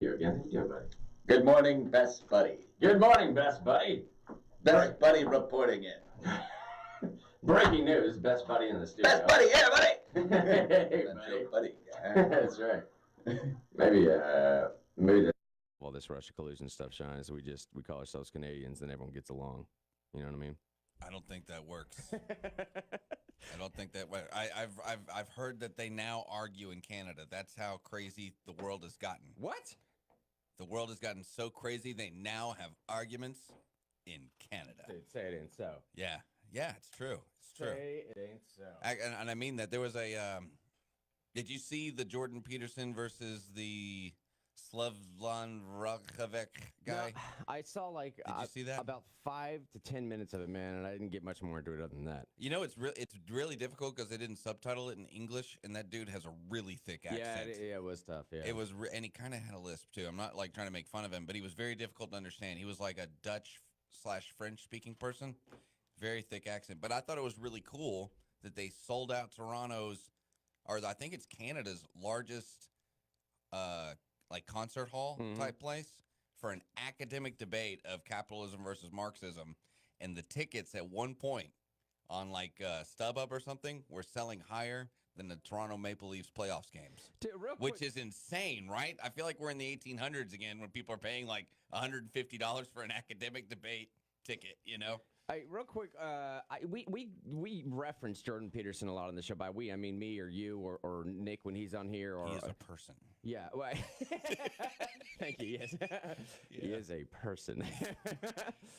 You again. How you doing, buddy? Good morning, best buddy. Good morning, best buddy. Best buddy reporting in. Breaking news, best buddy in the studio. Best buddy, yeah, buddy. Hey, That's your buddy. That's right. Maybe the... all this Russia collusion stuff shines. We call ourselves Canadians, and everyone gets along. You know what I mean? I don't think that works. I don't think that. I've heard that they now argue in Canada. That's how crazy the world has gotten. What? The world has gotten so crazy they now have arguments in Canada. Dude, say it ain't so. Yeah, it's true. It's true. Say it ain't so. And I mean that. There was a. Did you see the Jordan Peterson versus the Slavlan Rakovic guy? No, I saw like Did you see that? About 5 to 10 minutes of it, man, and I didn't get much more into it other than that. You know, it's really difficult because they didn't subtitle it in English, and that dude has a really thick accent. Yeah, it was tough. Yeah, It was, and he kind of had a lisp too. I'm not like trying to make fun of him, but he was very difficult to understand. He was like a Dutch/French speaking person, very thick accent. But I thought it was really cool that they sold out Toronto's, or I think it's Canada's largest, like concert hall type place for an academic debate of capitalism versus Marxism, and the tickets at one point on like StubHub or something were selling higher than the Toronto Maple Leafs playoffs games, which is insane, right? I feel like we're in the 1800s again when people are paying like $150 for an academic debate ticket, you know? Hey, real quick, we reference Jordan Peterson a lot on the show. By we, I mean me or you or Nick when he's on here. Or He is a person. Yeah. Well, thank you. Yes, he is a person.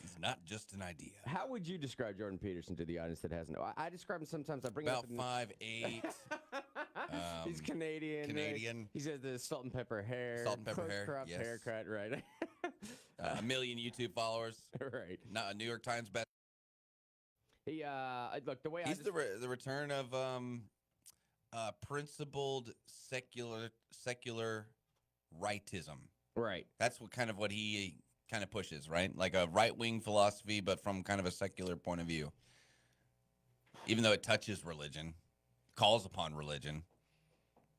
He's not just an idea. How would you describe Jordan Peterson to the audience that hasn't? I describe him sometimes. I bring About him up 5'8". He's Canadian. Canadian. Right? He's got the salt and pepper hair. Salt and pepper hair, close-cropped yes. haircut, right? A million YouTube followers. Right. Not a New York Times best. He look the way He's the return of principled secular rightism. right. That's what he kind of pushes, right? Like a right-wing philosophy, but from kind of a secular point of view. Even though it touches religion, calls upon religion.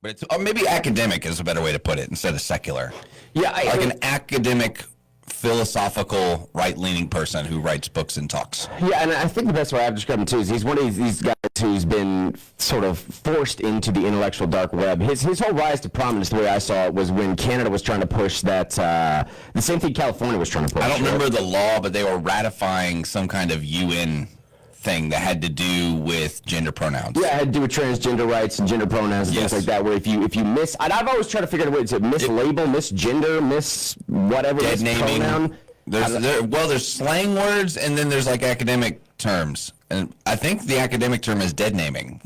But it's, or maybe academic is a better way to put it instead of secular. Yeah, like an academic, philosophical, right-leaning person who writes books and talks. Yeah, and I think the best way I've described him too is he's one of these guys who's been sort of forced into the intellectual dark web. His whole rise to prominence, the way I saw it, was when Canada was trying to push that the same thing California was trying to push. I don't remember the law, but they were ratifying some kind of UN thing that had to do with gender pronouns. Yeah, it had to do with transgender rights and gender pronouns and things like that, where if you miss, I've always tried to figure out a way to mislabel, misgender, miss whatever, dead naming. pronoun. There's slang words, and then there's like academic terms. And I think the academic term is dead naming.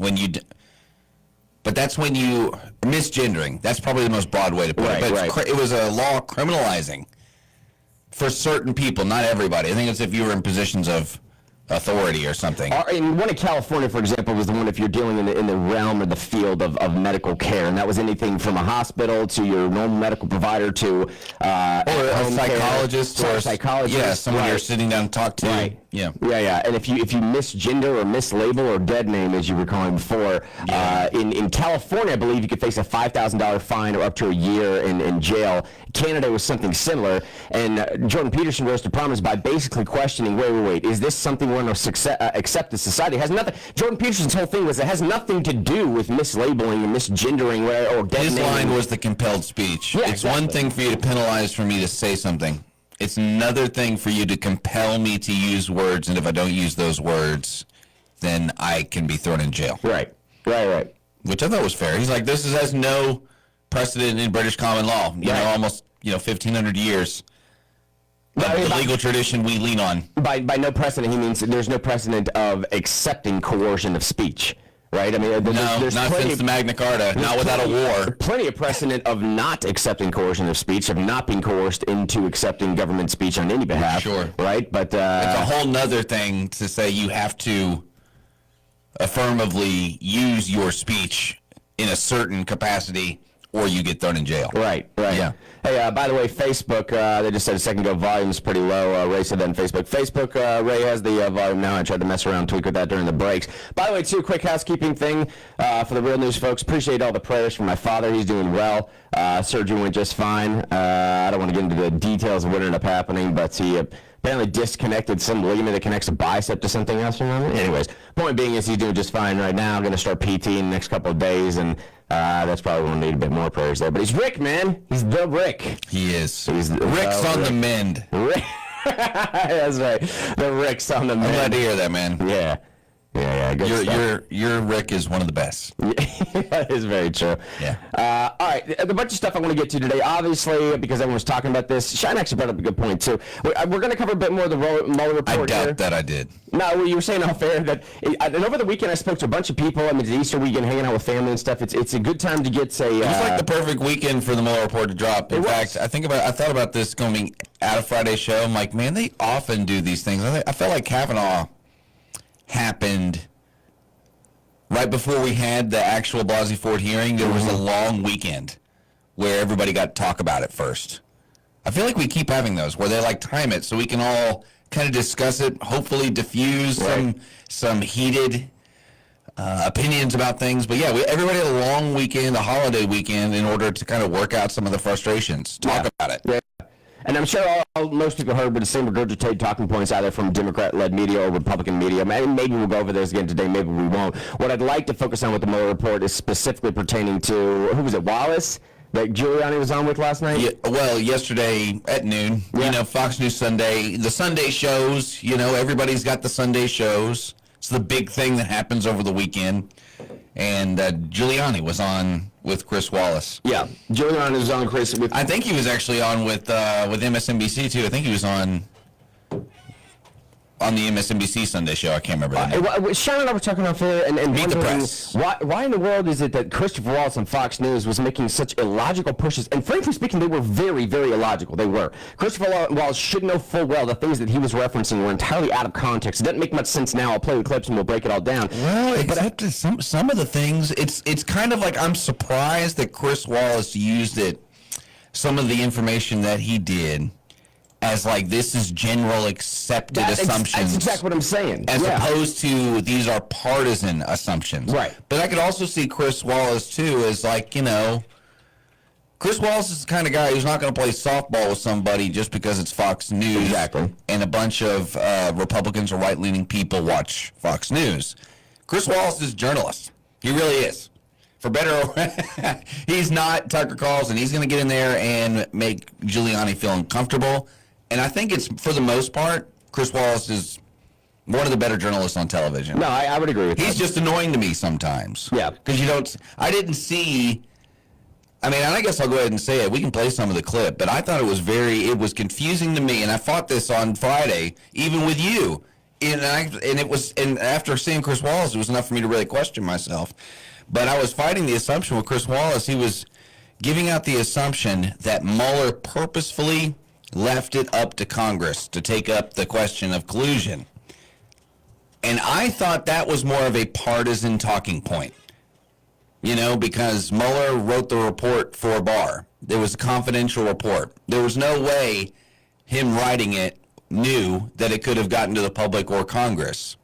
But that's when you misgendering. That's probably the most broad way to put it. But it was a law criminalizing for certain people, not everybody. I think it's if you were in positions of authority or something. And one in California, for example, was the one if you're dealing in the realm or the field of medical care, and that was anything from a hospital to your normal medical provider to or a psychologist or a psychologist. Yeah, someone you're sitting down to talk to. Right. Yeah. Yeah. And if you misgender or mislabel or dead name, as you were calling before, in California, I believe you could face a $5,000 fine or up to a year in jail. Canada was something similar, and Jordan Peterson rose to prominence by basically questioning, wait, is this something we're going to accept as society? It has nothing. Jordan Peterson's whole thing was it has nothing to do with mislabeling and misgendering or dead His naming. line was the compelled speech. Yeah, it's one thing for you to penalize for me to say something. It's another thing for you to compel me to use words, and if I don't use those words, then I can be thrown in jail. Right. Which I thought was fair. He's like, this has no precedent in British common law. You know, almost 1,500 years. The legal tradition we lean on. By no precedent, he means there's no precedent of accepting coercion of speech. Right? I mean, there's not since the Magna Carta, not without a war. Plenty of precedent of not accepting coercion of speech, of not being coerced into accepting government speech on any behalf. Sure. Right? But it's a whole nother thing to say you have to affirmatively use your speech in a certain capacity or you get thrown in jail. Right. Yeah. Hey, by the way, Facebook, they just said a second ago, volume's pretty low. Ray said that on Facebook. Facebook, Ray has the volume now. I tried to mess around, tweak with that during the breaks. By the way, too, quick housekeeping thing for the Real News folks. Appreciate all the prayers for my father. He's doing well. Surgery went just fine. I don't want to get into the details of what ended up happening, but he apparently disconnected some ligament that connects a bicep to something else. Anyways, point being is he's doing just fine right now. I'm going to start PT in the next couple of days, and that's probably going to need a bit more prayers there. But he's Rick, man. He's the Rick. He is. He's Rick's on the mend. Rick. That's right. The Rick's on the mend. I'm glad to hear that, man. Yeah. Good stuff. Your Rick is one of the best. That is very true. Yeah. All right, a bunch of stuff I want to get to today. Obviously, because everyone's talking about this, Shyne actually brought up a good point too. We're going to cover a bit more of the Mueller report. I doubt here. that I did. No, you were saying off air that, and over the weekend I spoke to a bunch of people. I mean, it's Easter weekend, hanging out with family and stuff. It's a good time to get a. It was like the perfect weekend for the Mueller report to drop. In fact, was. I thought about this going out of Friday's show. I'm like, man, they often do these things. I felt like Kavanaugh happened right before we had the actual Blasey Ford hearing. There was a long weekend where everybody got to talk about it first. I feel like we keep having those where they like time it so we can all kind of discuss it, hopefully diffuse some heated opinions about things. But yeah, everybody had a long weekend, a holiday weekend, in order to kind of work out some of the frustrations, talk about it. Yeah. And I'm sure most people heard the same regurgitated talking points either from Democrat-led media or Republican media. Maybe we'll go over this again today. Maybe we won't. What I'd like to focus on with the Mueller report is specifically pertaining to, who was it, Wallace, that Giuliani was on with last night? Yeah, well, yesterday at noon, Fox News Sunday, the Sunday shows, everybody's got the Sunday shows. It's the big thing that happens over the weekend. And Giuliani was on with Chris Wallace. Yeah, Giuliani was on Chris with. I think he was actually on with MSNBC too. I think he was on the MSNBC Sunday show. I can't remember. Shyne and I were talking off air and Meet the wondering press. why in the world is it that Christopher Wallace on Fox News was making such illogical pushes? And frankly speaking, they were very, very illogical. They were. Christopher Wallace should know full well the things that he was referencing were entirely out of context. It doesn't make much sense now. I'll play the clips and we'll break it all down. Well, except some of the things, it's kind of like I'm surprised that Chris Wallace used some of the information that he did as like this is general accepted assumptions. That's exactly what I'm saying. As opposed to these are partisan assumptions. Right. But I could also see Chris Wallace too as like, Chris Wallace is the kind of guy who's not going to play softball with somebody just because it's Fox News. Exactly. And a bunch of Republicans or right-leaning people watch Fox News. Chris Wallace is a journalist. He really is. For better or he's not Tucker Carlson. He's going to get in there and make Giuliani feel uncomfortable. And I think it's, for the most part, Chris Wallace is one of the better journalists on television. No, I would agree with that. He's just annoying to me sometimes. Yeah. Because I didn't see, and I guess I'll go ahead and say it. We can play some of the clip, but I thought it was confusing to me, and I fought this on Friday, even with you. And after seeing Chris Wallace, it was enough for me to really question myself. But I was fighting the assumption with Chris Wallace. He was giving out the assumption that Mueller purposefully left it up to Congress to take up the question of collusion. And I thought that was more of a partisan talking point, because Mueller wrote the report for Barr. There was a confidential report. There was no way him writing it knew that it could have gotten to the public or Congress.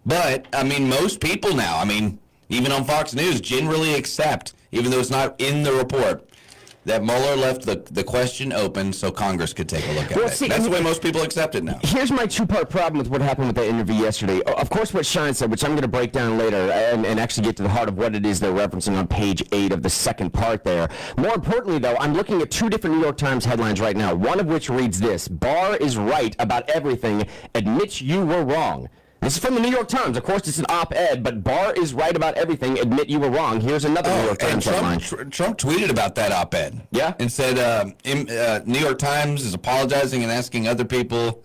But, most people now, even on Fox News, generally accept, even though it's not in the report, that Mueller left the question open so Congress could take a look at it. See, that's the way most people accept it now. Here's my two-part problem with what happened with that interview yesterday. Of course, what Shyne said, which I'm going to break down later and actually get to the heart of what it is they're referencing on page 8 of the second part there. More importantly, though, I'm looking at two different New York Times headlines right now, one of which reads this: Barr is right about everything, admits you were wrong. This is from the New York Times. Of course, it's an op-ed, but Barr is right about everything. Admit you were wrong. Here's another New York Times headline. Trump tweeted about that op-ed. Yeah? And said New York Times is apologizing and asking other people.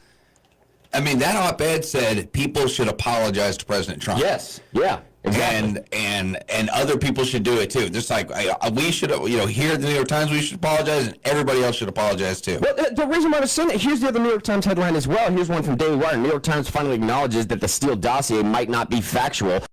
That op-ed said people should apologize to President Trump. Yes. Yeah. Exactly. And other people should do it too. Just like we should, here at the New York Times, we should apologize, and everybody else should apologize too. Well, the reason why I was saying that, here's the other New York Times headline as well. Here's one from Daily Wire. New York Times finally acknowledges that the Steele dossier might not be factual.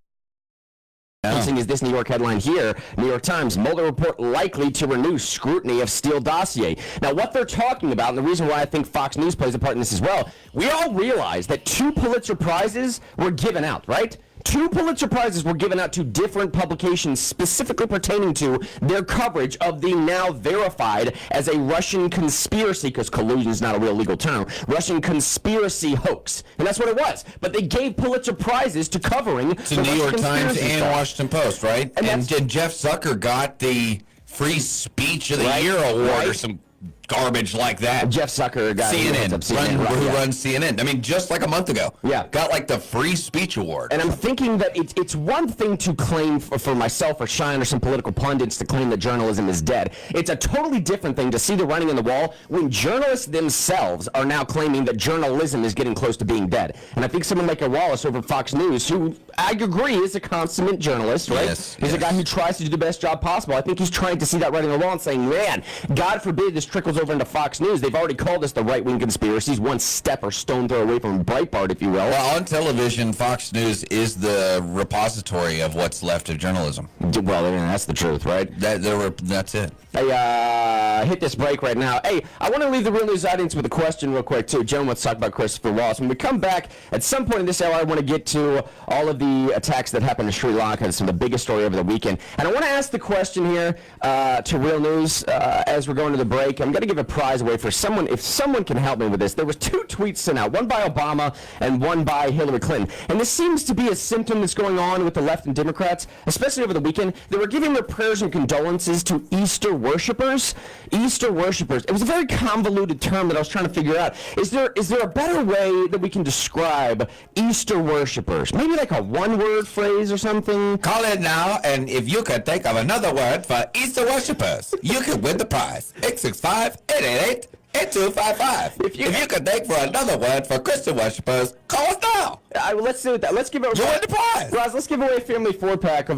referencing is this New York headline here, New York Times, Mueller report likely to renew scrutiny of Steele dossier. Now, what they're talking about, and the reason why I think Fox News plays a part in this as well, we all realize that 2 Pulitzer Prizes were given out, right? 2 Pulitzer Prizes were given out to different publications specifically pertaining to their coverage of the now verified as a Russian conspiracy, because collusion is not a real legal term, Russian conspiracy hoax. And that's what it was. But they gave Pulitzer Prizes to covering To the New Russian York Times conspiracy and stuff. Washington Post, right? And And Jeff Zucker got the Free Speech of the Right, Year award or right. some garbage like that. Jeff Zucker got CNN, right, who yeah. runs CNN. I mean, just like a month ago. Yeah. Got like the Free Speech Award. And I'm thinking that it's one thing to claim for myself or Shyne or some political pundits to claim that journalism is dead. It's a totally different thing to see the writing on the wall when journalists themselves are now claiming that journalism is getting close to being dead. And I think someone like a Wallace over at Fox News, who I agree is a consummate journalist, right? Yes, He's a yes. guy who tries to do the best job possible. I think he's trying to see that writing on the wall and saying, man, God forbid this trickles over into Fox News. They've already called us the right-wing conspiracies, one step or stone throw away from Breitbart, if you will. Well, on television, Fox News is the repository of what's left of journalism. Well, I mean, that's the truth, right? That's it. Hey, hit this break right now. Hey, I want to leave the Real News audience with a question real quick, too. Joan wants to talk about Christopher Wallace. When we come back, at some point in this hour, I want to get to all of the attacks that happened in Sri Lanka. It's the biggest story over the weekend. And I want to ask the question here to Real News as we're going to the break. I'm going to give a prize away for someone, if someone can help me with this. There was 2 tweets sent out, one by Obama and one by Hillary Clinton. And this seems to be a symptom that's going on with the left and Democrats, especially over the weekend. They were giving their prayers and condolences to Easter worshipers. Easter worshipers. It was a very convoluted term that I was trying to figure out. Is there a better way that we can describe Easter worshipers? Maybe like a one-word phrase or something? Call in now, and if you can think of another word for Easter worshippers, you can win the prize. 865-888-8255. If you can think for another word for Christian worshippers, call us now. Let's do that. Let's give it. You win the prize. Roz, let's give away a family 4-pack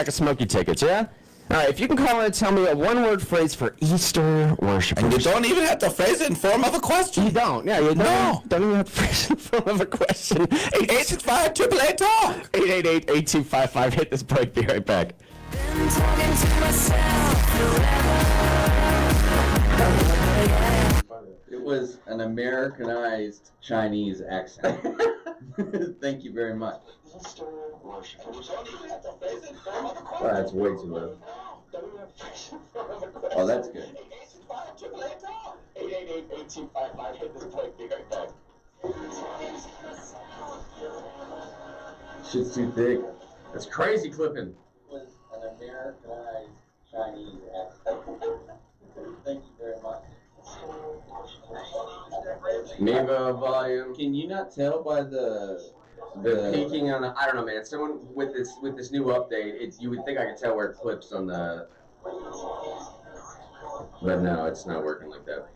of Smoky tickets, yeah? All right, if you can call in and tell me a one-word phrase for Easter worshipers. And you don't even have to phrase it in form of a question. You don't. Yeah, you don't. No. Don't even have to phrase it in form of a question. 865-888-TALK. 888-8255. Hit this break. Be right back. Been talking to myself forever. It was an Americanized Chinese accent. Thank you very much. Oh, that's way too low. Oh, that's good. Shit's too thick. That's crazy clipping. It was an Americanized Chinese accent. Thank you very much. Neva volume. Can you not tell by the Peaking on the, I don't know, man. Someone with this new update, you would think I could tell where it clips on the, but no, it's not working like that.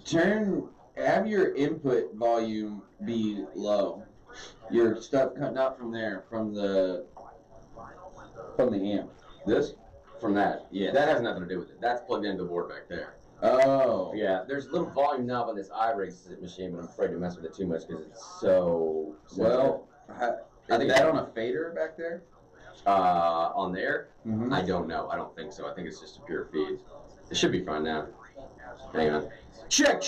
have your input volume be low. Your stuff coming out from there, from the amp. This from that, Yes. that has nothing to do with it. That's plugged into the board back there. Oh. Yeah, there's a little volume knob on this iRig machine, but I'm afraid to mess with it too much because it's so. Well, I is think that on a fader back there? on there, Mm-hmm. I don't know. I don't think so. I think it's just a pure feed. It should be fine now. Hang on. Check.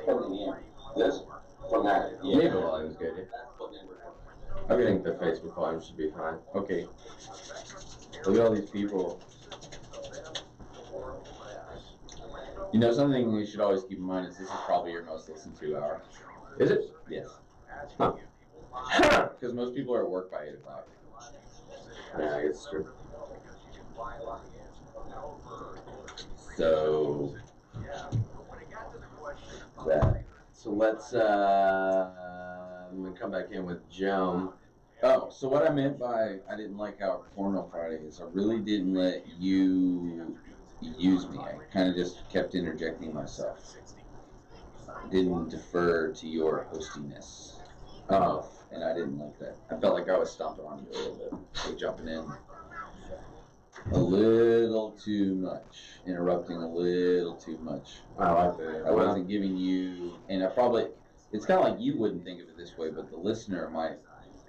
From the amp. This from that. Yeah. Neva volume's good. Yeah. I think the Facebook volume should be fine. Okay. Look at all these people. You know, something we should always keep in mind is this is probably your most listened to hour. Is it? Yes. Huh. Because most people are at work by 8 o'clock. Yeah, I guess it's true. So that. So let's I'm gonna come back in with Joan. Oh, so what I meant by I didn't like our porno Friday is I really didn't let you use me. I kind of just kept interjecting myself. Didn't defer to your hostiness. Oh, And I didn't like that. I felt like I was stomping on you a little bit. Like jumping in a little too much. Interrupting a little too much. I like that. I wasn't giving you, and I probably, it's kind of like you wouldn't think of it this way, but the listener might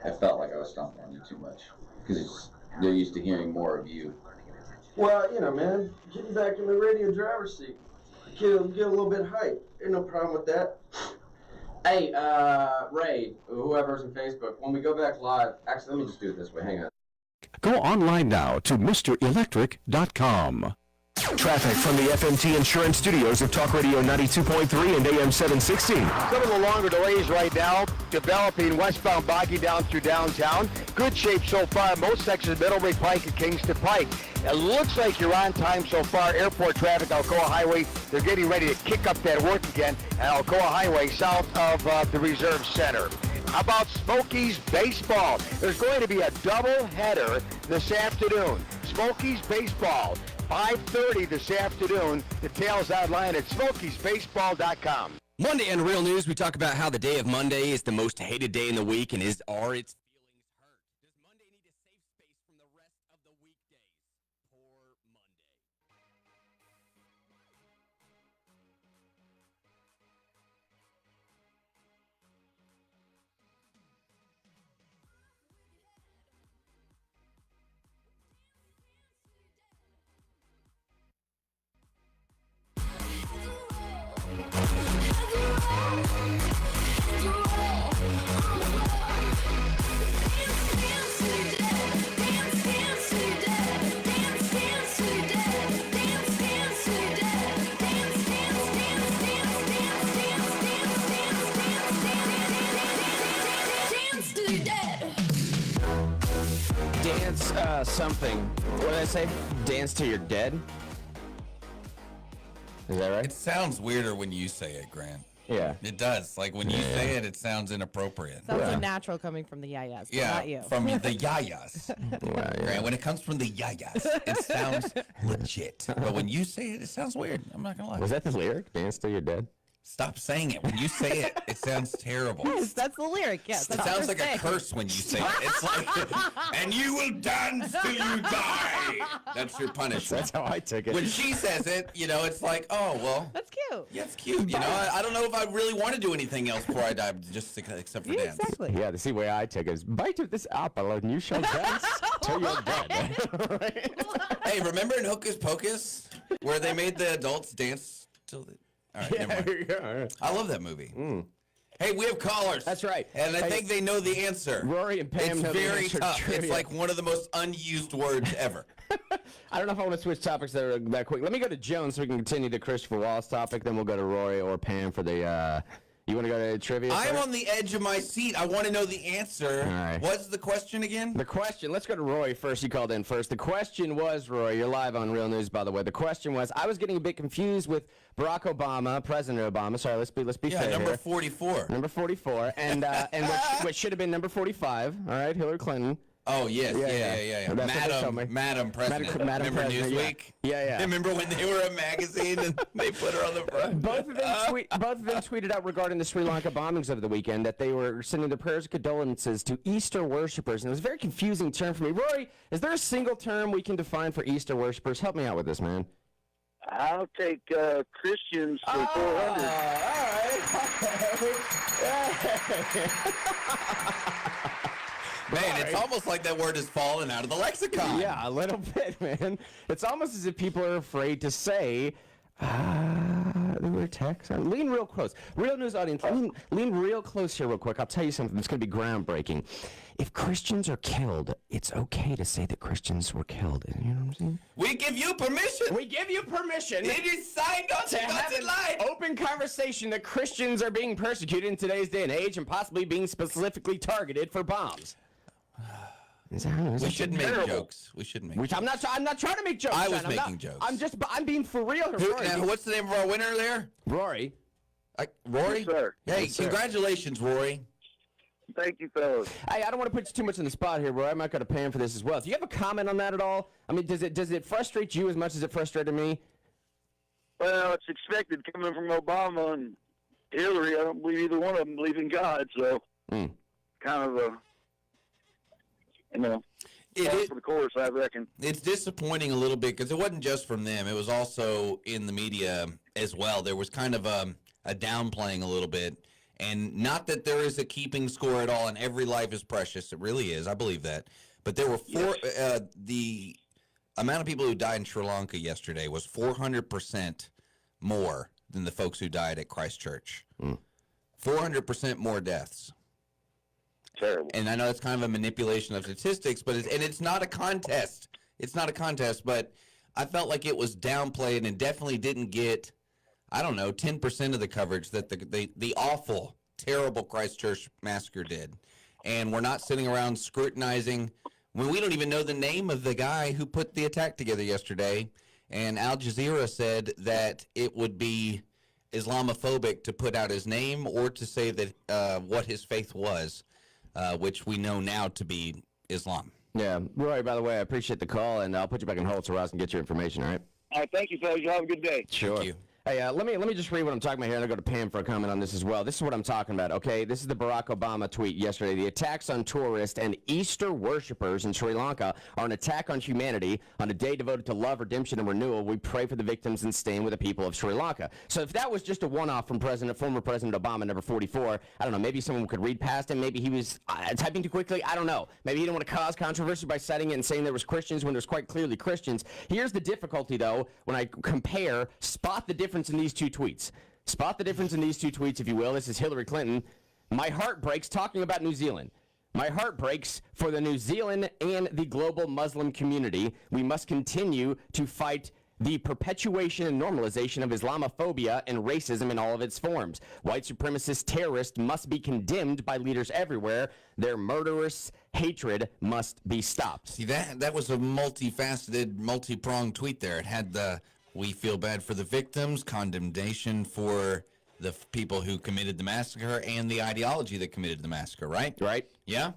I felt like I was stomping on you too much because they're used to hearing more of you. Well, you know, man, getting back in the radio driver's seat. Get a little bit hype. Ain't no problem with that. Hey, Ray, whoever's on Facebook, when we go back live, actually, let me just do it this way. Hang on. Go online now to MrElectric.com. Traffic from the FMT Insurance Studios of Talk Radio 92.3 and AM 760. Some of the longer delays right now, developing westbound bogging down through downtown. Good shape so far. Most sections of Middlebury Pike and Kingston Pike. It looks like you're on time so far. Airport traffic, Alcoa Highway, they're getting ready to kick up that work again at Alcoa Highway south of the Reserve Center. How about Smokies baseball? There's going to be a double header this afternoon. Smokies baseball. 5:30 this afternoon. Details outlined at smokiesbaseball.com. Monday on Real News, we talk about how the day of Monday is the most hated day in the week, and are its feelings hurt? Does Monday need a safe space from the rest of the weekdays? Poor Monday. Dance something. What did I say? Dance till you're dead? Is that right? It sounds weirder when you say it, Grant. Yeah. It does. Like when you say it, it sounds inappropriate. Sounds unnatural coming from the yayas, but Yeah, not you. from the yayas. Well, yeah. Grant, when it comes from the yayas, it sounds legit. But when you say it, it sounds weird. I'm not gonna lie. Was that the lyric? Dance till you're dead? Stop saying it. When you say it, it sounds terrible. Yes, that's the lyric. Yes, It that's sounds what like we're a saying. curse when you say it. It's like, and you will dance till you die. That's your punishment. That's how I took it. When she says it, you know, it's like, oh, well, That's cute. yeah, it's cute. You know, I don't know if I really want to do anything else before I die, just except for Yeah, dance. exactly. Yeah, the way I took it is bite of this apple and you shall dance till you're dead. Right? Hey, remember in Hocus Pocus where they made the adults dance till the... All right, never mind. Yeah. I love that movie. Hey, we have callers. That's right. And I Hey, think they know the answer. Rory and Pam It's know the very answer to tough. It's trivia. like one of the most unused words ever. I don't know if I want to switch topics there that quick. Let me go to Joan so we can continue the Christopher Wallace topic. Then we'll go to Rory or Pam for the. You want to go to trivia? I'm first? on the edge of my seat. I want to know the answer. All right. What's the question again? The question, let's go to Roy first. You called in first. The question was, Roy, you're live on Real News, by the way. The question was, I was getting a bit confused with Barack Obama, President Obama. Sorry, let's be Yeah, fair number here. 44. Number 44, and which should have been number 45. All right, Hillary Clinton. Oh, yes. Yeah. That's what they told me. Madam President. Madam Remember President, yeah. Newsweek? Yeah. Remember when they were a magazine and they put her on the front? Both of them tweeted out regarding the Sri Lanka bombings over the weekend that they were sending their prayers and condolences to Easter worshipers, and it was a very confusing term for me. Rory, is there a single term we can define for Easter worshipers? Help me out with this, man. I'll take Christians for 400. Man, it's almost like that word has fallen out of the lexicon. Yeah, a little bit, man. It's almost as if people are afraid to say, the word text. Lean real close. Real News audience, lean real close here real quick. I'll tell you something that's going to be groundbreaking. If Christians are killed, it's okay to say that Christians were killed. You know what I'm saying? We give you permission. We give you permission It is signed on to have dotted line. an open conversation that Christians are being persecuted in today's day and age and possibly being specifically targeted for bombs. We shouldn't make jokes. We shouldn't make jokes. I'm not trying to make jokes. I was Sean. making jokes. I'm being for real here. Who, Rory. now, what's the name of our winner there? Rory. Rory? Yes, sir. Hey, Yes, sir. congratulations, Rory. Thank you, fellas. Hey, I don't want to put you too much in the spot here, Rory. I might go to Pam for this as well. Do you have a comment on that at all? I mean, does it frustrate you as much as it frustrated me? Well, it's expected coming from Obama and Hillary. I don't believe either one of them believe in God, so kind of a, for the course, I reckon. It's disappointing a little bit because it wasn't just from them. It was also in the media as well. There was kind of a downplaying a little bit. And not that there is a keeping score at all, and every life is precious. It really is. I believe that. But there were the amount of people who died in Sri Lanka yesterday was 400% more than the folks who died at Christchurch. 400% more deaths. Terrible. And I know it's kind of a manipulation of statistics, but it's not a contest. It's not a contest, but I felt like it was downplayed and definitely didn't get, I don't know, 10% of the coverage that the awful, terrible Christchurch massacre did. And we're not sitting around scrutinizing when we don't even know the name of the guy who put the attack together yesterday. And Al Jazeera said that it would be Islamophobic to put out his name or to say that what his faith was, which we know now to be Islam. Yeah. Roy, by the way, I appreciate the call, and I'll put you back on hold so Ross can get your information, all right? All right, thank you, fellas. You have a good day. Sure. Thank you. Hey, let me just read what I'm talking about here, and I'll go to Pam for a comment on this as well. This is what I'm talking about, okay? This is the Barack Obama tweet yesterday. The attacks on tourists and Easter worshippers in Sri Lanka are an attack on humanity. On a day devoted to love, redemption, and renewal, we pray for the victims and stand with the people of Sri Lanka. So if that was just a one-off from former President Obama, number 44, I don't know, maybe someone could read past him. Maybe he was typing too quickly. I don't know. Maybe he didn't want to cause controversy by citing it and saying there was Christians when there's quite clearly Christians. Here's the difficulty, though, when I spot the difference in these two tweets. Spot the difference in these two tweets, if you will. This is Hillary Clinton. My heart breaks talking about New Zealand. My heart breaks for the New Zealand and the global Muslim community. We must continue to fight the perpetuation and normalization of Islamophobia and racism in all of its forms. White supremacist terrorists must be condemned by leaders everywhere. Their murderous hatred must be stopped. See, that was a multifaceted, multi-pronged tweet there. It had the we feel bad for the victims, condemnation for the people who committed the massacre, and the ideology that committed the massacre, right? Right. Yeah?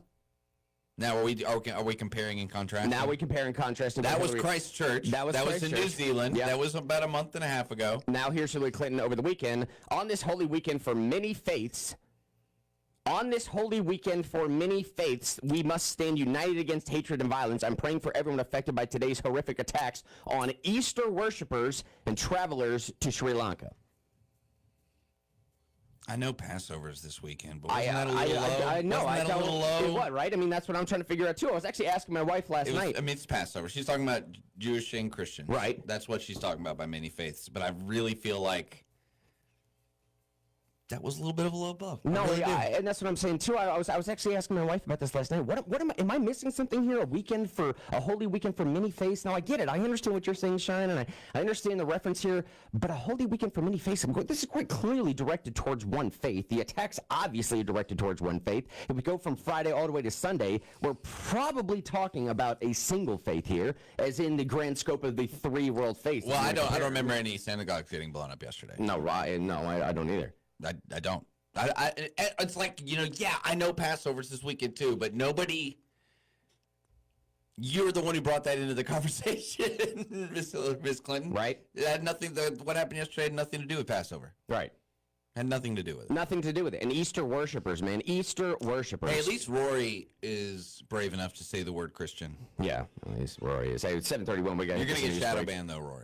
Now, are we comparing and contrasting? Now we compare and contrast. That was Christchurch. That was in Christchurch. New Zealand. Yep. That was about a month and a half ago. Now here's Hillary Clinton over the weekend. On this holy weekend for many faiths, we must stand united against hatred and violence. I'm praying for everyone affected by today's horrific attacks on Easter worshipers and travelers to Sri Lanka. I know Passover's this weekend, but wasn't that a little low? I know. Wasn't that a little low? What, right? I mean, that's what I'm trying to figure out, too. I was actually asking my wife last night. I mean, it's Passover. She's talking about Jewish and Christians. Right. That's what she's talking about by many faiths. But I really feel like that was a little bit of a low blow. No, and that's what I'm saying too. I was actually asking my wife about this last night. What am I missing something here? A holy weekend for many faiths? Now I get it. I understand what you're saying, Shyne, and I understand the reference here. But a holy weekend for many faiths. This is quite clearly directed towards one faith. The attacks obviously are directed towards one faith. If we go from Friday all the way to Sunday, we're probably talking about a single faith here, as in the grand scope of the three world faiths. Well, I don't remember any synagogues getting blown up yesterday. No, I don't either. I don't. It's like, yeah, I know Passover's this weekend too, but nobody. You're the one who brought that into the conversation, Miss Clinton. Right. It had nothing. What happened yesterday had nothing to do with Passover. Right. Had nothing to do with it. Nothing to do with it. And Easter worshipers, man. Easter worshipers. Hey, at least Rory is brave enough to say the word Christian. Yeah, at least Rory is. Hey, it's 7:31. We got. You're gonna get shadow banned though, Rory.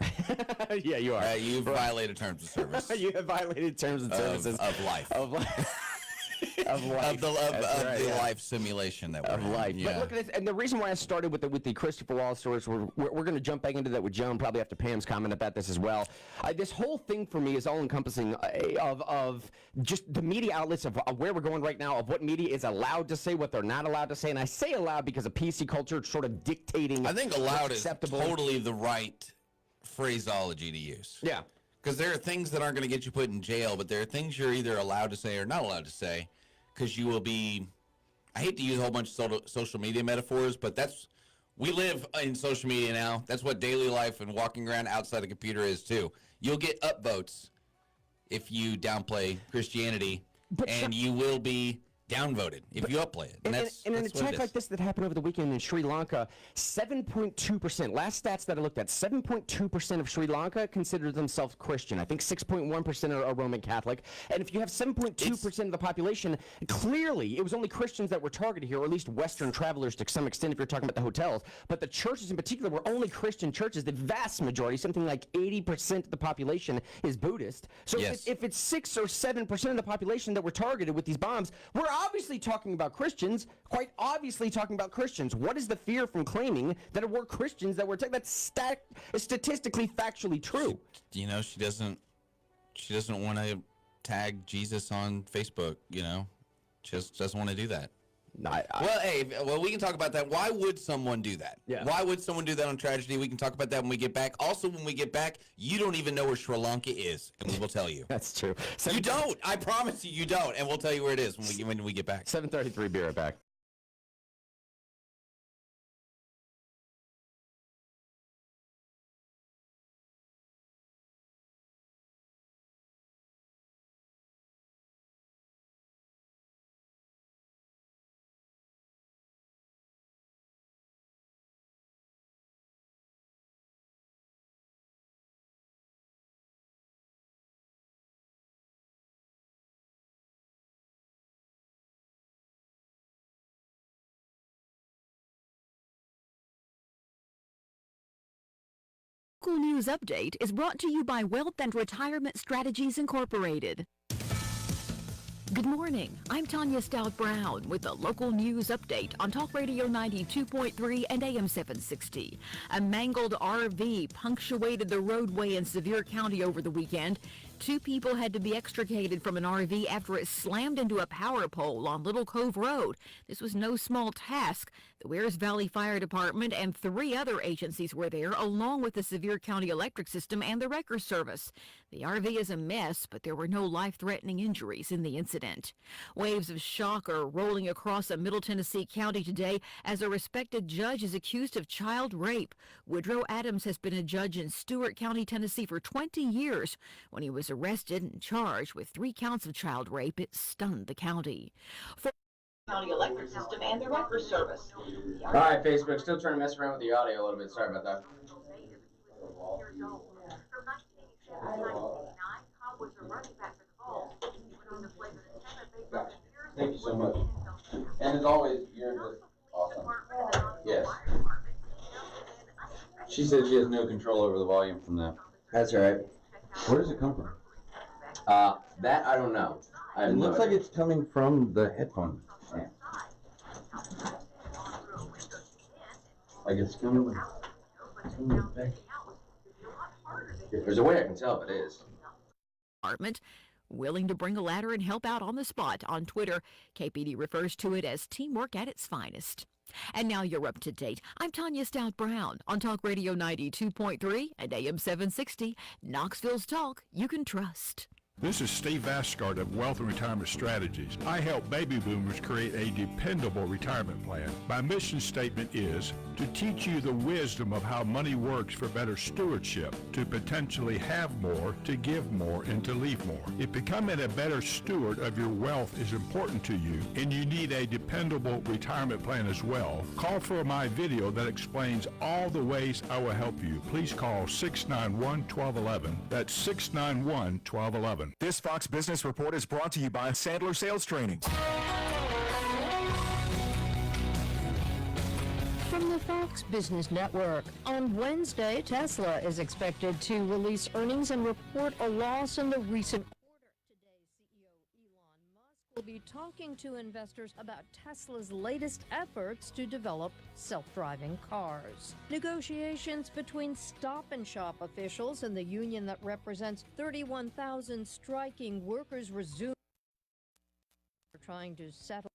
Yeah, you are. You've violated terms of service. You have violated terms and services of life. Of life. Of life. Of the life simulation that we're of in. life. Yeah. But look at this, and the reason why I started with the Christopher Wallace stories, we're going to jump back into that with Joan probably after Pam's comment about this as well. This whole thing for me is all encompassing of just the media outlets of where we're going right now, of what media is allowed to say, what they're not allowed to say, and I say allowed because of PC culture sort of dictating. I think allowed is acceptable. Totally the right phraseology to use. Yeah. Because there are things that aren't going to get you put in jail, but there are things you're either allowed to say or not allowed to say, because you will be. I hate to use a whole bunch of social media metaphors, but we live in social media now. That's what daily life and walking around outside a computer is too. You'll get upvotes if you downplay Christianity, and you will be downvoted if you upplay it. And, that's in an what it attack is. like this that happened over the weekend in Sri Lanka, 7.2%, last stats that I looked at, 7.2% of Sri Lanka consider themselves Christian. I think 6.1% are Roman Catholic. And if you have 7.2% of the population, clearly it was only Christians that were targeted here, or at least Western travelers to some extent if you're talking about the hotels. But the churches in particular were only Christian churches. The vast majority, something like 80% of the population is Buddhist. So Yes. if it's 6 or 7% of the population that were targeted with these bombs, we're obviously talking about Christians, quite obviously talking about Christians. What is the fear from claiming that it were Christians that were attacked? That's statistically, factually true. You know, she doesn't want to tag Jesus on Facebook, you know. Just doesn't want to do that. Well, we can talk about that. Why would someone do that? Yeah. Why would someone do that on tragedy? We can talk about that when we get back. Also, when we get back, you don't even know where Sri Lanka is, and we will tell you. That's true. You don't. I promise you, you don't, and we'll tell you where it is when we get back. 7:33, be right back. Local News Update is brought to you by Wealth and Retirement Strategies Incorporated. Good morning. I'm Tanya Stout Brown with the local news update on Talk Radio 92.3 and AM 760. A mangled RV punctuated the roadway in Sevier County over the weekend. 2 people had to be extricated from an RV after it slammed into a power pole on Little Cove Road. This was no small task. The Wears Valley Fire Department and 3 other agencies were there, along with the Sevier County Electric System and the Wrecker Service. The RV is a mess, but there were no life-threatening injuries in the incident. Waves of shock are rolling across a Middle Tennessee county today as a respected judge is accused of child rape. Woodrow Adams has been a judge in Stewart County, Tennessee for 20 years. When he was arrested and charged with 3 counts of child rape, it stunned the county. County Electric System and the Wrecker Service. All right, Facebook, still trying to mess around with the audio a little bit. Sorry about that. Thank you so much. And as always, you're just awesome. Yes. She said she has no control over the volume from that. That's all right. Where does it come from? That I don't know. It looks like it's coming from the headphone. Yeah. Like it's coming back. There's a way I can tell if it is. Department willing to bring a ladder and help out on the spot. On Twitter, KPD refers to it as teamwork at its finest. And now you're up to date. I'm Tanya Stout Brown on Talk Radio 92.3 and AM 760, Knoxville's talk you can trust. This is Steve Vasgard of Wealth and Retirement Strategies. I help baby boomers create a dependable retirement plan. My mission statement is to teach you the wisdom of how money works for better stewardship, to potentially have more, to give more, and to leave more. If becoming a better steward of your wealth is important to you and you need a dependable retirement plan as well, call for my video that explains all the ways I will help you. Please call 691-1211. That's 691-1211. This Fox Business Report is brought to you by Sandler Sales Training. From the Fox Business Network, on Wednesday, Tesla is expected to release earnings and report a loss in the recent quarter. Today, CEO Elon Musk will be talking to investors about Tesla's latest efforts to develop self-driving cars. Negotiations between Stop and Shop officials and the union that represents 31,000 striking workers resume. They're trying to settle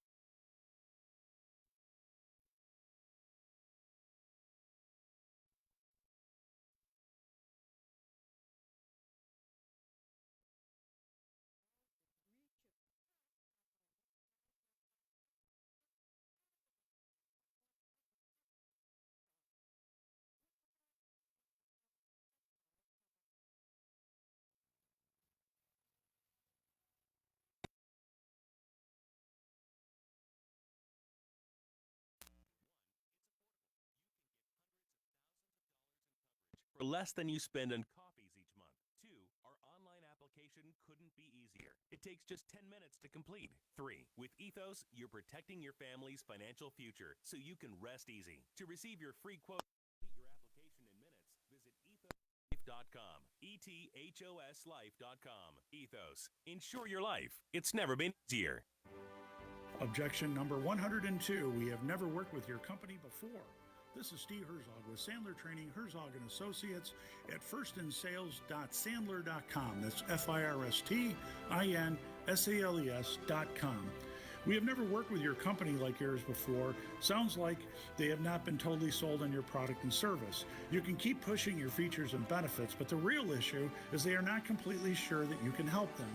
for less than you spend on coffees each month. 2, our online application couldn't be easier. It takes just 10 minutes to complete. 3, with Ethos, you're protecting your family's financial future so you can rest easy. To receive your free quote, complete your application in minutes, visit ethoslife.com. ETHOSlife.com. Ethos. Insure your life. It's never been easier. Objection number 102. We have never worked with your company before. This is Steve Herzog with Sandler Training, Herzog & Associates at firstinsales.sandler.com. That's FIRSTINSALES.com. We have never worked with your company like yours before. Sounds like they have not been totally sold on your product and service. You can keep pushing your features and benefits, but the real issue is they are not completely sure that you can help them.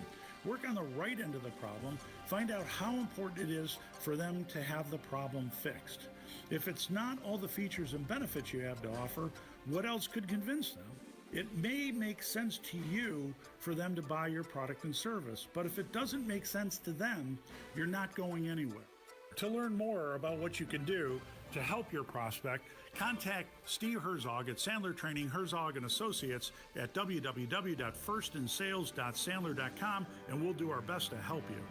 Work on the right end of the problem. Find out how important it is for them to have the problem fixed. If it's not all the features and benefits you have to offer, what else could convince them? It may make sense to you for them to buy your product and service, but if it doesn't make sense to them, you're not going anywhere. To learn more about what you can do to help your prospect, contact Steve Herzog at Sandler Training, Herzog & Associates at www.firstinsales.sandler.com, and we'll do our best to help you.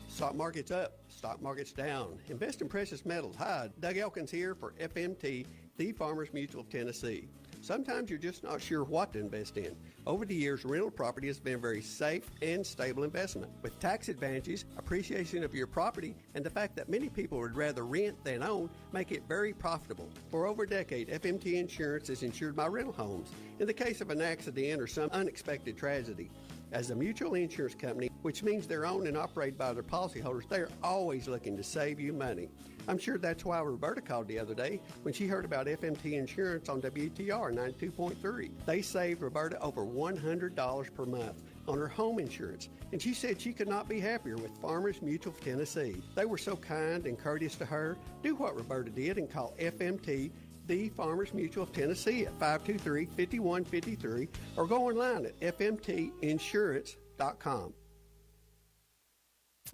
Stock market's up, stock market's down. Invest in precious metals. Hi, Doug Elkins here for FMT, the Farmers Mutual of Tennessee. Sometimes you're just not sure what to invest in. Over the years, rental property has been a very safe and stable investment. With tax advantages, appreciation of your property, and the fact that many people would rather rent than own, make it very profitable. For over a decade, FMT Insurance has insured my rental homes in the case of an accident or some unexpected tragedy. As a mutual insurance company, which means they're owned and operated by their policyholders, they're always looking to save you money. I'm sure that's why Roberta called the other day when she heard about FMT Insurance on WTR 92.3. They saved Roberta over $100 per month on her home insurance, and she said she could not be happier with Farmers Mutual of Tennessee. They were so kind and courteous to her. Do what Roberta did and call FMT, the Farmers Mutual of Tennessee at 523-5153 or go online at fmtinsurance.com.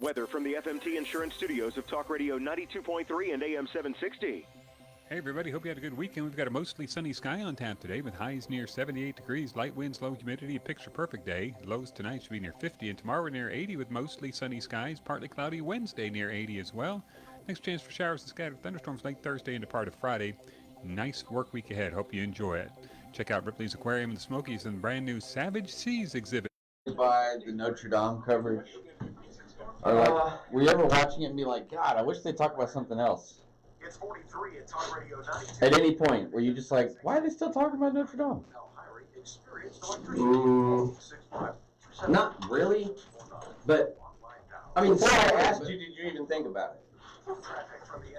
Weather from the FMT Insurance Studios of Talk Radio 92.3 and AM 760. Hey everybody, hope you had a good weekend. We've got a mostly sunny sky on tap today with highs near 78 degrees, light winds, low humidity, a picture perfect day. Lows tonight should be near 50 and tomorrow near 80 with mostly sunny skies, partly cloudy Wednesday near 80 as well. Next chance for showers and scattered thunderstorms late Thursday into part of Friday. Nice work week ahead. Hope you enjoy it. Check out Ripley's Aquarium in the Smokies and the brand new Savage Seas exhibit. By the Notre Dame coverage. Or like, were you ever watching it and be like, God, I wish they'd talk about something else? It's 43 at Talk Radio 92. At any point, were you just like, why are they still talking about Notre Dame? Not really, but I mean, before I asked you, did you even think about it?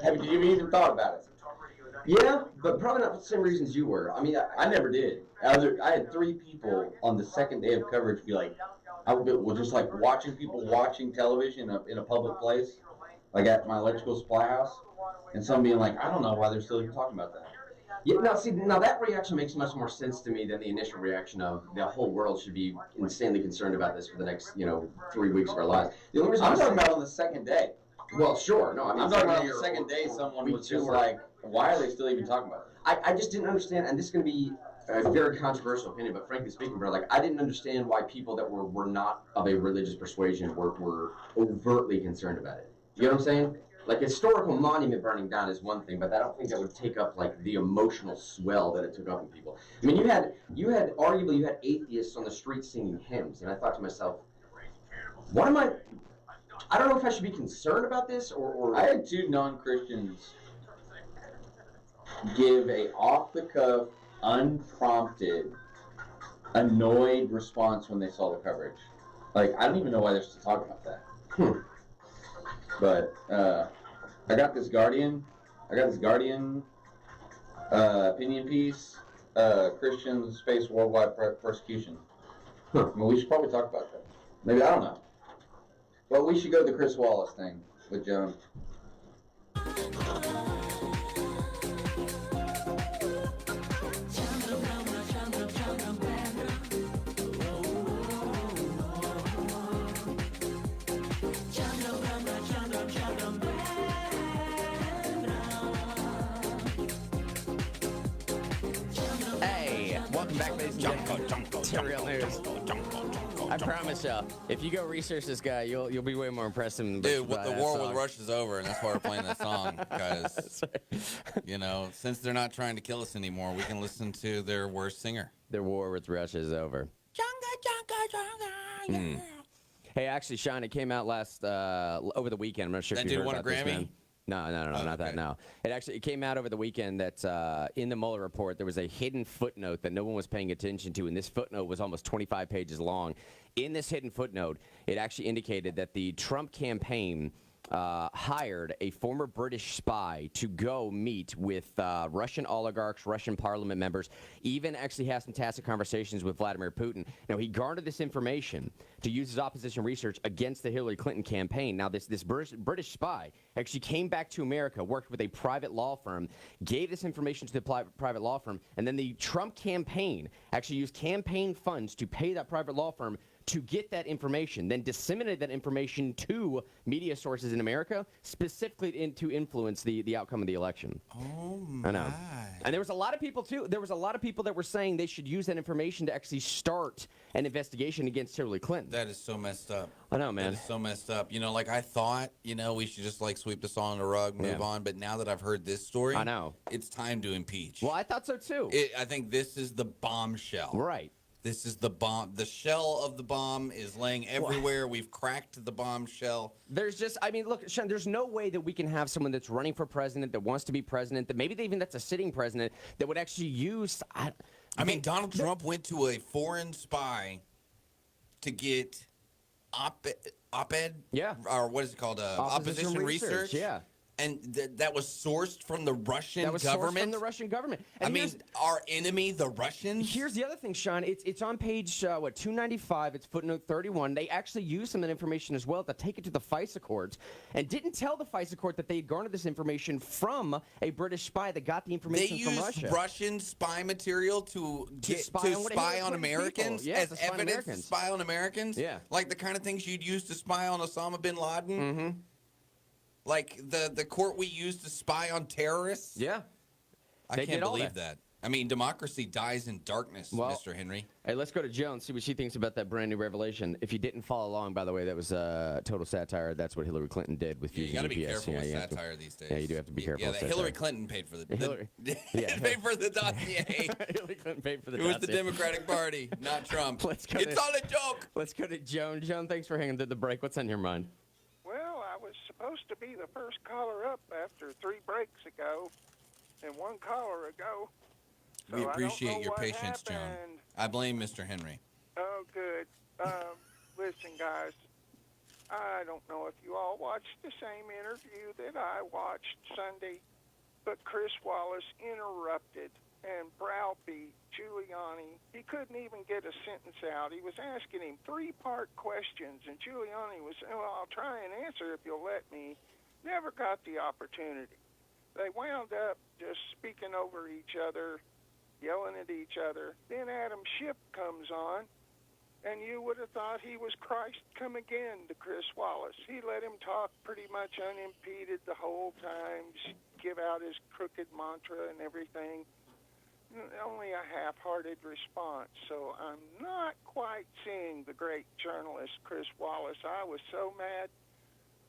Did you even thought about it? Yeah, but probably not for the same reasons you were. I mean, I never did. I had 3 people on the second day of coverage be like, I was just like watching people watching television in a public place, like at my electrical supply house, and some being like, I don't know why they're still even talking about that. Yeah, now that reaction makes much more sense to me than the initial reaction of the whole world should be insanely concerned about this for the next, 3 weeks of our lives. The only reason I'm talking about on the second day. Well, sure, no, I mean, I'm talking about on the second day someone was just like, why are they still even talking about it? I just didn't understand, and this is going to be a very controversial opinion, but frankly speaking, bro, I didn't understand why people that were not of a religious persuasion were overtly concerned about it. You know what I'm saying? Like, historical monument burning down is one thing, but I don't think that would take up, the emotional swell that it took up in people. I mean, you had atheists on the street singing hymns, and I thought to myself, what am I don't know if I should be concerned about this, or... I had 2 non-Christians give a off-the-cuff, unprompted, annoyed response when they saw the coverage. I don't even know why they're still talking about that. But I got this Guardian opinion piece. Christians face worldwide persecution. I mean, we should probably talk about that. Maybe, I don't know. But we should go to the Chris Wallace thing with Joan. Welcome back, ladies and gentlemen, to Real News. I promise you, if you go research this guy, you'll be way more impressed than Dude, the war with Russia is over, and that's why we're playing that song. Because, since they're not trying to kill us anymore, we can listen to their worst singer. Their war with Russia is over. Mm. Hey, actually, Shyne, it came out over the weekend. I'm not sure if you heard about this, man. No, not that. No, it came out over the weekend that in the Mueller report there was a hidden footnote that no one was paying attention to, and this footnote was almost 25 pages long. In this hidden footnote, it actually indicated that the Trump campaign hired a former British spy to go meet with Russian oligarchs, Russian parliament members, even actually have some tacit conversations with Vladimir Putin. Now, he garnered this information to use his opposition research against the Hillary Clinton campaign. Now, this British spy actually came back to America, worked with a private law firm, gave this information to the private law firm, and then the Trump campaign actually used campaign funds to pay that private law firm to get that information, then disseminate that information to media sources in America, specifically to influence the outcome of the election. Oh, my. I know. And there was a lot of people, too. There was a lot of people that were saying they should use that information to actually start an investigation against Hillary Clinton. That is so messed up. I know, man. That is so messed up. I thought, we should just, sweep this all on the rug, move on. But now that I've heard this story, I know. It's time to impeach. Well, I thought so, too. I think this is the bombshell. Right. This is the bomb. The shell of the bomb is laying everywhere. We've cracked the bombshell. There's just, look, Sean, there's no way that we can have someone that's running for president, that wants to be president, that maybe even that's a sitting president, that would actually use... Donald Trump went to a foreign spy to get op-ed? Yeah. Or what is it called? Opposition research? Yeah. And that was sourced from the Russian government? That was sourced from the Russian government. And our enemy, the Russians? Here's the other thing, Sean. It's on page, 295. It's footnote 31. They actually used some of that information as well to take it to the FISA courts and didn't tell the FISA court that they had garnered this information from a British spy that got the information from Russia. They used Russian spy material to spy on Americans? Yes, as evidence to spy on Americans? Yeah. Like the kind of things you'd use to spy on Osama bin Laden? Mm-hmm. Like the court we use to spy on terrorists? Yeah. I can't believe that. Democracy dies in darkness, Mr. Henry. Hey, let's go to Joan and see what she thinks about that brand new revelation. If you didn't follow along, by the way, that was total satire. That's what Hillary Clinton did with using You got to UPS. be careful with satire these days. Yeah, you do have to be careful. Yeah, Hillary Clinton paid for the paid for the dossier. Hillary Clinton paid for the dossier. It was the Democratic Party, not Trump. It's all a joke. Let's go to Joan. Joan, thanks for hanging through the break. What's on your mind? Well, I was supposed to be the first caller up after 3 breaks ago and 1 caller ago. So We appreciate your patience, happened. Joan. I blame Mr. Henry. Oh, good. Listen, guys, I don't know if you all watched the same interview that I watched Sunday, but Chris Wallace interrupted and browbeat Giuliani. He couldn't even get a sentence out. He was asking him 3-part questions, and Giuliani was saying, well, I'll try and answer if you'll let me. Never got the opportunity. They wound up just speaking over each other, yelling at each other. Then Adam Schiff comes on, and you would have thought he was Christ come again to Chris Wallace. He let him talk pretty much unimpeded the whole time, give out his crooked mantra and everything. Only a half-hearted response. So I'm not quite seeing the great journalist Chris Wallace. I was so mad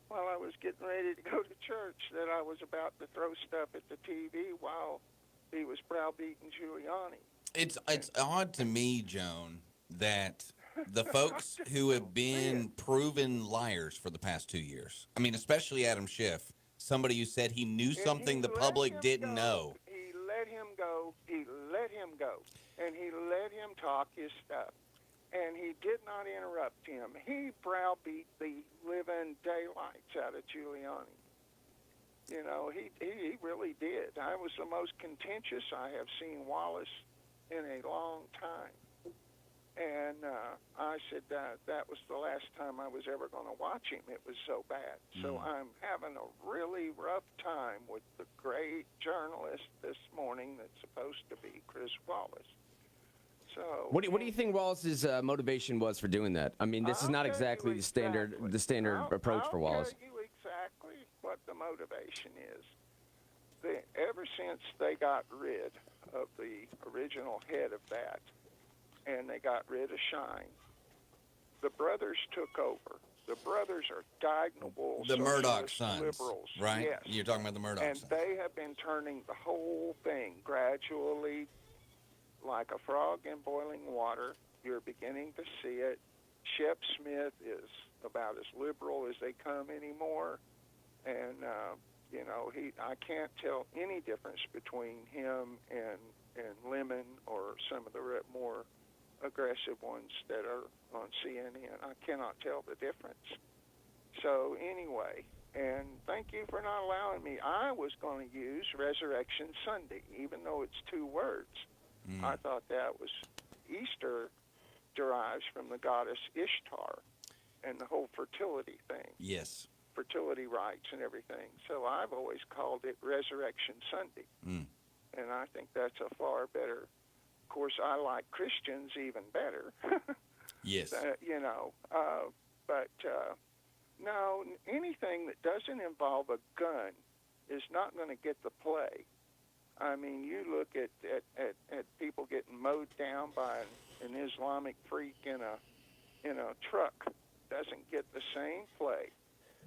while I was getting ready to go to church that I was about to throw stuff at the TV while he was browbeating Giuliani. It's odd to me, Joan, that the folks who have been proven liars for the past 2 years, especially Adam Schiff, somebody who said he knew something the public didn't know. He let him go, and he let him talk his stuff. And he did not interrupt him. He browbeat the living daylights out of Giuliani. He really did. I was the most contentious I have seen Wallace in a long time. And I said that was the last time I was ever going to watch him. It was so bad. So I'm having a really rough time with the great journalist this morning that's supposed to be Chris Wallace. So What do you think Wallace's motivation was for doing that? This is not exactly the standard approach for Wallace. I'll tell you exactly what the motivation is. Ever since they got rid of the original head of that, and they got rid of Shyne. The brothers took over. The brothers are dyed-in-the-wool The Murdoch socialist sons, liberals. right? Yes. You're talking about the Murdoch And sons. they have been turning the whole thing gradually, like a frog in boiling water. You're beginning to see it. Shep Smith is about as liberal as they come anymore. And, I can't tell any difference between him and Lemon or some of the more aggressive ones that are on CNN. I cannot tell the difference. So anyway, and thank you for not allowing me. I was going to use Resurrection Sunday, even though it's 2 words. I thought that was Easter derives from the goddess Ishtar and the whole fertility thing. Yes. Fertility rites and everything. So I've always called it Resurrection Sunday. And I think that's a far better. Of course, I like Christians even better. Yes. No, anything that doesn't involve a gun is not going to get the play. I mean, you look at people getting mowed down by an Islamic freak in a truck, doesn't get the same play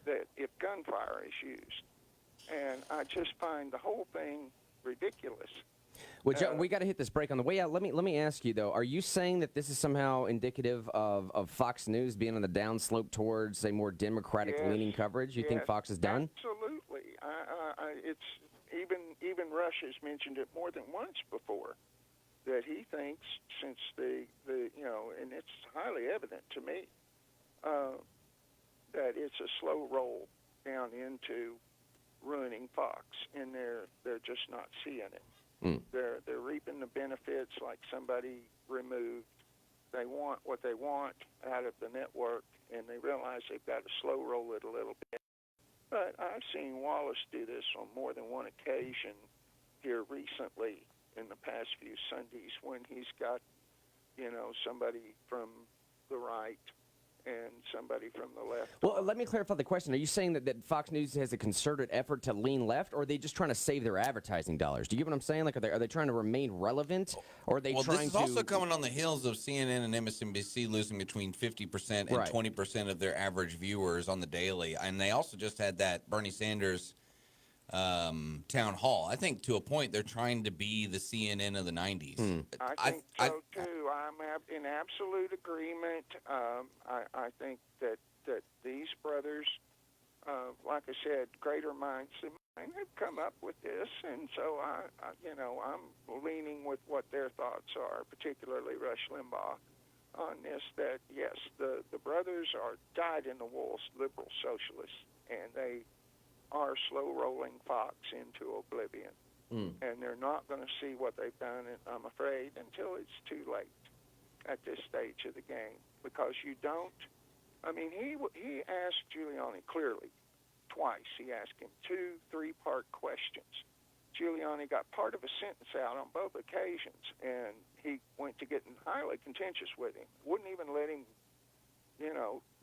that if gunfire is used. And I just find the whole thing ridiculous. Well, Joe, we got to hit this break on the way out. Let me ask you though: are you saying that this is somehow indicative of Fox News being on the downslope towards a more Democratic-leaning coverage? You think Fox is done? Absolutely. It's even Rush has mentioned it more than once before that he thinks since the and it's highly evident to me that it's a slow roll down into ruining Fox, and they're just not seeing it. They're reaping the benefits like somebody removed. They want what they want out of the network, and they realize they've got to slow roll it a little bit. But I've seen Wallace do this on more than one occasion here recently in the past few Sundays when he's got, somebody from the right and somebody from the left. Well, let me clarify the question. Are you saying that Fox News has a concerted effort to lean left, or are they just trying to save their advertising dollars? Do you get what I'm saying? Like, are they trying to remain relevant, or are they trying to... Well, this is also coming on the heels of CNN and MSNBC losing between 50% and 20% of their average viewers on the daily. And they also just had that Bernie Sanders town hall. I think to a point they're trying to be the CNN of the 90s. I think so too. I'm in absolute agreement. I think that these brothers, like I said, greater minds than mine, have come up with this, and so I'm leaning with what their thoughts are, particularly Rush Limbaugh, on this. That yes, the brothers are dyed-in-the-wool liberal socialists, and they are slow-rolling Fox into oblivion. And they're not going to see what they've done, I'm afraid, until it's too late at this stage of the game. Because you don't... I mean, he asked Giuliani clearly, twice. He asked him 2 3-part questions. Giuliani got part of a sentence out on both occasions, and he went to getting highly contentious with him. Wouldn't even let him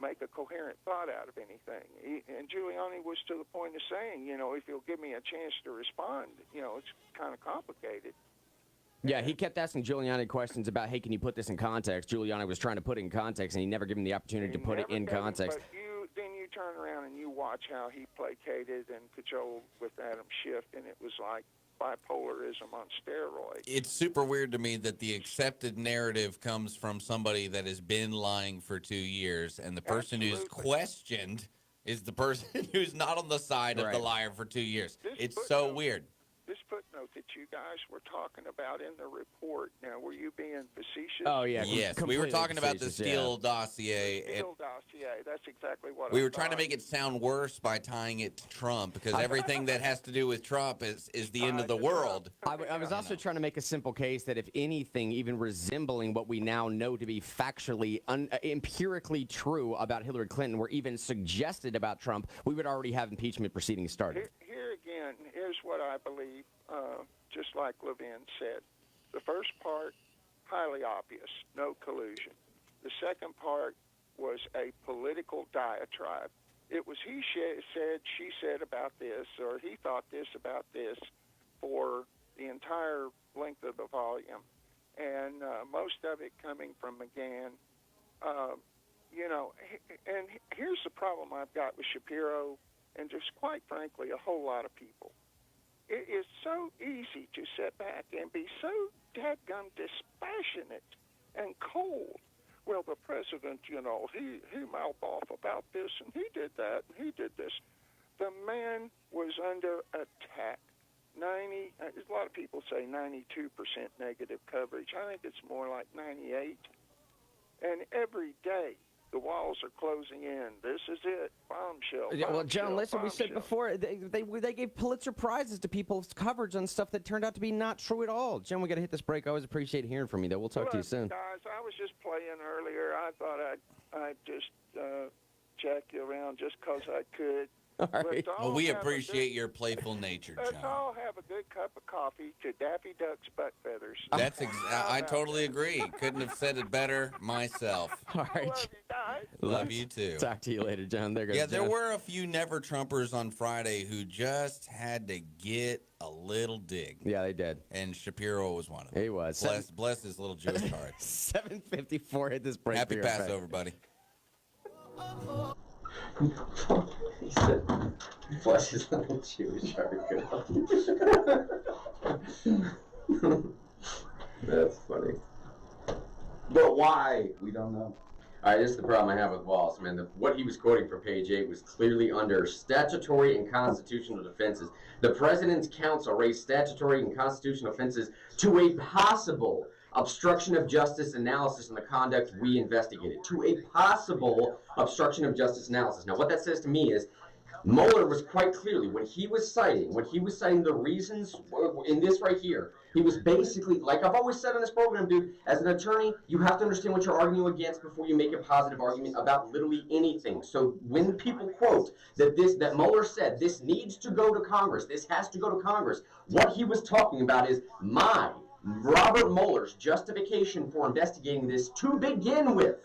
make a coherent thought out of anything. And Giuliani was to the point of saying, if you'll give me a chance to respond, it's kind of complicated. Yeah, he kept asking Giuliani questions about, hey, can you put this in context? Giuliani was trying to put it in context, and he never gave him the opportunity to put it in context. But then you turn around and you watch how he placated and cajoled with Adam Schiff, and it was like bipolarism on steroids. It's super weird to me that the accepted narrative comes from somebody that has been lying for 2 years, and the person who's questioned is the person who's not on the side of the liar for 2 years. It's so weird. This footnote that you guys were talking about in the report, now, were you being facetious? Oh, yeah. Yes, we were talking about the Steele dossier. Steele dossier, that's exactly what we were trying to make it sound worse by tying it to Trump, because everything that has to do with Trump is the end of the world. I was also trying to make a simple case that if anything, even resembling what we now know to be factually, empirically true about Hillary Clinton were even suggested about Trump, we would already have impeachment proceedings started. Here again, here's what I believe, just like Levin said. The first part, highly obvious, no collusion. The second part was a political diatribe. It was she said about this, or he thought this about this for the entire length of the volume, and most of it coming from McGahn. And here's the problem I've got with Shapiro, and just quite frankly, a whole lot of people. It is so easy to sit back and be so dadgum dispassionate and cold. Well, the president, he mouthed off about this, and he did that, and he did this. The man was under attack. A lot of people say 92% negative coverage. I think it's more like 98. And every day, the walls are closing in. This is it. Bombshell. Yeah, well, John, listen, we said bombshell. before, they gave Pulitzer Prizes to people's coverage on stuff that turned out to be not true at all. John, we got to hit this break. I always appreciate hearing from you, though. We'll talk to you soon. Guys, I was just playing earlier. I thought I'd just jack you around just because I could. All right. Well, we appreciate your playful nature, Let's John. all have a good cup of coffee to Daffy Duck's butt feathers. That's I totally agree. Couldn't have said it better myself. All right. Love you too. Talk to you later, John. There goes Yeah, there John. were a few never Trumpers on Friday who just had to get a little dig. Yeah, they did. And Shapiro was one of them. He was. Bless his little Jewish heart. 7:54 hit this break. Happy Be right back. Passover, buddy. He said, "Bless his little Jewish heart." That's funny. But why? We don't know. All right, this is the problem I have with Wallace, man. What he was quoting from page 8 was clearly under statutory and constitutional defenses. The president's counsel raised statutory and constitutional offenses to a possible obstruction of justice analysis on the conduct we investigated. To a possible obstruction of justice analysis. Now, what that says to me is Mueller was quite clearly, when he was citing the reasons in this right here, he was basically, like I've always said on this program, dude, as an attorney, you have to understand what you're arguing against before you make a positive argument about literally anything. So when people quote that Mueller said this needs to go to Congress, this has to go to Congress, what he was talking about is Robert Mueller's justification for investigating this to begin with,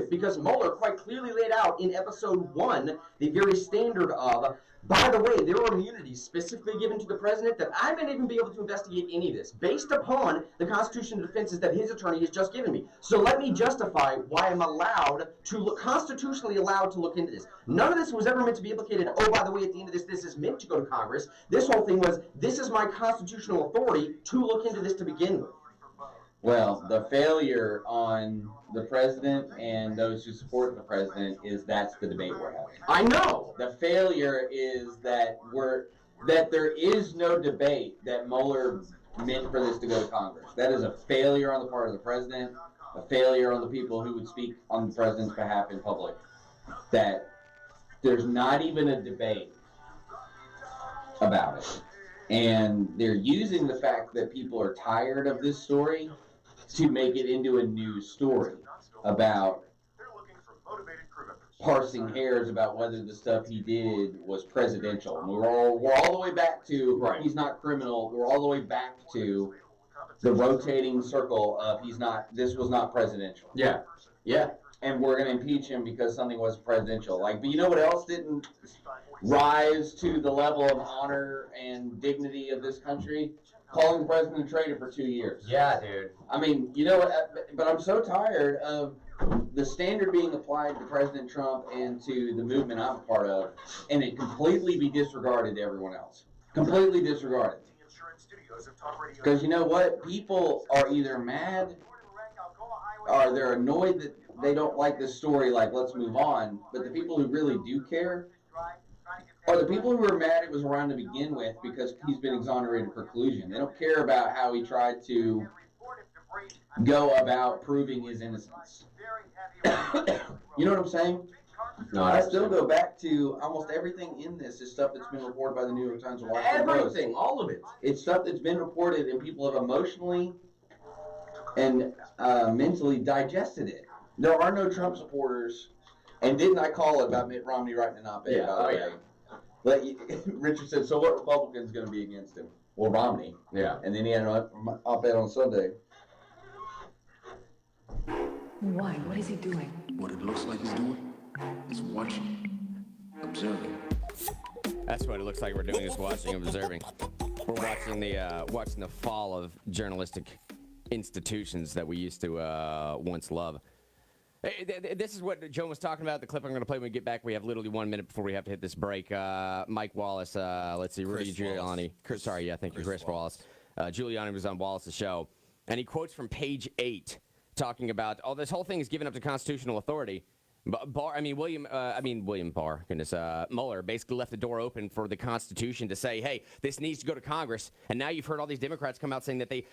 because Mueller quite clearly laid out in episode 1 the very standard of, by the way, there are immunities specifically given to the president that I may not even be able to investigate any of this based upon the constitutional defenses that his attorney has just given me. So let me justify why I'm constitutionally allowed to look into this. None of this was ever meant to be implicated. Oh, by the way, at the end of this is meant to go to Congress. This whole thing was, this is my constitutional authority to look into this to begin with. Well, the failure on the president and those who support the president is that's the debate we're having. I know. The failure is that there is no debate that Mueller meant for this to go to Congress. That is a failure on the part of the president, a failure on the people who would speak on the president's behalf in public. That there's not even a debate about it. And they're using the fact that people are tired of this story to make it into a news story about parsing hairs about whether the stuff he did was presidential. And we're all the way back to he's not criminal. We're all the way back to the rotating circle of this was not presidential. Yeah. Yeah. And we're going to impeach him because something wasn't presidential. But you know what else didn't rise to the level of honor and dignity of this country? Calling the president a traitor for 2 years. Yeah, dude. I mean, you know what? But I'm so tired of the standard being applied to President Trump and to the movement I'm a part of, and it completely be disregarded to everyone else. Completely disregarded. Because you know what? People are either mad or they're annoyed that they don't like this story, like, let's move on. But the people who really do care are the people who are mad it was around to begin with because he's been exonerated for collusion. They don't care about how he tried to go about proving his innocence. You know what I'm saying? No, I still go back to almost everything in this is stuff that's been reported by the New York Times and Washington Post. Everything, all of it. It's stuff that's been reported and people have emotionally and mentally digested it. There are no Trump supporters, and didn't I call it about Mitt Romney writing an op-ed? Yeah, Richard said, so what Republican's going to be against him? Well, Romney. Yeah. And then he had an op-ed on Sunday. Why? What is he doing? What it looks like he's doing is watching, observing. That's what it looks like we're doing, is watching, observing. We're watching the fall of journalistic institutions that we used to once love. Hey, this is what Joe was talking about. The clip I'm going to play when we get back. We have literally 1 minute before we have to hit this break. Mike Wallace, let's see, Rudy Giuliani. Chris Wallace. Giuliani was on Wallace's show, and he quotes from page 8, talking about, this whole thing is given up to constitutional authority. Mueller basically left the door open for the Constitution to say, hey, this needs to go to Congress. And now you've heard all these Democrats come out saying that they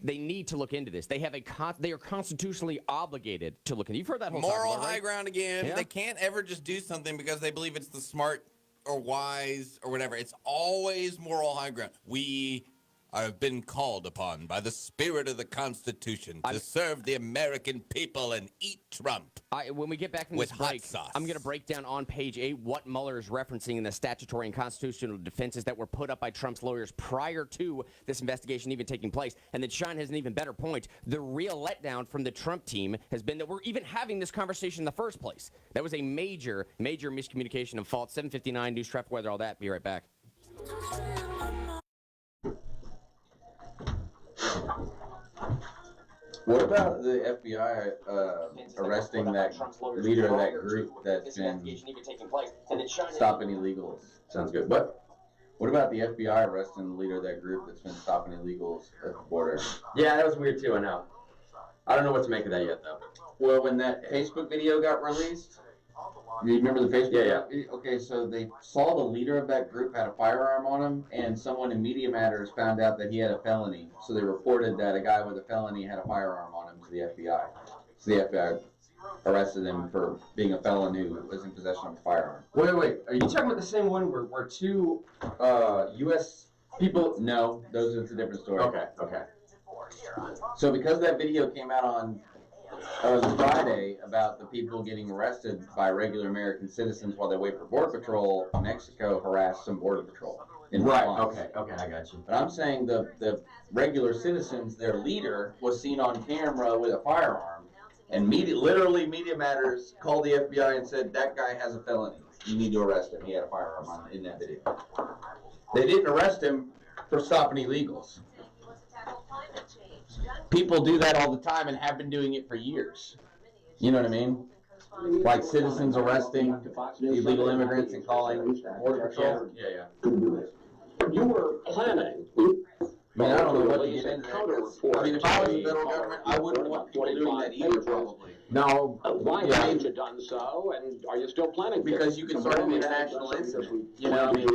need to look into this. They are constitutionally obligated to look into it. You've heard that whole moral talk, right? high ground again. Yeah. They can't ever just do something because they believe it's the smart or wise or whatever. It's always moral high ground. We have been called upon by the spirit of the Constitution to serve the American people and eat Trump. When we get back from with this break, hot sauce. I'm going to break down on page 8 what Mueller is referencing in the statutory and constitutional defenses that were put up by Trump's lawyers prior to this investigation even taking place. And then Shyne has an even better point. The real letdown from the Trump team has been that we're even having this conversation in the first place. That was a major, major miscommunication and fault. 7:59 news, traffic, weather, all that. Be right back. What about the FBI arresting that leader of that group that's been stopping illegals? Sounds good. What about the FBI arresting the leader of that group that's been stopping illegals at the border? Yeah, that was weird too, I know. I don't know what to make of that yet, though. Well, when that Facebook video got released, you remember the Facebook? Yeah. Okay, so they saw the leader of that group had a firearm on him, and someone in Media Matters found out that he had a felony. So they reported that a guy with a felony had a firearm on him to the FBI. So the FBI arrested him for being a felon who was in possession of a firearm. Wait. Are you talking about the same one where two U.S. people? No, those are a different story. Okay. So because that video came out on Friday about the people getting arrested by regular American citizens while they wait for Border Patrol, Mexico harassed some Border Patrol. Right, okay, I got you. But I'm saying the regular citizens, their leader, was seen on camera with a firearm, and literally Media Matters called the FBI and said, that guy has a felony. You need to arrest him. He had a firearm in that video. They didn't arrest him for stopping illegals. People do that all the time and have been doing it for years. You know what I mean? Like citizens arresting illegal immigrants and calling Border Patrol. Yeah. You were planning. I mean, I don't know what to get into that. I mean, if I was the federal government, I wouldn't want people doing that either, probably. No. Why haven't you done so, and are you still planning to? Because you can start an international incident. You know, I mean,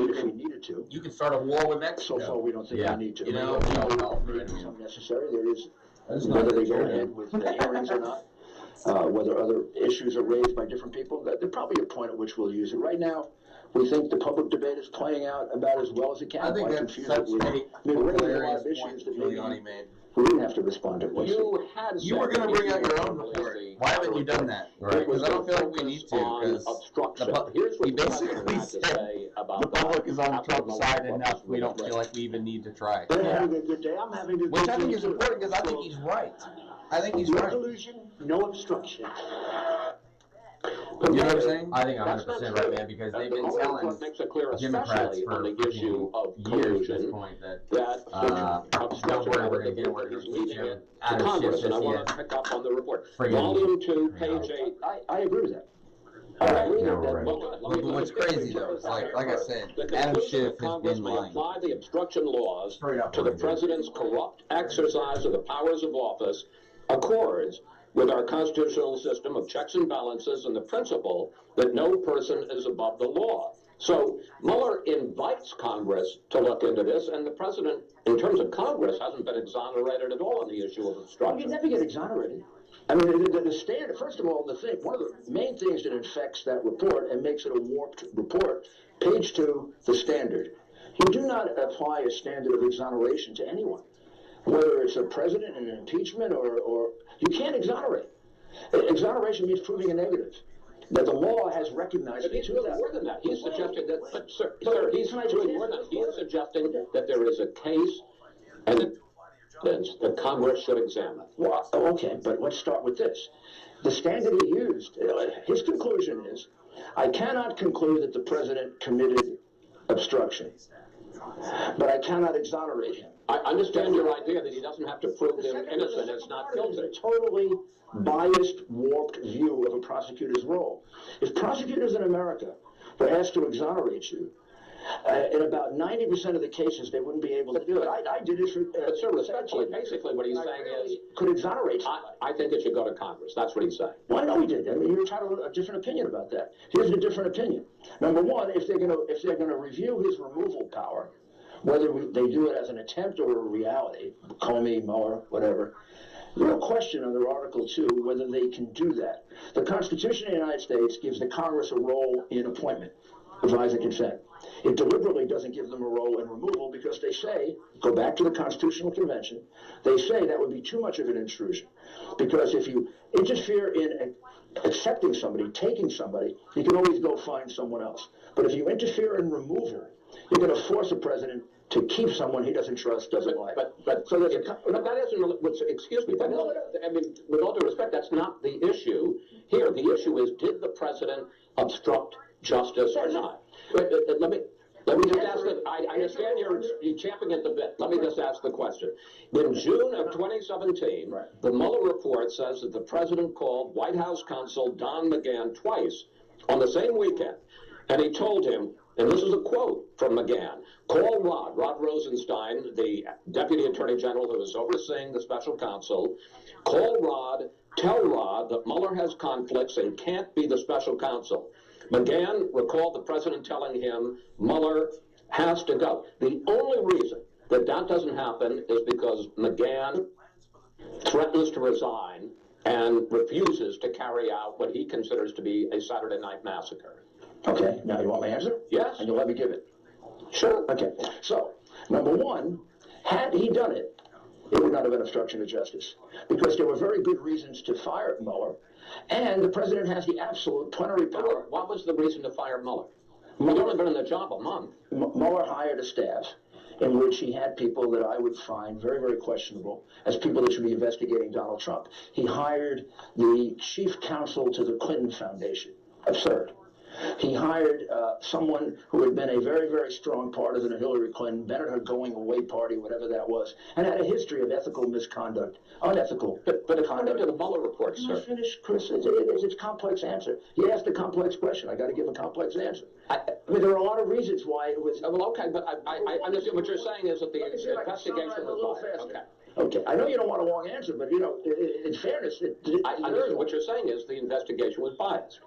you can start a war with Mexico. So far, we don't think we need to. You know, it's unnecessary. There is, whether they go ahead with the hearings or not, whether other issues are raised by different people, there's probably a point at which we'll use it. Right now, we think the public debate is playing out about as well as it can. I think that's such a hilarious point Giuliani made. We didn't have to respond to it. You were going to bring out your own report. Why haven't you done that? Right. Because I don't feel like we need to. Because he basically said the public is on Trump's side enough. We don't feel like we even need to try. They're having a good day. I'm having a good day. Which I think is important because I think he's right. I think he's right. Resolution, no obstruction. You know what I'm saying? I think 100% right, man, because they've been telling Democrats for years at this point that don't worry, we're going to get where he's leading out of shifts. And I want to pick up on the report. Volume 2, page 8. I agree with that. What's crazy though is like I said, Adam Schiff has been lying. Apply the obstruction laws to the president's corrupt exercise of the powers of office accords with our constitutional system of checks and balances and the principle that no person is above the law. So Mueller invites Congress to look into this, and the president, in terms of Congress, hasn't been exonerated at all on the issue of obstruction. You never get exonerated. I mean, the standard, first of all, one of the main things that infects that report and makes it a warped report, page 2, the standard. You do not apply a standard of exoneration to anyone, whether it's a president in an impeachment or you can't exonerate. Exoneration means proving a negative. That the law has recognized. But he's doing more than that. He's suggesting that, sir, he's doing more than that. He is suggesting that there is a case and that Congress should examine. Well, okay, but let's start with this. The standard he used, his conclusion is, I cannot conclude that the president committed obstruction. but I cannot exonerate him. I understand your idea that he doesn't have to prove him innocent. It's not guilty. It's a totally biased, warped view of a prosecutor's role. If prosecutors in America were asked to exonerate you, in about 90% of the cases, they wouldn't be able to do it. I did it for... But sir, respectfully, basically what he's saying is... Could exonerate I think it should go to Congress. That's what he's saying. Well, I know he did. I mean, you're entitled to a different opinion about that. Here's a different opinion. Number one, if they're gonna review his removal power, whether they do it as an attempt or a reality, Comey, Mueller, whatever, no question under Article 2 whether they can do that. The Constitution of the United States gives the Congress a role in appointment, advise and consent. It deliberately doesn't give them a role in removal because they say, go back to the Constitutional Convention, they say that would be too much of an intrusion. Because if you interfere in accepting somebody, taking somebody, you can always go find someone else. But if you interfere in removal, you're going to force a president to keep someone he doesn't trust, doesn't like. But so that isn't, excuse me, but I mean, with all due respect, that's not the issue here. The issue is, did the president obstruct justice or not? Let me just ask I understand you're champing at the bit. Let me just ask the question. In June of 2017, the Mueller report says that the president called White House counsel Don McGahn twice on the same weekend, and he told him, and this is a quote from McGahn, call Rod Rosenstein, the Deputy Attorney General who is overseeing the special counsel, call Rod, tell Rod that Mueller has conflicts and can't be the special counsel. McGahn recalled the president telling him Mueller has to go. The only reason that doesn't happen is because McGahn threatens to resign and refuses to carry out what he considers to be a Saturday night massacre. Okay, now you want my answer? Yes. And you'll let me give it? Sure. Okay, so, number one, had he done it, it would not have been obstruction of justice. Because there were very good reasons to fire Mueller, and the president has the absolute plenary power. What was the reason to fire Mueller? He's only been in the job a month. Mueller hired a staff in which he had people that I would find very, very questionable as people that should be investigating Donald Trump. He hired the chief counsel to the Clinton Foundation. Absurd. He hired someone who had been a very, very strong partisan of Hillary Clinton, been at her going away party, whatever that was, and had a history of ethical misconduct, unethical. But according to the Mueller report, Can sir. I finish, Chris? It's a complex answer. He asked a complex question. I got to give a complex answer. I mean, there are a lot of reasons why it was. Well, okay, but I understand what you're saying is that the investigation was biased. Okay. Okay, I know you don't want a long answer, but, you know, in fairness... I understand what you're saying is the investigation was biased.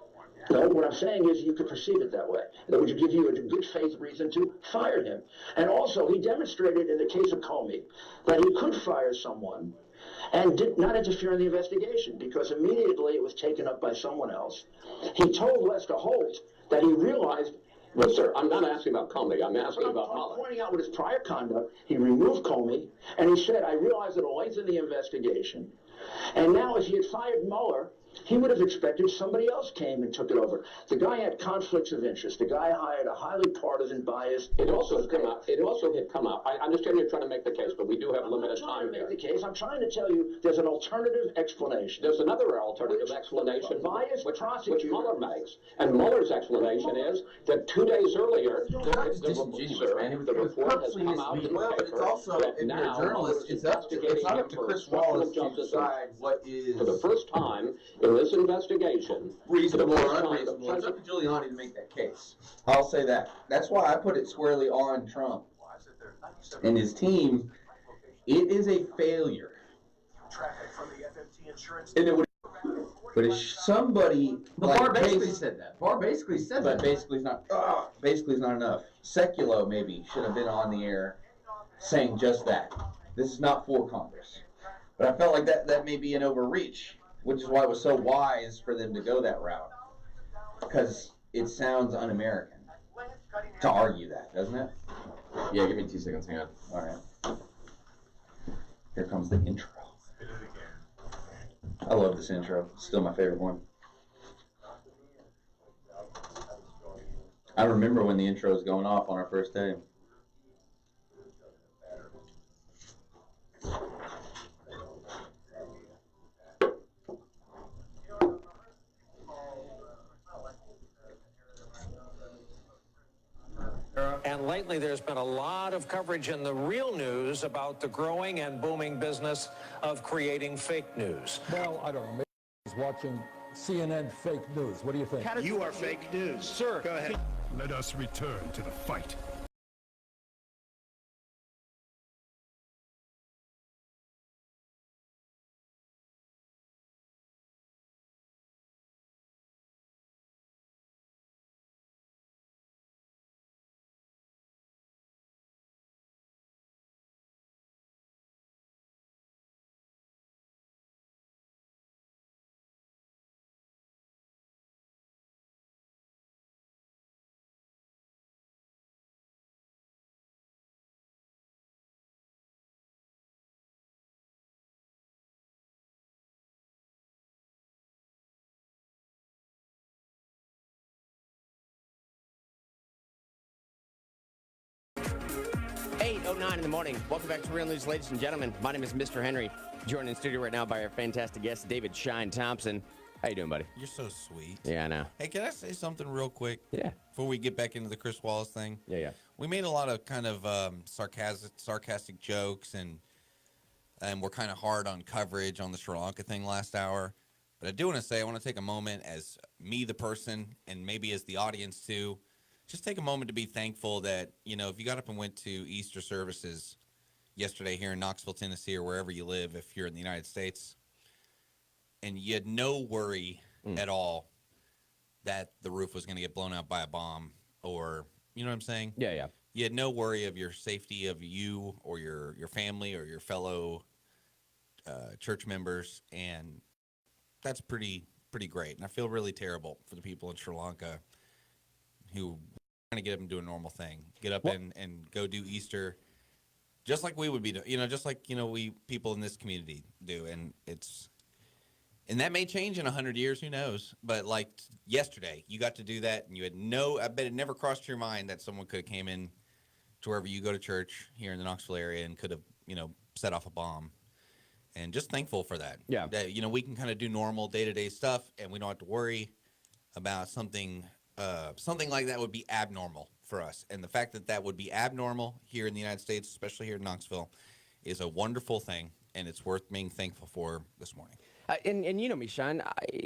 No, what I'm saying is you could perceive it that way. That would give you a good faith reason to fire him. And also, he demonstrated in the case of Comey that he could fire someone and did not interfere in the investigation because immediately it was taken up by someone else. He told Lester Holt that he realized... Well, sir, I'm not asking about Comey. I'm asking about Mueller. I'm pointing out with his prior conduct, he removed Comey, and he said, I realized it'll lengthen the investigation. And now if he had fired Mueller, he would have expected somebody else came and took it over. The guy had conflicts of interest. The guy hired a highly partisan, biased... It also had come out. I understand you're trying to make the case, but we do have limited time here. I'm trying to tell you there's an alternative explanation. There's another alternative explanation which Mueller makes. And Mueller's explanation is that 2 days earlier, the report has come out in the paper. But it's also, if you're a journalist, it's not up to Chris Wallace to decide what is... For the first time in this investigation... reasonable or unreasonable. It's up to Giuliani to make that case. I'll say that. That's why I put it squarely on Trump and his team. It is a failure. And it would... But if somebody... But Barr basically said that. Barr basically said that. But basically is not enough. Seculo maybe should have been on the air saying just that. This is not for Congress. But I felt like that may be an overreach, which is why it was so wise for them to go that route. Because it sounds un-American to argue that, doesn't it? Yeah, give me 2 seconds. Hang on. All right. Here comes the intro. I love this intro. It's still my favorite one. I remember when the intro was going off on our first day. And lately there's been a lot of coverage in the real news about the growing and booming business of creating fake news. Well, I don't know. Maybe he's watching CNN fake news. What do you think? You are fake news. Sir, go ahead. Let us return to the fight. .09 in the morning. Welcome back to Real News, ladies and gentlemen. My name is Mr. Henry. Joined in studio right now by our fantastic guest, David Shyne Thompson. How you doing, buddy? You're so sweet. Yeah, I know. Hey, can I say something real quick? Yeah. Before we get back into the Chris Wallace thing? Yeah. We made a lot of kind of sarcastic jokes, and we're kind of hard on coverage on the Sri Lanka thing last hour. But I do want to say, I want to take a moment as me, the person, and maybe as the audience too, just take a moment to be thankful that, if you got up and went to Easter services yesterday here in Knoxville, Tennessee, or wherever you live, if you're in the United States, and you had no worry at all that the roof was going to get blown out by a bomb, or, you know what I'm saying? Yeah. You had no worry of your safety of you or your family or your fellow church members, and that's pretty great. And I feel really terrible for the people in Sri Lanka who trying to get up and do a normal thing, get up and go do Easter, just like we would be, just like we people in this community do, and that may change in 100 years, who knows? But like yesterday, you got to do that, and you had I bet it never crossed your mind that someone could have came in to wherever you go to church here in the Knoxville area and could have set off a bomb, and just thankful for that. Yeah, that we can kind of do normal day-to-day stuff, and we don't have to worry about something like that would be abnormal for us. And the fact that would be abnormal here in the United States, especially here in Knoxville, is a wonderful thing, and it's worth being thankful for this morning. And you know me, Shyne,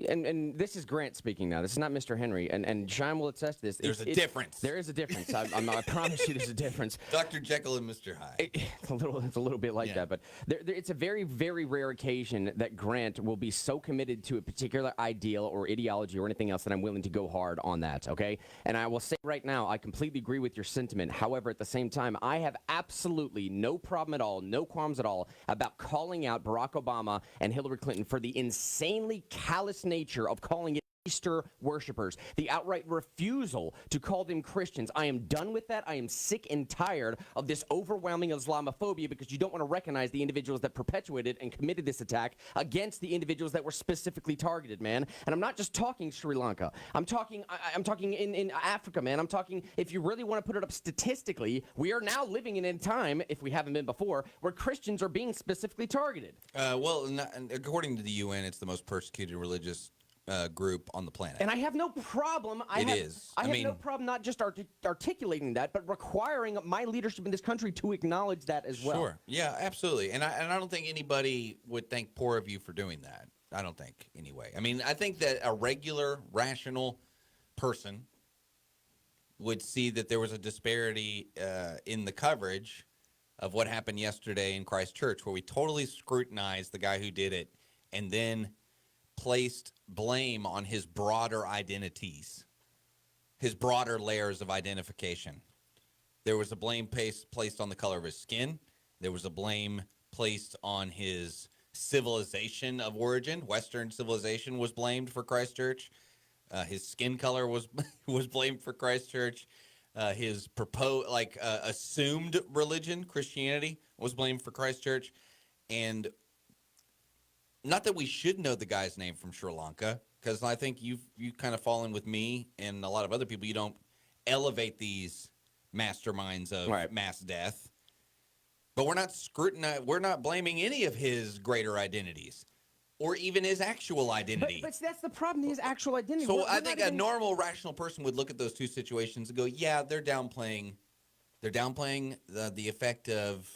and this is Grant speaking now. This is not Mr. Henry, and Shyne will attest to this. There's a difference. There is a difference. I promise you there's a difference. Dr. Jekyll and Mr. Hyde. It's a little bit like that, but it's a very, very rare occasion that Grant will be so committed to a particular ideal or ideology or anything else that I'm willing to go hard on that, okay? And I will say right now, I completely agree with your sentiment. However, at the same time, I have absolutely no problem at all, no qualms at all about calling out Barack Obama and Hillary Clinton for the insanely callous nature of calling it Easter worshipers, the outright refusal to call them Christians. I am done with that. I am sick and tired of this overwhelming Islamophobia because you don't want to recognize the individuals that perpetuated and committed this attack against the individuals that were specifically targeted, man. And I'm not just talking Sri Lanka. I'm talking in Africa, man. I'm talking, if you really want to put it up statistically, we are now living in a time, if we haven't been before, where Christians are being specifically targeted. According to the UN, it's the most persecuted religious group on the planet. And I have no problem. I have no problem not just articulating that, but requiring my leadership in this country to acknowledge that as well. Sure. Yeah, absolutely. And I don't think anybody would think poor of you for doing that. I don't think, anyway. I mean, I think that a regular, rational person would see that there was a disparity in the coverage of what happened yesterday in Christchurch, where we totally scrutinized the guy who did it and then placed blame on his broader identities, his broader layers of identification. There was a blame placed on the color of his skin. There was a blame placed on his civilization of origin. Western civilization was blamed for Christchurch. His skin color was blamed for Christchurch. His assumed religion, Christianity, was blamed for Christchurch. And not that we should know the guy's name from Sri Lanka, because I think you kind of fall in with me and a lot of other people. You don't elevate these masterminds of mass death. But we're not blaming any of his greater identities or even his actual identity. But that's the problem, his actual identity. So I think a normal, rational person would look at those two situations and go, yeah, they're downplaying They're downplaying the effect of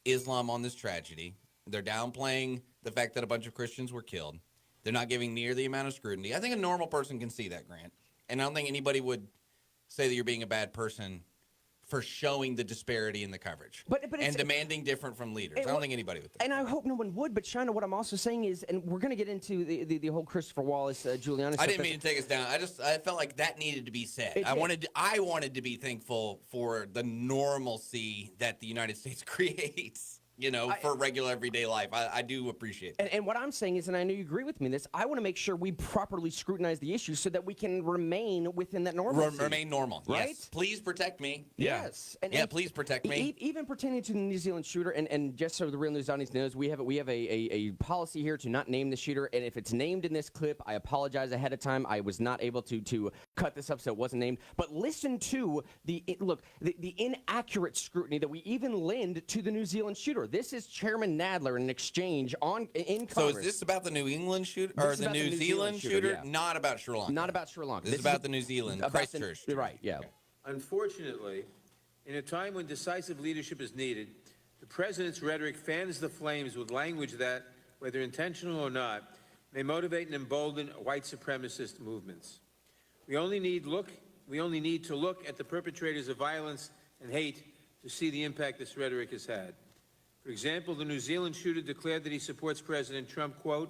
Islam on this tragedy. They're downplaying the fact that a bunch of Christians were killed. They're not giving near the amount of scrutiny. I think a normal person can see that, Grant. And I don't think anybody would say that you're being a bad person for showing the disparity in the coverage and demanding different from leaders. I don't think anybody would think. And I hope no one would, but Shyne, what I'm also saying is, and we're going to get into the whole Christopher Wallace, Giuliani stuff. I didn't mean to take us down. I felt like that needed to be said. I wanted to be thankful for the normalcy that the United States creates. For regular everyday life. I do appreciate that. And what I'm saying is, and I know you agree with me in this, I want to make sure we properly scrutinize the issue so that we can remain within that normalcy. Remain normal, right? Yes. Please protect me. Yes. And please protect me. Even pertaining to the New Zealand shooter, and just so the Real News audience knows, we have a policy here to not name the shooter, and if it's named in this clip, I apologize ahead of time. I was not able to cut this up so it wasn't named. But listen to the inaccurate scrutiny that we even lend to the New Zealand shooter. This is Chairman Nadler in an exchange in Congress. So is this about the New England shooter or the New Zealand shooter? Yeah. Not about Sri Lanka. Not about Sri Lanka. This is about the New Zealand Christchurch. Right. Yeah. Okay. Unfortunately, in a time when decisive leadership is needed, the president's rhetoric fans the flames with language that, whether intentional or not, may motivate and embolden white supremacist movements. We only need to look at the perpetrators of violence and hate to see the impact this rhetoric has had. For example, the New Zealand shooter declared that he supports President Trump, quote,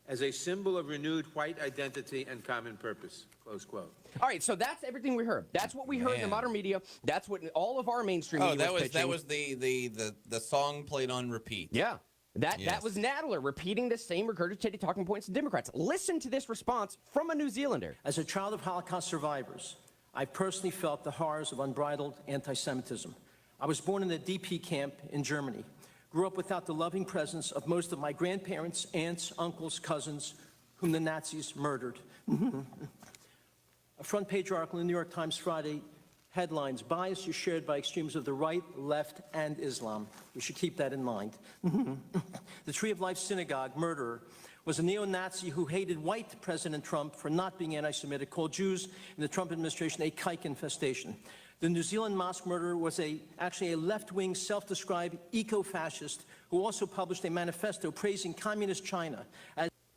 as a symbol of renewed white identity and common purpose, close quote. All right, so that's everything we heard. That's what we heard in the modern media. That's what all of our mainstream media was pitching. That was the song played on repeat. Yeah. That was Nadler repeating the same regurgitated talking points to Democrats. Listen to this response from a New Zealander. As a child of Holocaust survivors, I personally felt the horrors of unbridled anti-Semitism. I was born in a DP camp in Germany. Grew up without the loving presence of most of my grandparents, aunts, uncles, cousins, whom the Nazis murdered. A front page article in the New York Times Friday headlines, bias is shared by extremes of the right, left, and Islam. We should keep that in mind. The Tree of Life synagogue murderer was a neo-Nazi who hated white President Trump for not being anti-Semitic, called Jews in the Trump administration a kike infestation. The New Zealand mosque murderer was actually a left-wing, self-described eco-fascist who also published a manifesto praising communist China.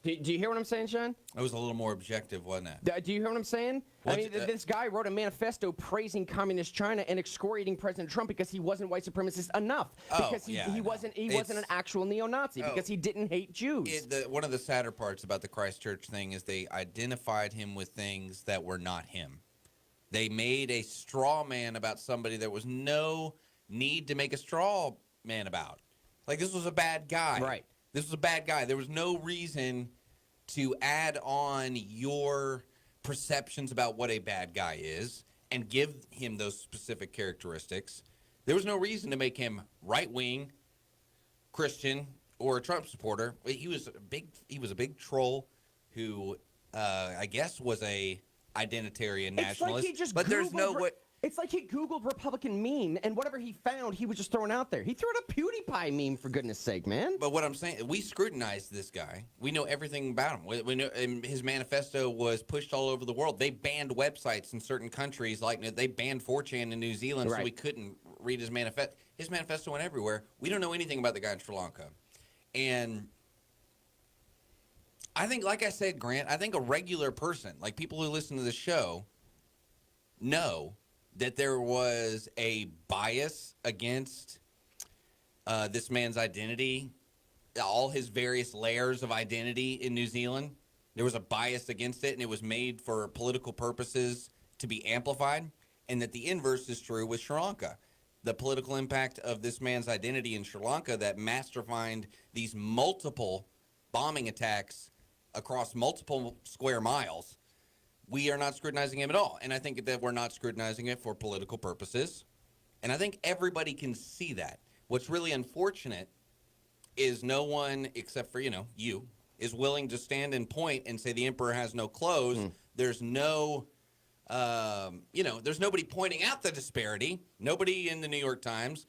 Do you hear what I'm saying, Shyne? It was a little more objective, wasn't it? Do you hear what I'm saying? This guy wrote a manifesto praising communist China and excoriating President Trump because he wasn't white supremacist enough. Because he wasn't an actual neo-Nazi. Because he didn't hate Jews. One of the sadder parts about the Christchurch thing is they identified him with things that were not him. They made a straw man about somebody there was no need to make a straw man about. Like, this was a bad guy. Right. This was a bad guy. There was no reason to add on your perceptions about what a bad guy is and give him those specific characteristics. There was no reason to make him right-wing, Christian, or a Trump supporter. He was a big troll who, I guess, was a identitarian nationalist. It's like he Googled Republican meme, and whatever he found, he was just throwing out there. He threw out a PewDiePie meme, for goodness sake, man. But what I'm saying, we scrutinized this guy. We know everything about him. We know, and his manifesto was pushed all over the world. They banned websites in certain countries. Like, they banned 4chan in New Zealand, so we couldn't read his manifesto. His manifesto went everywhere. We don't know anything about the guy in Sri Lanka. And I think, like I said, Grant, I think a regular person, like people who listen to the show, know that there was a bias against this man's identity, all his various layers of identity in New Zealand. There was a bias against it, and it was made for political purposes to be amplified, and that the inverse is true with Sri Lanka. The political impact of this man's identity in Sri Lanka that masterminded these multiple bombing attacks across multiple square miles, we are not scrutinizing him at all. And I think that we're not scrutinizing it for political purposes. And I think everybody can see that. What's really unfortunate is no one, except for, you, is willing to stand and point and say the emperor has no clothes. There's no, there's nobody pointing out the disparity. Nobody in the New York Times,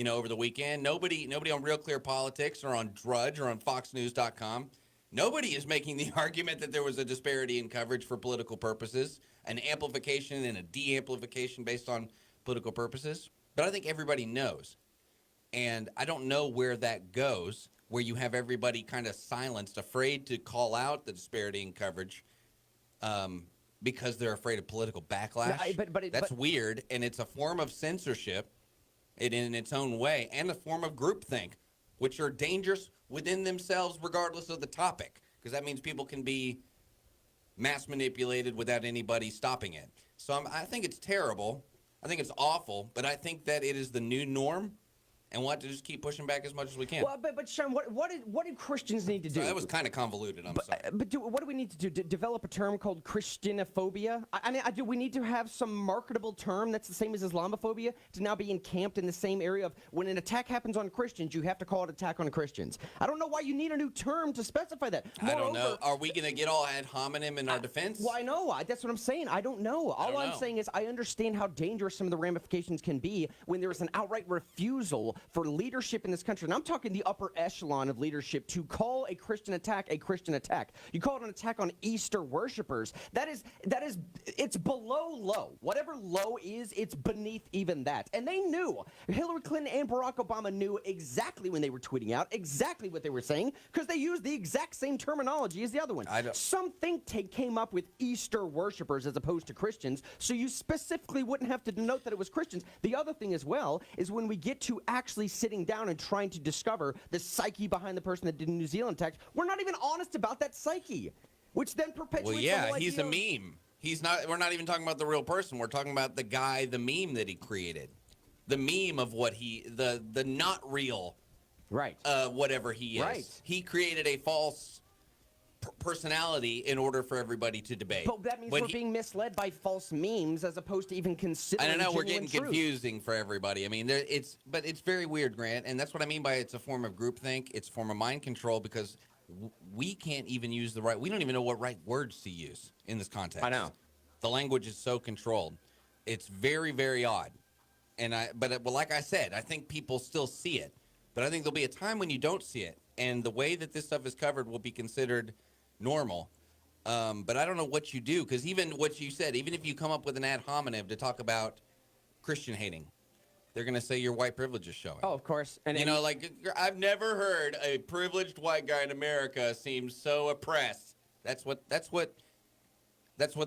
over the weekend. Nobody on Real Clear Politics or on Drudge or on FoxNews.com. Nobody is making the argument that there was a disparity in coverage for political purposes, an amplification and a de-amplification based on political purposes. but I think everybody knows. And I don't know where that goes, where you have everybody kind of silenced, afraid to call out the disparity in coverage because they're afraid of political backlash. That's weird, and it's a form of censorship in its own way, and a form of groupthink, which are dangerous within themselves regardless of the topic, because that means people can be mass manipulated without anybody stopping it. So I think it's terrible. I think it's awful, but I think that it is the new norm. And we'll have to just keep pushing back as much as we can. Well, but Shyne, what do Christians need to do? So that was kind of convoluted. I'm sorry. But what do we need to do? Develop a term called Christianophobia? Do we need to have some marketable term that's the same as Islamophobia to now be encamped in the same area of when an attack happens on Christians, you have to call it attack on Christians? I don't know why you need a new term to specify that. I don't know. Are we going to get all ad hominem in our defense? Well, I know. That's what I'm saying. I don't know. All I'm saying is I understand how dangerous some of the ramifications can be when there is an outright refusal for leadership in this country, and I'm talking the upper echelon of leadership, to call a Christian attack a Christian attack. You call it an attack on Easter worshipers. It's below low. Whatever low is, it's beneath even that. And they knew. Hillary Clinton and Barack Obama knew exactly when they were tweeting out exactly what they were saying, because they used the exact same terminology as the other one. Some think tank came up with Easter worshipers as opposed to Christians, so you specifically wouldn't have to denote that it was Christians. The other thing as well is when we get to actually sitting down and trying to discover the psyche behind the person that did New Zealand attacks, we're not even honest about that psyche, which then perpetuates. Well, yeah, he's a meme. He's not. We're not even talking about the real person. We're talking about the guy, the meme that he created, the meme of what the not real, right? Whatever he is. Right. He created a false personality in order for everybody to debate. But that means we're being misled by false memes as opposed to even considering. I don't know. We're genuine getting truth. confusing for everybody. I mean, but it's very weird, Grant, and that's what I mean by it's a form of groupthink. It's a form of mind control because we can't even use the right. We don't even know what right words to use in this context. I know. The language is so controlled. It's very, very odd. But like I said, I think people still see it. But I think there'll be a time when you don't see it, and the way that this stuff is covered will be considered normal. But I don't know what you do, because even what you said, even if you come up with an ad hominem to talk about Christian hating, they're going to say your white privilege is showing. Oh, of course. And like, I've never heard a privileged white guy in America seem so oppressed. That's what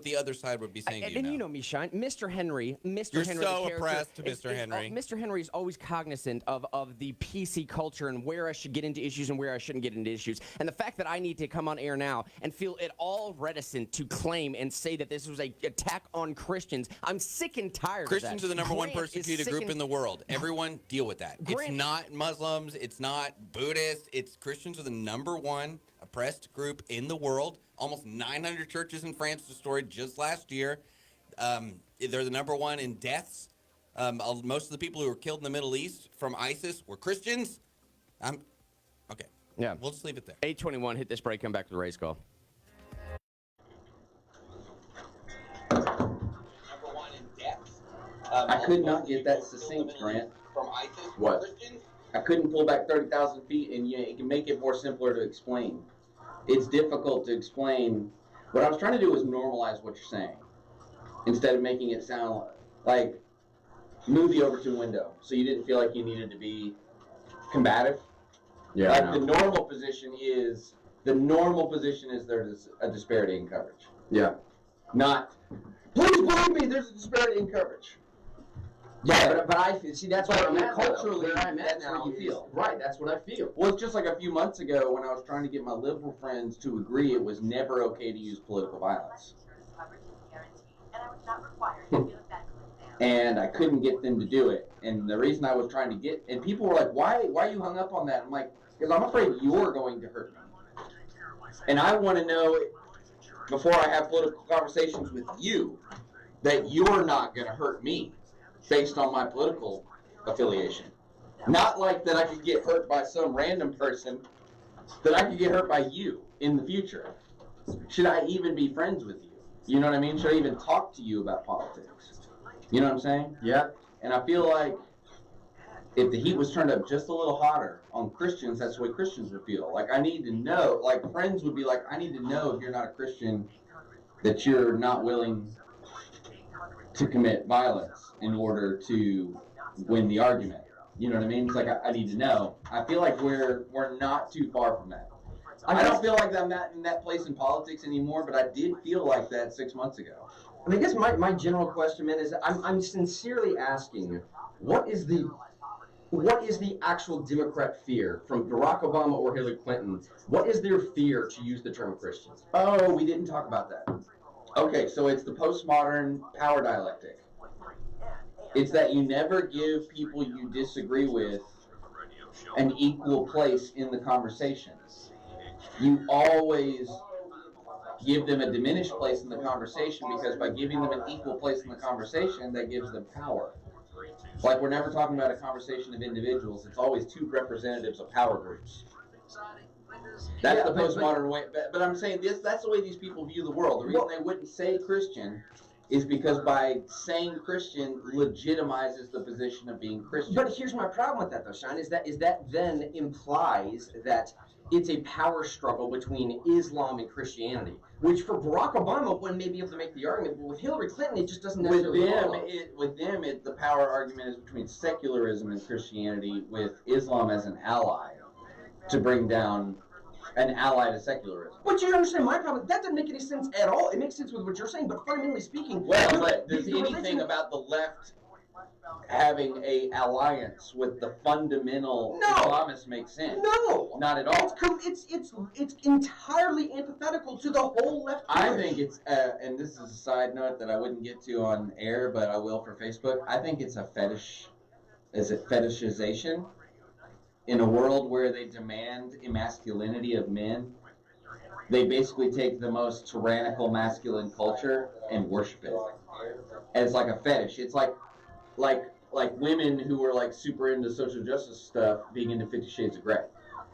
the other side would be saying to you and now. you know me, Shyne. Mr. Henry. You're so oppressed to Mr. Henry. Mr. Henry is always cognizant of the PC culture and where I should get into issues and where I shouldn't get into issues. And the fact that I need to come on air now and feel at all reticent to claim and say that this was an attack on Christians, I'm sick and tired Christians of that. are the number one persecuted group in the world. Everyone deal with that. It's not Muslims. It's not Buddhists. It's Christians are the number one oppressed group in the world. Almost 900 churches in France destroyed just last year. They're the number one in deaths. Most of the people who were killed in the Middle East from ISIS were Christians. Okay. Yeah. We'll just leave it there. 8:21, hit this break, come back to the race call. Number one in deaths. I could not get that succinct, Grant. From ISIS What? Christians? I couldn't pull back 30,000 feet, and it can make it more simpler to explain. It's difficult to explain. What I was trying to do was normalize what you're saying, instead of making it sound like move the Overton window, so you didn't feel like you needed to be combative. Yeah. Like the normal position is there's a disparity in coverage. Yeah. Not, please believe me, there's a disparity in coverage. Yeah, but I see that's what I'm at. Culturally, where I'm at that's now what you feel. Right, that's what I feel. Well, it's just like a few months ago when I was trying to get my liberal friends to agree it was never okay to use political violence. And I couldn't get them to do it. And the reason I was trying to get, and people were like, why are you hung up on that? I'm like, because I'm afraid you're going to hurt me. And I want to know, before I have political conversations with you, that you're not going to hurt me based on my political affiliation. Not like that I could get hurt by some random person, that I could get hurt by you in the future. Should I even be friends with you? You know what I mean? Should I even talk to you about politics? You know what I'm saying? Yeah. And I feel like if the heat was turned up just a little hotter on Christians, that's the way Christians would feel. Like, I need to know, like, friends would be like, I need to know if you're not a Christian, that you're not willing to commit violence in order to win the argument. You know what I mean? It's like I need to know. I feel like we're not too far from that. I don't feel like I'm not in that place in politics anymore, but I did feel like that 6 months ago. I mean, I guess my general question, man, is I'm sincerely asking, what is the actual Democrat fear from Barack Obama or Hillary Clinton? What is their fear to use the term Christians? Oh, we didn't talk about that. Okay, so it's the postmodern power dialectic. It's that you never give people you disagree with an equal place in the conversation. You always give them a diminished place in the conversation, because by giving them an equal place in the conversation, that gives them power. Like, we're never talking about a conversation of individuals. It's always two representatives of power groups. That's the postmodern way. But I'm saying that's the way these people view the world. The reason they wouldn't say Christian is because by saying Christian legitimizes the position of being Christian. But here's my problem with that, though, Shyne, is that then implies that it's a power struggle between Islam and Christianity, which for Barack Obama, one may be able to make the argument, but with Hillary Clinton, it just doesn't necessarily With them, the power argument is between secularism and Christianity, with Islam as an ally to bring down an ally to secularism. But you understand my problem? That doesn't make any sense at all. It makes sense with what you're saying, but fundamentally speaking... Well, but does anything about the left having a alliance with the fundamental Islamists make sense? No! Not at all. It's entirely antithetical to the whole left. I think it's, and this is a side note that I wouldn't get to on air, but I will for Facebook. I think it's a fetish. Is it fetishization? In a world where they demand emasculinity of men, they basically take the most tyrannical masculine culture and worship it. And it's like a fetish. It's like women who are like super into social justice stuff being into 50 Shades of Grey.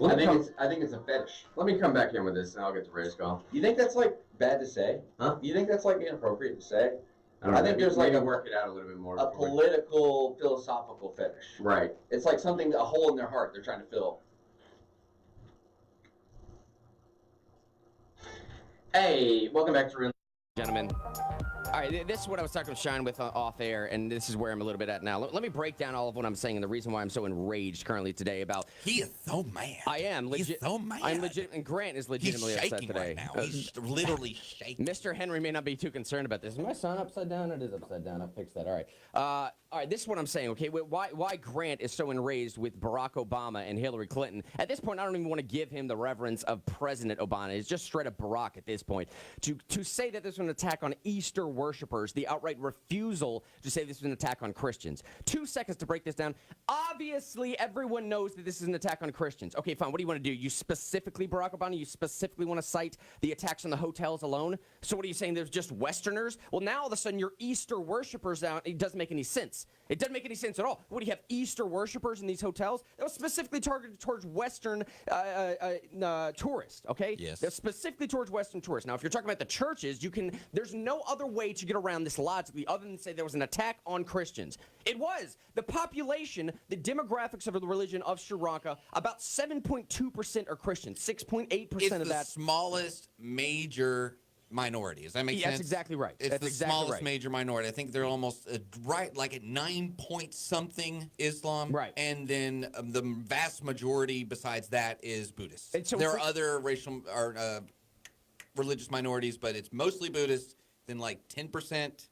I think it's a fetish. Let me come back in with this, and I'll get to Ray's call. You think that's like bad to say? Huh? You think that's like inappropriate to say? I think there's like work it out a little bit more. A political, philosophical fetish. Right. It's like something, a hole in their heart they're trying to fill. Hey, welcome back to Real Gentlemen. All right, this is what I was talking with Shyne with off air, and this is where I'm a little bit at now. Let me break down all of what I'm saying and the reason why I'm so enraged currently today about... He is so mad. I am. He's so mad. I'm legit, and Grant is legitimately upset today. Right now. He's literally shaking. Mr. Henry may not be too concerned about this. Is my son upside down? It is upside down. I'll fix that. All right. All right, this is what I'm saying, okay? Why Grant is so enraged with Barack Obama and Hillary Clinton. At this point, I don't even want to give him the reverence of President Obama. It's just straight up Barack at this point. To say that this was an attack on Easter worshipers, the outright refusal to say this was an attack on Christians. 2 seconds to break this down. Obviously, everyone knows that this is an attack on Christians. Okay, fine. What do you want to do? You specifically, Barack Obama, you specifically want to cite the attacks on the hotels alone? So what are you saying? There's just Westerners? Well, now all of a sudden, you're Easter worshipers out. It doesn't make any sense. It doesn't make any sense at all. What do you have, Easter worshipers in these hotels? That was specifically targeted towards Western tourists, okay? Yes. They're specifically towards Western tourists. Now, if you're talking about the churches, there's no other way to get around this logically other than say there was an attack on Christians. It was. The population, the demographics of the religion of Sri Lanka, about 7.2% are Christians. 6.8% of that. It's the smallest major minority. Does that make sense? That's exactly right. It's That's the exactly smallest right. major minority. I think they're almost right, like at 9 point something Islam. Right. And then the vast majority besides that is Buddhist. And so there are other racial or religious minorities, but it's mostly Buddhist. Then like 10%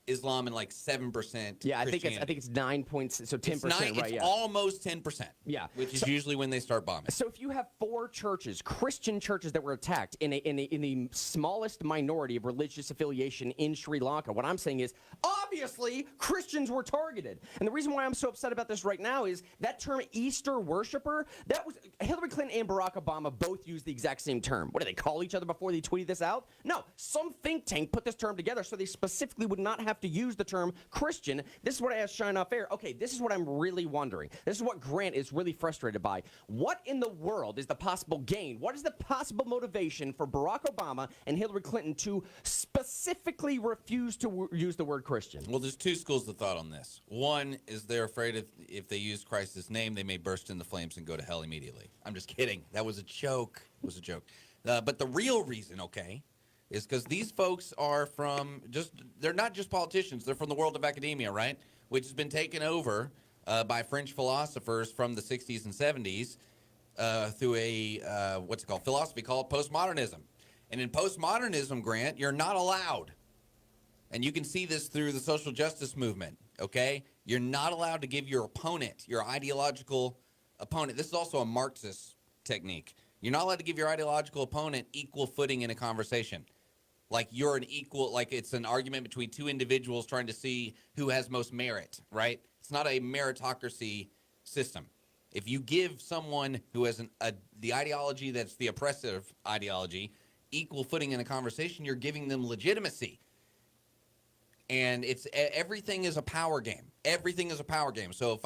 Islam and like 7%. Yeah, I think it's 9 points, so 10%, right? It's Yeah, almost 10%. Yeah, which is usually when they start bombing. So if you have 4 churches, Christian churches that were attacked in the smallest minority of religious affiliation in Sri Lanka, what I'm saying is obviously Christians were targeted. And the reason why I'm so upset about this right now is that term Easter worshiper, that was Hillary Clinton and Barack Obama both used the exact same term. What, did they call each other before they tweeted this out? No, some think tank put this term together so they specifically would not have to use the term Christian. This is what I asked Shyne off air. Okay, this is what I'm really wondering. This is what Grant is really frustrated by. What in the world is the possible gain? What is the possible motivation for Barack Obama and Hillary Clinton to specifically refuse to use the word Christian? Well, there's 2 schools of thought on this. One is they're afraid if they use Christ's name, they may burst into flames and go to hell immediately. I'm just kidding. That was a joke. It was a joke. But the real reason, okay, is because these folks are they're not just politicians, they're from the world of academia, right? Which has been taken over by French philosophers from the 60s and 70s through a, what's it called, philosophy called postmodernism. And in postmodernism, Grant, you're not allowed. And you can see this through the social justice movement, okay? You're not allowed to give your opponent, your ideological opponent. This is also a Marxist technique. You're not allowed to give your ideological opponent equal footing in a conversation. Like you're an equal, like it's an argument between two individuals trying to see who has most merit, right? It's not a meritocracy system. If you give someone who has the ideology that's the oppressive ideology equal footing in a conversation, you're giving them legitimacy. And everything is a power game. Everything is a power game. So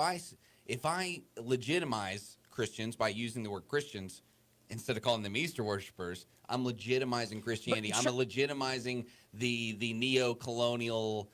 if I legitimize Christians by using the word Christians instead of calling them Easter worshipers, I'm legitimizing Christianity. I'm legitimizing the neo-colonial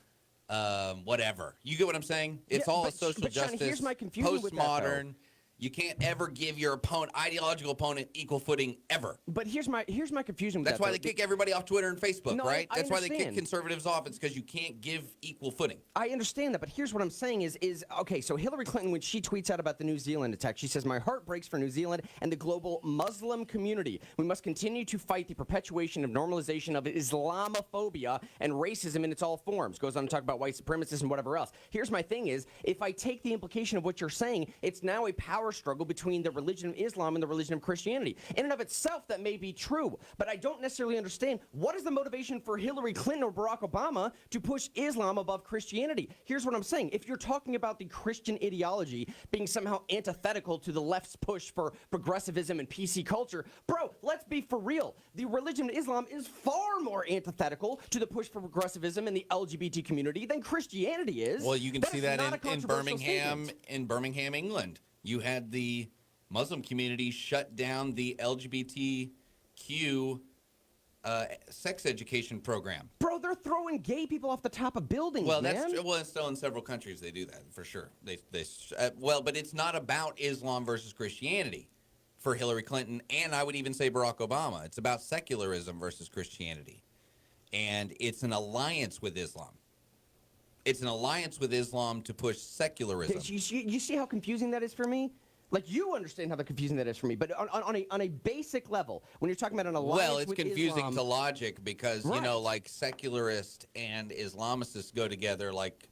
whatever. You get what I'm saying? It's all a social justice, Shyne, here's my confusion with that, postmodern. You can't ever give your ideological opponent equal footing ever. But here's my confusion with That's that. why they kick everybody off Twitter and Facebook, No, right? I That's why they kick understand. conservatives off. It's because you can't give equal footing. I understand that, but here's what I'm saying is okay, so Hillary Clinton, when she tweets out about the New Zealand attack, she says, "My heart breaks for New Zealand and the global Muslim community. We must continue to fight the perpetuation of normalization of Islamophobia and racism in its all forms." Goes on to talk about white supremacists and whatever else. Here's my thing is, if I take the implication of what you're saying, it's now a power struggle between the religion of Islam and the religion of Christianity. In and of itself, that may be true, but I don't necessarily understand what is the motivation for Hillary Clinton or Barack Obama to push Islam above Christianity. Here's what I'm saying. If you're talking about the Christian ideology being somehow antithetical to the left's push for progressivism and PC culture, bro, let's be for real. The religion of Islam is far more antithetical to the push for progressivism in the LGBT community than Christianity is. Well, you can see that in Birmingham, Statement. England. You had the Muslim community shut down the LGBTQ sex education program. Bro, they're throwing gay people off the top of buildings, Well, man. it's still in several countries they do that for sure. But it's not about Islam versus Christianity for Hillary Clinton, and I would even say Barack Obama. It's about secularism versus Christianity, and it's an alliance with Islam. It's an alliance with Islam to push secularism. You see how confusing that is for me? Like, you understand how confusing that is for me, but on a basic level, when you're talking about an alliance Well, it's with confusing Islam, to logic because, Right. like secularist and Islamicists go together like,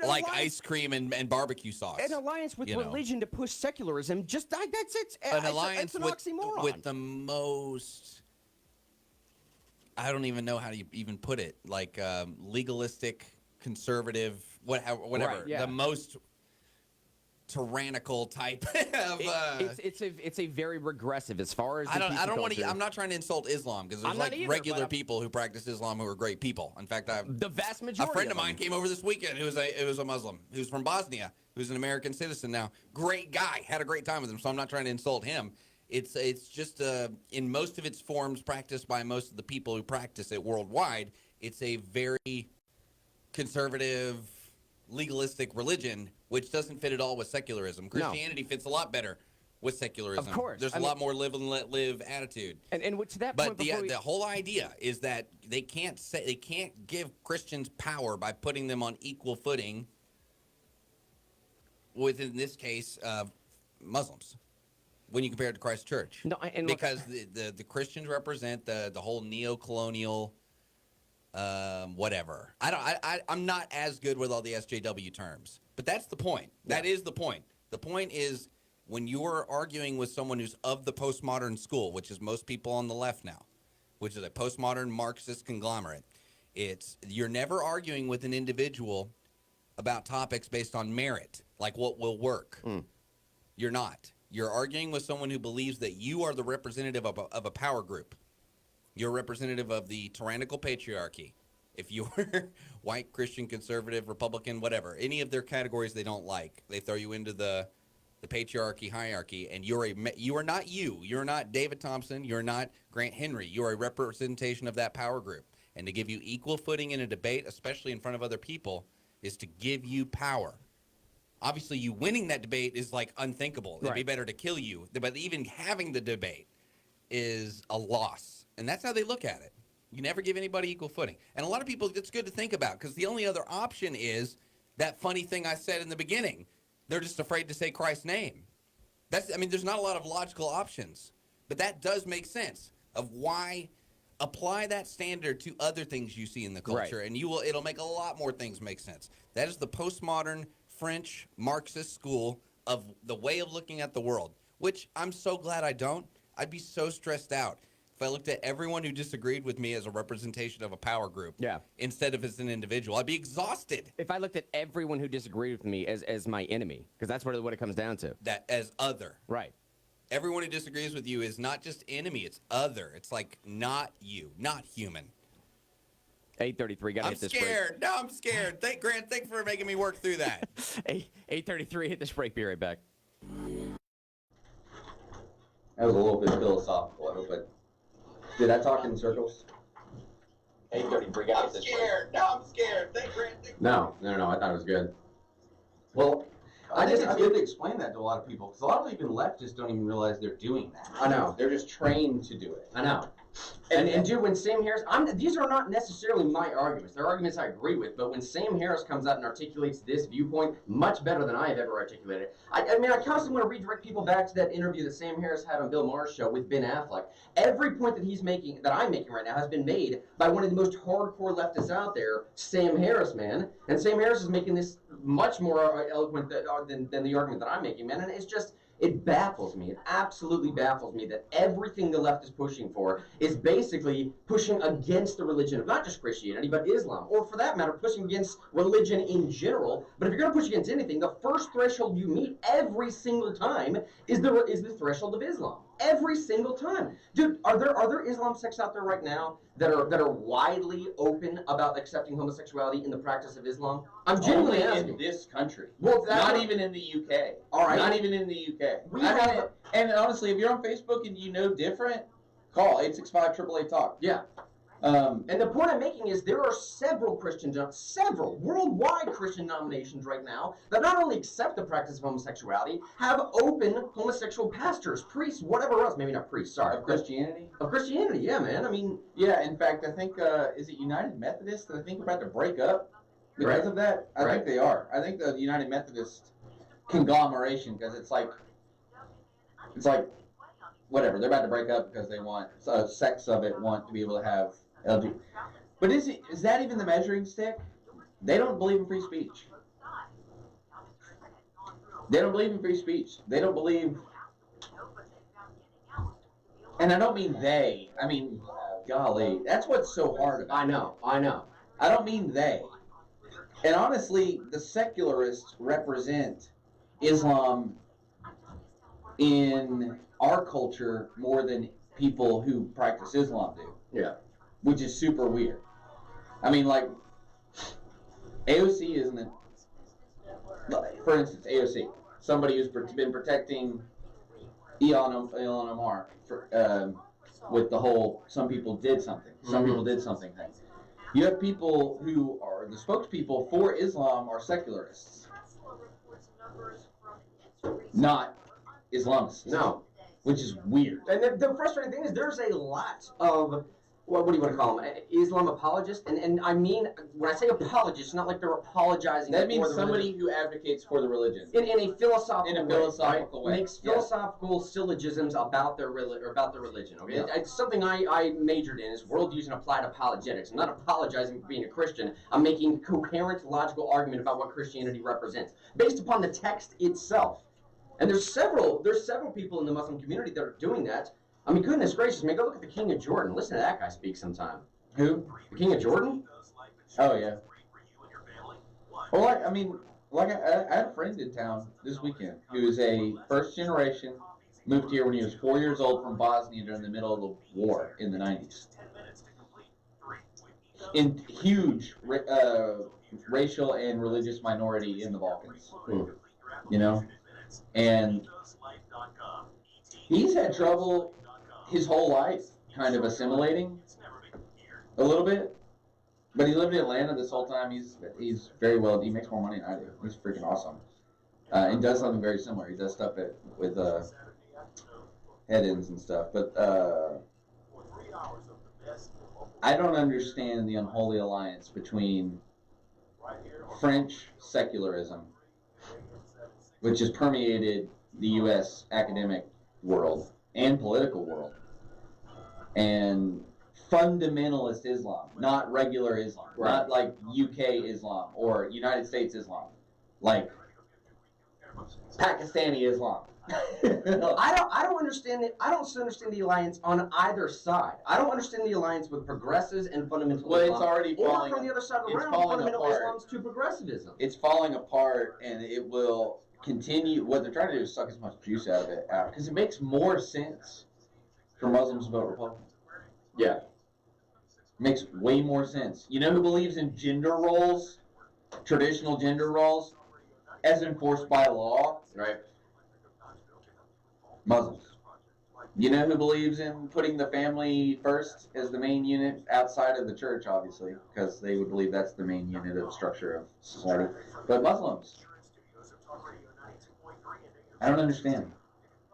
like ice cream and barbecue sauce. an alliance with religion to push secularism, that's it. An alliance it's an with, oxymoron. with the most, I don't even know how to even put it, like legalistic, conservative, whatever, Right, yeah. the most tyrannical type of. It's a very regressive as far as I don't want to. I'm not trying to insult Islam because there's I'm not like either, regular but people who practice Islam who are great people. In fact, the vast a majority. friend of mine came over this weekend who was a Muslim who's from Bosnia, who's an American citizen now. Great guy, had a great time with him. So I'm not trying to insult him. It's just in most of its forms practiced by most of the people who practice it worldwide. It's a very conservative, legalistic religion, which doesn't fit at all with secularism. Christianity fits a lot better with secularism. Of course. There's a lot more live and let live attitude. And to that But point, the whole idea is that they can't give Christians power by putting them on equal footing with, in this case, Muslims. When you compare it to Christ's church. No, because the Christians represent the whole neo-colonial whatever. I'm not as good with all the SJW terms, but that's the point. That is the point. The point is when you're arguing with someone who's of the postmodern school, which is most people on the left now, which is a postmodern Marxist conglomerate, you're never arguing with an individual about topics based on merit, like what will work. You're not. You're arguing with someone who believes that you are the representative of a power group. You're a representative of the tyrannical patriarchy. If you're white, Christian, conservative, Republican, whatever, any of their categories they don't like, they throw you into the patriarchy hierarchy, and you are not you. You're not David Thompson. You're not Grant Henry. You're a representation of that power group. And to give you equal footing in a debate, especially in front of other people, is to give you power. Obviously, you winning that debate is like unthinkable. It'd be better to kill you. But even having the debate is a loss. And that's how they look at it. You never give anybody equal footing. And a lot of people, it's good to think about because the only other option is That funny thing I said in the beginning. They're just afraid to say Christ's name. There's not a lot of logical options. But that does make sense of why apply that standard to other things you see in the culture, and it'll make a lot more things make sense. That is the postmodern French Marxist school of the way of looking at the world, which I'm so glad I don't. I'd be so stressed out if I looked at everyone who disagreed with me as a representation of a power group instead of as an individual. I'd be exhausted. If I looked at everyone who disagreed with me as my enemy, because that's what it comes down to. That as other. Right. Everyone who disagrees with you is not just enemy, it's other. It's like not you, not human. 8:33, gotta hit this break. I'm scared. No, I'm scared. Grant, thanks for making me work through that. 8:33, hit this break, be right back. That was a little bit philosophical, I hope did I talk in circles? 8:33, gotta hit this break. No, I'm scared. Grant. No, I thought it was good. Well, I think it's good to explain that to a lot of people, because a lot of even leftists don't even realize they're doing that. I know. They're just trained to do it. I know. And dude, when Sam Harris, these are not necessarily my arguments. They're arguments I agree with, but when Sam Harris comes out and articulates this viewpoint much better than I have ever articulated it, I constantly want to redirect people back to that interview that Sam Harris had on Bill Maher's show with Ben Affleck. Every point that he's making, that I'm making right now, has been made by one of the most hardcore leftists out there, Sam Harris, man. And Sam Harris is making this much more eloquent than the argument that I'm making, man. And it's just... it baffles me. It absolutely baffles me that everything the left is pushing for is basically pushing against the religion of not just Christianity, but Islam. Or for that matter, pushing against religion in general. But if you're going to push against anything, the first threshold you meet every single time is the threshold of Islam. Every single time. Dude, are there Islam sects out there right now that are widely open about accepting homosexuality in the practice of Islam? I'm genuinely asking. In this country. Well, not even in the UK. All right. Not even in the UK. And honestly, if you're on Facebook and you know different, call 865-888-TALK. Yeah. And the point I'm making is there are several worldwide Christian denominations right now that not only accept the practice of homosexuality, have open homosexual pastors, priests, whatever else. Maybe not priests, sorry. Of Christianity? Of Christianity, yeah, man. Yeah, in fact, I think, is it United Methodist that I think are about to break up because of that? I think they are. I think the United Methodist conglomeration, because it's like, whatever, they're about to break up because they want, sects of it want to be able to have LGBT. But is that even the measuring stick? They don't believe in free speech. They don't believe in free speech. They don't believe, and I don't mean they, I mean, golly, that's what's so hard about it. I know. I don't mean they. And honestly, the secularists represent Islam in our culture more than people who practice Islam do. Yeah. Which is super weird. I mean, like, AOC isn't it? For instance, AOC, somebody who's been protecting Ilhan Omar with the whole "some people did something, some people did something" thing. You have people who are the spokespeople for Islam are secularists, not Islamists. No. Which is weird. And the frustrating thing is there's a lot of, what do you want to call them, Islam apologists? And I mean, when I say apologists, not like they're apologizing. That means somebody who advocates for the religion. In a philosophical way. Makes philosophical syllogisms about their religion. Okay, Yeah. It's something I majored in is worldviews and applied apologetics. I'm not apologizing for being a Christian. I'm making coherent, logical argument about what Christianity represents based upon the text itself. And there's several people in the Muslim community that are doing that. I mean, goodness gracious, man, go look at the King of Jordan. Listen to that guy speak sometime. Who? The King of Jordan? Oh, yeah. Well, I had a friend in town this weekend who is a first generation, moved here when he was 4 years old from Bosnia during the middle of the war in the 90s. In huge racial and religious minority in the Balkans. You know? And he's had trouble his whole life kind of assimilating a little bit. But he lived in Atlanta this whole time. He's very well. He makes more money than I do. He's freaking awesome. And does something very similar. He does stuff with head-ins and stuff. But I don't understand the unholy alliance between French secularism, which has permeated the U.S. academic world and political world, and fundamentalist Islam, not regular Islam, not like UK Islam or United States Islam, like Pakistani Islam. I don't understand it. I don't understand the alliance on either side. I don't understand the alliance with progressives and fundamental Well, Islam. it's already falling. Or from the other side of the It's round, falling fundamental apart. Islam's to progressivism. It's falling apart, and it will continue. What they're trying to do is suck as much juice out of it because it makes more sense for Muslims to vote Republican. Yeah. Makes way more sense. You know who believes in gender roles, traditional gender roles, as enforced by law? Right. Muslims. You know who believes in putting the family first as the main unit outside of the church, obviously, because they would believe that's the main unit of structure of society. But Muslims. I don't understand.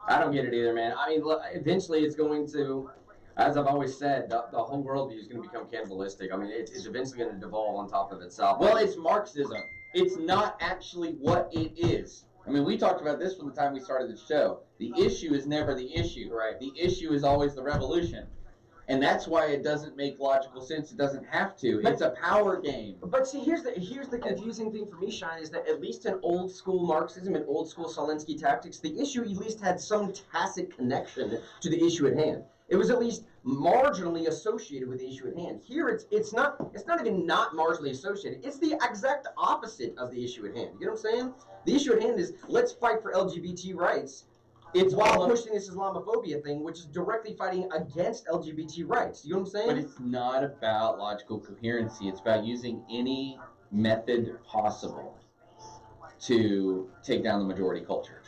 I don't get it either, man. I mean, look, eventually it's going to, as I've always said, the whole worldview is going to become cannibalistic. I mean, it's eventually going to devolve on top of itself. Well, it's Marxism. It's not actually what it is. I mean, we talked about this from the time we started the show. The issue is never the issue. Right. The issue is always the revolution. And that's why it doesn't make logical sense. It doesn't have to. It's a power game. But see, here's the confusing thing for me, Shyne, is that at least in old school Marxism and old school Solinsky tactics, the issue at least had some tacit connection to the issue at hand. It was at least marginally associated with the issue at hand. Here, it's not even not marginally associated. It's the exact opposite of the issue at hand. You know what I'm saying? The issue at hand is let's fight for LGBT rights. It's while pushing this Islamophobia thing, which is directly fighting against LGBT rights. You know what I'm saying? But it's not about logical coherency. It's about using any method possible to take down the majority culture.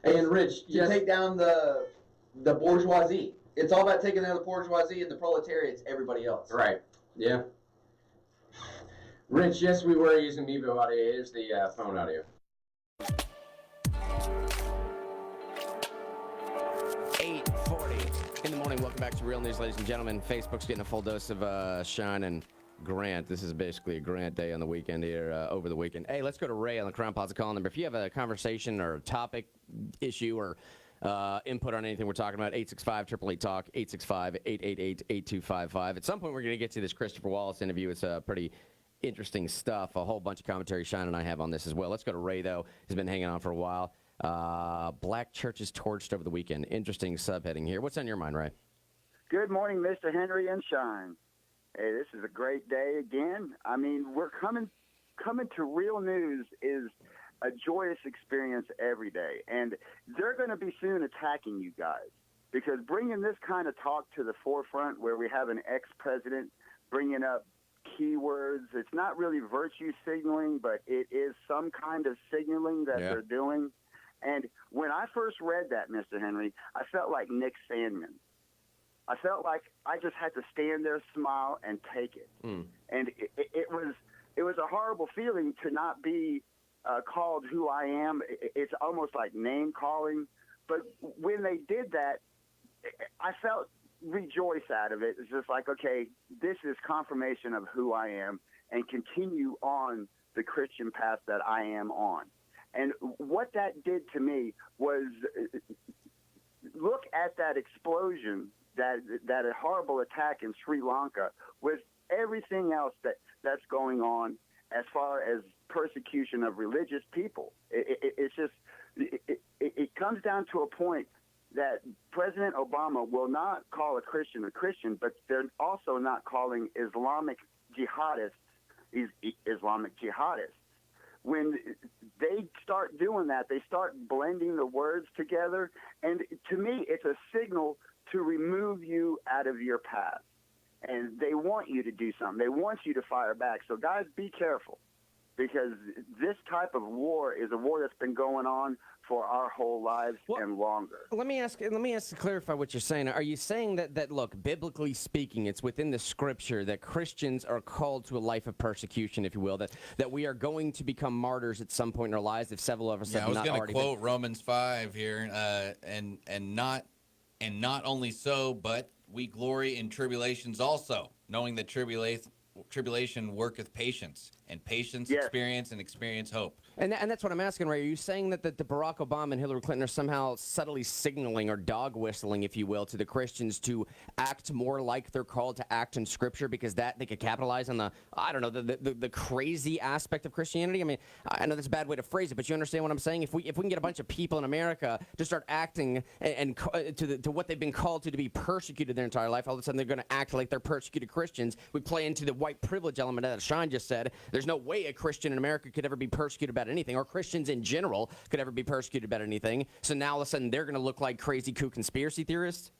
And Rich, to take down the bourgeoisie. It's all about taking down the bourgeoisie and the proletariats, everybody else. Right. Yeah. Rich, yes, we were using Mevo audio. Here's the phone audio. 8:40 in the morning. Welcome back to Real News, ladies and gentlemen. Facebook's getting a full dose of Shyne and Grant. This is basically a Grant day on the weekend here, over the weekend. Hey, let's go to Ray on the Crown Plaza call number. If you have a conversation or a topic, issue, or input on anything we're talking about, 865-888-TALK, 865-888-8255. At some point, we're going to get to this Christopher Wallace interview. It's pretty interesting stuff. A whole bunch of commentary Shyne and I have on this as well. Let's go to Ray, though. He's been hanging on for a while. Black churches torched over the weekend. Interesting subheading here. What's on your mind, Ray? Good morning, Mr. Henry and Shyne. Hey, this is a great day again. I mean, we're coming to Real News is a joyous experience every day, and they're going to be soon attacking you guys because bringing this kind of talk to the forefront where we have an ex-president bringing up keywords, it's not really virtue signaling, but it is some kind of signaling that they're doing. And when I first read that, Mr. Henry, I felt like Nick Sandman. I felt like I just had to stand there, smile, and take it. And it was a horrible feeling to not be called who I am. It's almost like name calling. But when they did that, I felt rejoice out of it. It's just like, okay, this is confirmation of who I am, and continue on the Christian path that I am on. And what that did to me was look at that explosion, that horrible attack in Sri Lanka, with everything else that's going on as far as persecution of religious people. It comes down to a point that President Obama will not call a Christian, but they're also not calling Islamic jihadists Islamic jihadists. When they start doing that, they start blending the words together. And to me, it's a signal to remove you out of your path. And they want you to do something. They want you to fire back. So, guys, be careful, because this type of war is a war that's been going on for our whole lives and longer. Let me ask to clarify what you're saying. Are you saying that look, biblically speaking, it's within the scripture that Christians are called to a life of persecution, if you will, that we are going to become martyrs at some point in our lives if several of us have not already been? I was going to quote Romans 5 here, and not only so, but we glory in tribulations also, knowing that tribulation worketh patience, and patience Yes. experience, and experience hope. And that's what I'm asking, right? Are you saying that the Barack Obama and Hillary Clinton are somehow subtly signaling or dog whistling, if you will, to the Christians to act more like they're called to act in Scripture, because that they could capitalize on the crazy aspect of Christianity? I mean, I know that's a bad way to phrase it, but you understand what I'm saying? If we can get a bunch of people in America to start acting and to what they've been called to be persecuted their entire life, all of a sudden they're going to act like they're persecuted Christians. We play into the white privilege element that Shyne just said. There's no way a Christian in America could ever be persecuted about anything, or Christians in general could ever be persecuted about anything. So now all of a sudden they're going to look like crazy kook conspiracy theorists?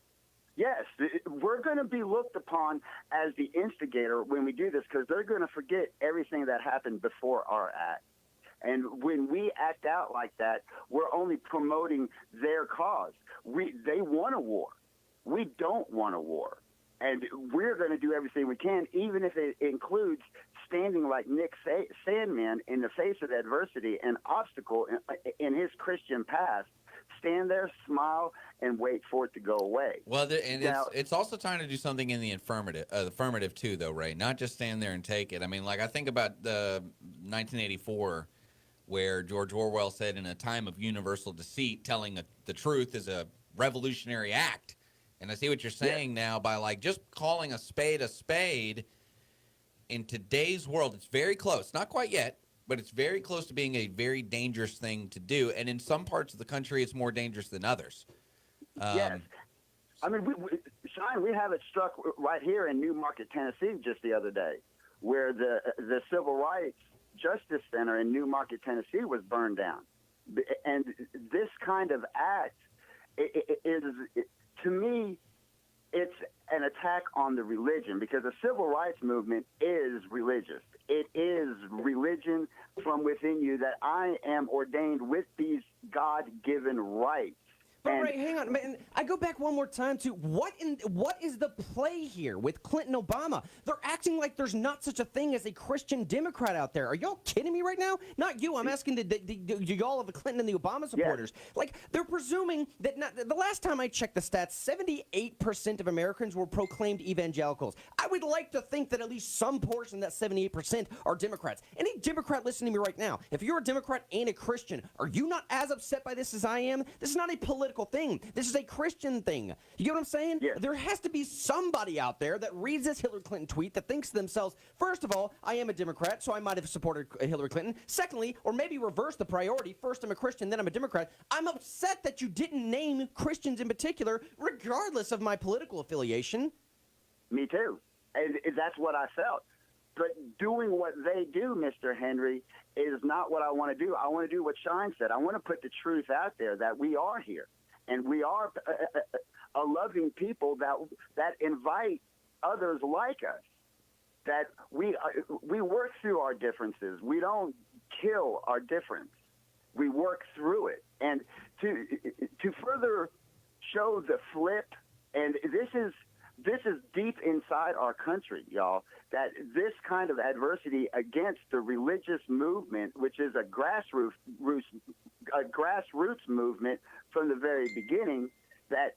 Yes, we're going to be looked upon as the instigator when we do this, because they're going to forget everything that happened before our act. And when we act out like that, we're only promoting their cause. They want a war. We don't want a war. And we're going to do everything we can, even if it includes standing like Nick Sandman in the face of adversity and obstacle in his Christian past. Stand there, smile, and wait for it to go away. Well, it's also trying to do something in the affirmative too, though, Ray. Not just stand there and take it. I mean, like, I think about the 1984, where George Orwell said, "In a time of universal deceit, telling the truth is a revolutionary act." And I see what you're saying now by, like, just calling a spade. In today's world, it's very close. Not quite yet, but it's very close to being a very dangerous thing to do. And in some parts of the country, it's more dangerous than others. Yes. I mean, Shyne, we have it struck right here in Newmarket, Tennessee, just the other day, where the Civil Rights Justice Center in Newmarket, Tennessee was burned down. And this kind of act is, to me, it's an attack on the religion, because the civil rights movement is religious. It is religion from within you, that I am ordained with these God-given rights. But Ray, hang on, man. I go back one more time to what is the play here with Clinton Obama? They're acting like there's not such a thing as a Christian Democrat out there. Are y'all kidding me right now? Not you. I'm asking y'all of the Clinton and the Obama supporters. Yes. Like, they're presuming that the last time I checked the stats, 78% of Americans were proclaimed evangelicals. I would like to think that at least some portion of that 78% are Democrats. Any Democrat listening to me right now, if you're a Democrat and a Christian, are you not as upset by this as I am? This is not a political thing. This is a Christian thing. You get what I'm saying? Yes. There has to be somebody out there that reads this Hillary Clinton tweet that thinks to themselves, first of all, I am a Democrat, so I might have supported Hillary Clinton. Secondly, or maybe reverse the priority, first I'm a Christian, then I'm a Democrat. I'm upset that you didn't name Christians in particular, regardless of my political affiliation. Me too. And that's what I felt. But doing what they do, Mr. Henry, is not what I want to do. I want to do what Shyne said. I want to put the truth out there that we are here. And we are a loving people that invite others like us. That we work through our differences. We don't kill our difference. We work through it. And to further show the flip, and this is deep inside our country, y'all, that this kind of adversity against the religious movement, which is a grassroots movement from the very beginning, that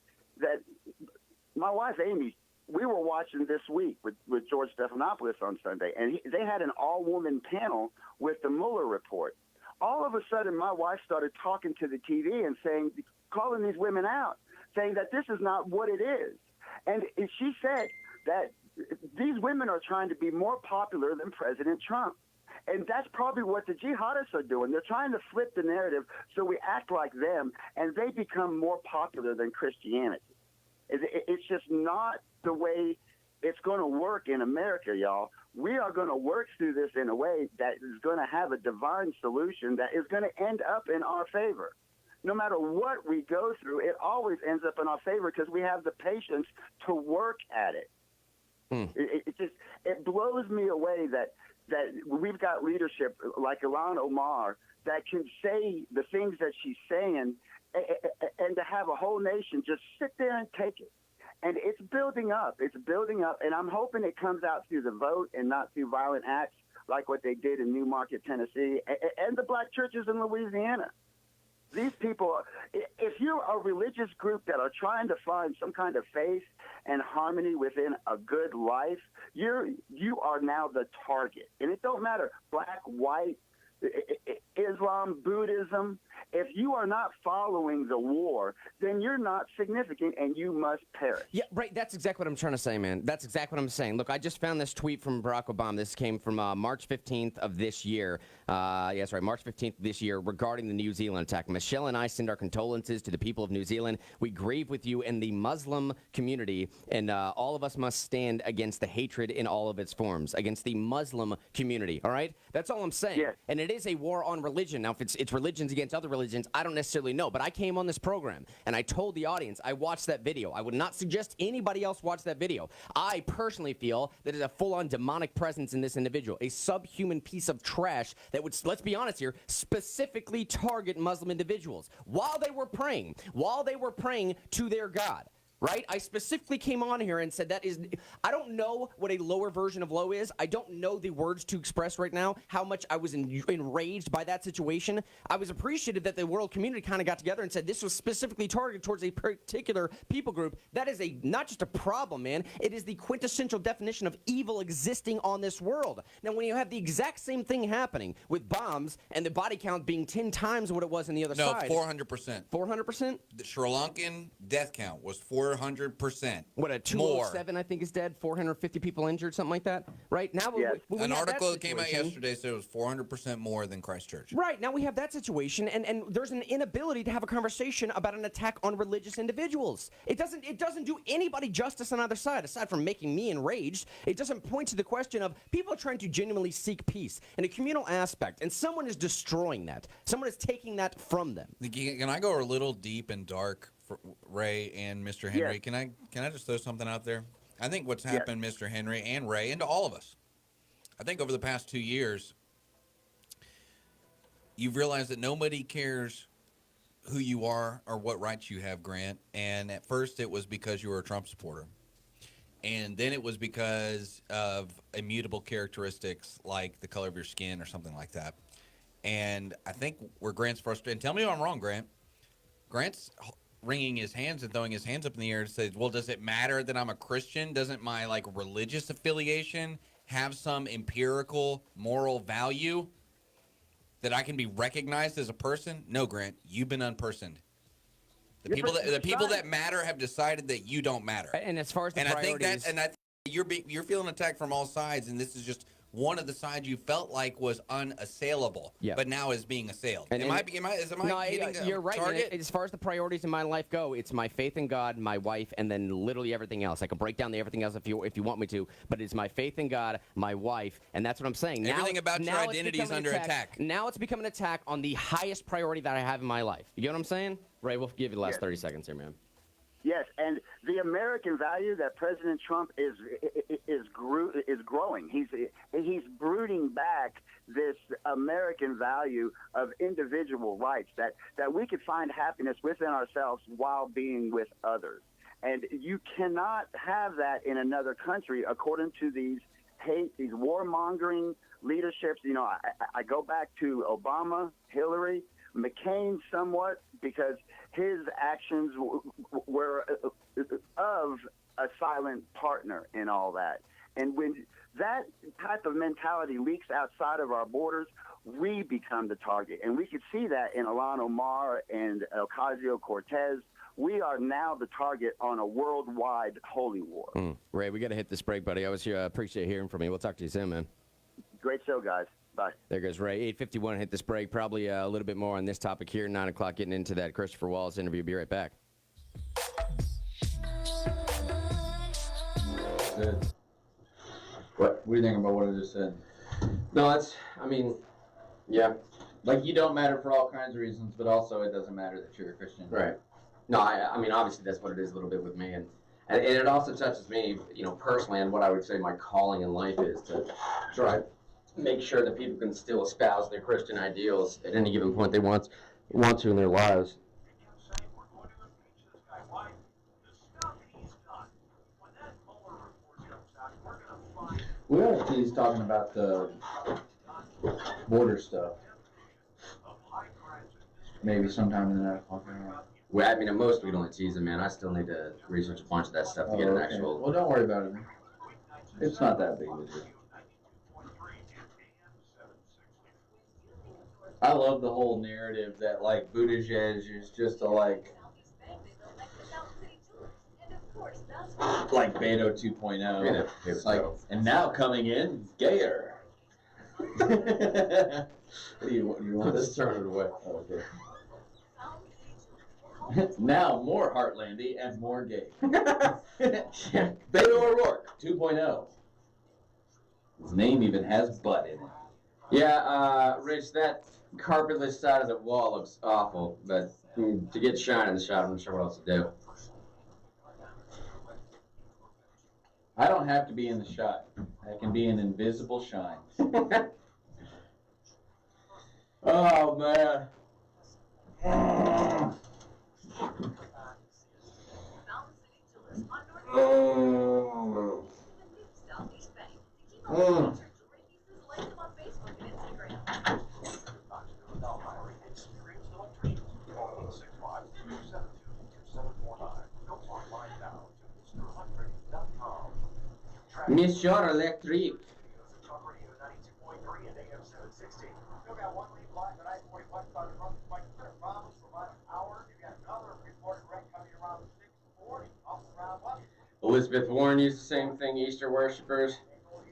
my wife Amy, we were watching this week with George Stephanopoulos on Sunday, and they had an all-woman panel with the Mueller report. All of a sudden, my wife started talking to the TV and calling these women out, saying that this is not what it is. And she said that these women are trying to be more popular than President Trump. And that's probably what the jihadists are doing. They're trying to flip the narrative so we act like them, and they become more popular than Christianity. It's just not the way it's going to work in America, y'all. We are going to work through this in a way that is going to have a divine solution that is going to end up in our favor. No matter what we go through, it always ends up in our favor because we have the patience to work at it. It blows me away that we've got leadership like Ilhan Omar that can say the things that she's saying, and to have a whole nation just sit there and take it. And it's building up. It's building up, and I'm hoping it comes out through the vote and not through violent acts like what they did in Newmarket, Tennessee, and the black churches in Louisiana. These people, if you're a religious group that are trying to find some kind of faith and harmony within a good life, you are now the target. And it don't matter, black, white, Islam, Buddhism. If you are not following the war, then you're not significant and you must perish. Yeah, right. That's exactly what I'm trying to say, man. That's exactly what I'm saying. Look, I just found this tweet from Barack Obama. This came from March 15th of this year. Yes, right, March 15th of this year regarding the New Zealand attack. Michelle and I send our condolences to the people of New Zealand. We grieve with you and the Muslim community, and all of us must stand against the hatred in all of its forms, against the Muslim community, all right? That's all I'm saying. Yes. And it is a war on religion. Now, if it's religions against other religions, I don't necessarily know. But I came on this program, and I told the audience, I watched that video. I would not suggest anybody else watch that video. I personally feel that there's a full-on demonic presence in this individual, a subhuman piece of trash that would, let's be honest here, specifically target Muslim individuals while they were praying to their God. Right? I specifically came on here and said that is, I don't know what a lower version of low is. I don't know the words to express right now how much I was enraged by that situation. I was appreciative that the world community kind of got together and said this was specifically targeted towards a particular people group. That is not just a problem, man. It is the quintessential definition of evil existing on this world. Now, when you have the exact same thing happening with bombs and the body count being 10 times what it was on the other side. No, 400%. 400%? The Sri Lankan death count was 400%. What, a 207, I think, is dead, 450 people injured, something like that, right? Now, an article that came out yesterday said it was 400% more than Christchurch. Right, now we have that situation, and there's an inability to have a conversation about an attack on religious individuals. It doesn't do anybody justice on either side, aside from making me enraged. It doesn't point to the question of people trying to genuinely seek peace in a communal aspect, and someone is destroying that. Someone is taking that from them. Can I go a little deep and dark for Ray and Mr. Henry? Yes. Can I just throw something out there? I think what's happened, Mr. Henry and Ray, and to all of us, I think over the past 2 years, you've realized that nobody cares who you are or what rights you have, Grant. And at first it was because you were a Trump supporter. And then it was because of immutable characteristics like the color of your skin or something like that. And I think where Grant's frustrated, and tell me if I'm wrong, Grant's wringing his hands and throwing his hands up in the air and says, well, does it matter that I'm a Christian? Doesn't my religious affiliation have some empirical moral value that I can be recognized as a person? No, Grant, you've been unpersoned. The people that matter have decided that you don't matter. And as far as the priorities, I think you're feeling attacked from all sides, and this is just one of the sides you felt like was unassailable, but now is being assailed. And am I hitting you're a right. target? As far as the priorities in my life go, it's my faith in God, my wife, and then literally everything else. I can break down everything else if you want me to, but it's my faith in God, my wife, and that's what I'm saying. Everything about your identity is under attack. Now it's become an attack on the highest priority that I have in my life. You get what I'm saying? Ray, we'll give you the last 30 seconds here, man. Yes, and the American value that President Trump is growing. He's brooding back this American value of individual rights, that we could find happiness within ourselves while being with others. And you cannot have that in another country according to these warmongering leaderships. You know, I go back to Obama, Hillary, McCain somewhat, because his actions were of a silent partner in all that. And when that type of mentality leaks outside of our borders, we become the target. And we could see that in Ilhan Omar and Ocasio-Cortez. We are now the target on a worldwide holy war. Ray, we got to hit this break, buddy. I always appreciate hearing from you. We'll talk to you soon, man. Great show, guys. Bye. There goes Ray. 8:51, hit this break. Probably a little bit more on this topic here. 9 o'clock, getting into that Christopher Wallace interview. Be right back. Good. What do you think about what I just said? No, yeah. Like, you don't matter for all kinds of reasons, but also it doesn't matter that you're a Christian. Right. No, I mean, obviously that's what it is a little bit with me. And it also touches me, personally, and what I would say my calling in life is to try make sure that people can still espouse their Christian ideals at any given point they want to in their lives. Well, he's talking about the border stuff. Maybe sometime in the 9 o'clock hour. Well, I mean, at most we can only tease him, man. I still need to research a bunch of that stuff to get an okay. actual. Well, don't worry about it, man. It's not that big of a deal. I love the whole narrative that, like, Buttigieg is just a, like Beto 2.0. It's like, and now coming in, gayer. Do you want this? Turn it away. Oh, okay. Now more Heartlandy and more gay. Beto O'Rourke 2.0. His name even has butt in it. Yeah, Rich, that carpetless side of the wall looks awful, but to get Shyne in the shot, I'm not sure what else to do. I don't have to be in the shot. I can be an invisible Shyne. Oh, man. Mr. Electric. Elizabeth Warren used the same thing, Easter worshippers.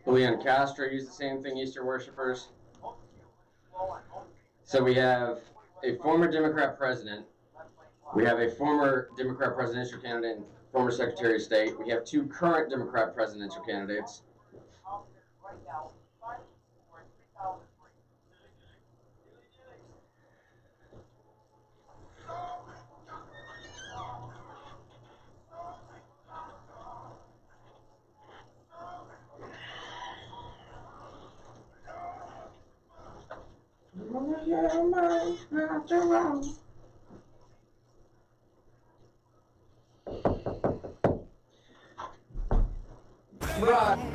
Julian Castro used the same thing, Easter worshippers. So we have a former Democrat president. We have a former Democrat presidential candidate and former Secretary of State. We have two current Democrat presidential candidates.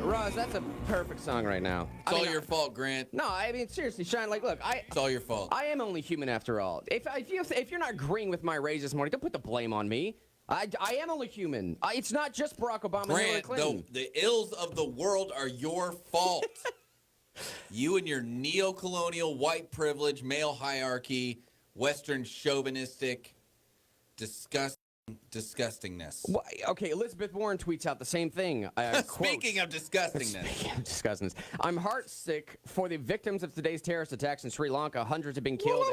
Roz, that's a perfect song right now. It's all your fault, Grant. No, I mean, seriously, Shyne, like, look, It's all your fault. I am only human after all. If you're not agreeing with my raise this morning, don't put the blame on me. I am only human. It's not just Barack Obama and Hillary Grant, Clinton. the ills of the world are your fault. You and your neo-colonial, white privilege, male hierarchy, Western chauvinistic, disgustingness. Okay, Elizabeth Warren tweets out the same thing. Speaking of disgustingness. I'm heartsick for the victims of today's terrorist attacks in Sri Lanka. Hundreds have been killed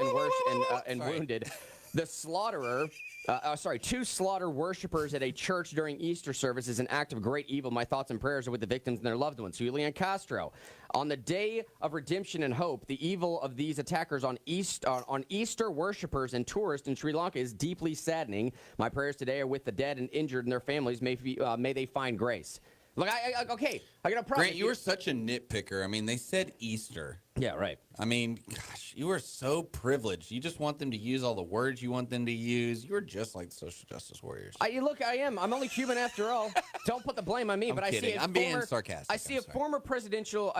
and wounded. The slaughterer, to slaughter worshipers at a church during Easter service is an act of great evil. My thoughts and prayers are with the victims and their loved ones. Julian Castro. On the day of redemption and hope, the evil of these attackers on Easter worshipers and tourists in Sri Lanka is deeply saddening. My prayers today are with the dead and injured and their families. May they find grace. Look, I got a problem. Grant, you were such a nitpicker. I mean, they said Easter. Yeah, right. I mean, gosh, you are so privileged. You just want them to use all the words you want them to use. You're just like the social justice warriors. I am. I'm only human after all. Don't put the blame on me. I'm kidding. I'm being sarcastic. I see a former presidential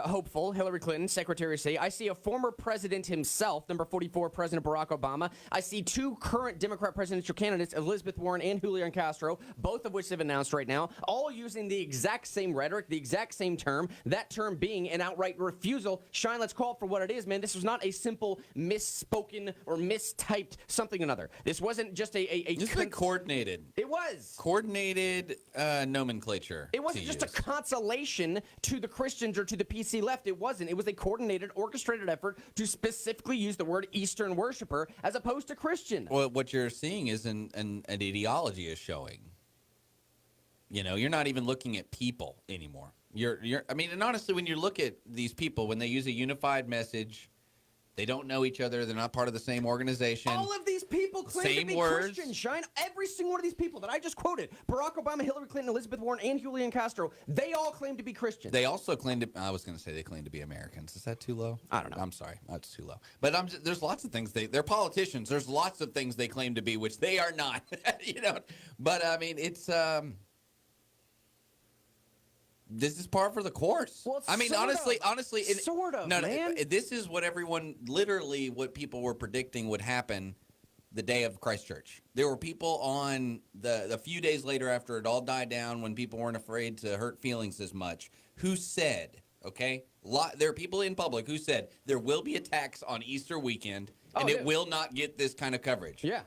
hopeful, Hillary Clinton, Secretary of State. I see a former president himself, number 44, President Barack Obama. I see two current Democrat presidential candidates, Elizabeth Warren and Julian Castro, both of which have announced right now, all using the exact same rhetoric, the exact same term, that term being an outright refusal. Shyne, let's call it for what it is, man. This was not a simple misspoken or mistyped something or another. This wasn't just This was coordinated. It was. Coordinated nomenclature. It wasn't just a consolation to the Christians or to the PC left. It wasn't. It was a coordinated, orchestrated effort to specifically use the word Eastern worshiper as opposed to Christian. Well, what you're seeing is an ideology is showing. You know, you're not even looking at people anymore. I mean, and honestly, when you look at these people, when they use a unified message, they don't know each other. They're not part of the same organization. All of these people claim to be Christian, Shyne. Every single one of these people that I just quoted, Barack Obama, Hillary Clinton, Elizabeth Warren, and Julian Castro, they all claim to be Christian. They also claim to, I was going to say they claim to be Americans. Is that too low? I don't know. I'm sorry. That's too low. But there's lots of things. They're politicians. There's lots of things they claim to be, which they are not. You know. But, I mean, it's... this is par for the course. Well, I mean, sort honestly, of. Sort of, man. This is what everyone, literally what people were predicting would happen the day of Christchurch. There were people on the few days later after it all died down, when people weren't afraid to hurt feelings as much, who said, okay, there are people in public who said there will be attacks on Easter weekend and it will not get this kind of coverage. Yeah.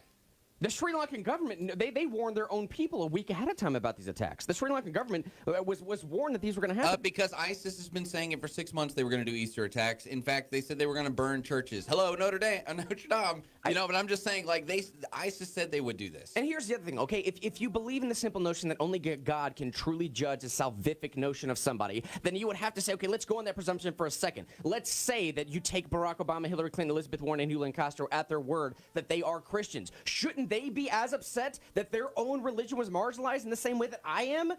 The Sri Lankan government, they warned their own people a week ahead of time about these attacks. The Sri Lankan government was warned that these were going to happen. Because ISIS has been saying it for 6 months they were going to do Easter attacks. In fact, they said they were going to burn churches. Hello, Notre Dame. But I'm just saying, like, ISIS said they would do this. And here's the other thing, okay? If you believe in the simple notion that only God can truly judge a salvific notion of somebody, then you would have to say, okay, let's go on that presumption for a second. Let's say that you take Barack Obama, Hillary Clinton, Elizabeth Warren, and Julian Castro at their word that they are Christians. Shouldn't they be as upset that their own religion was marginalized in the same way that I am?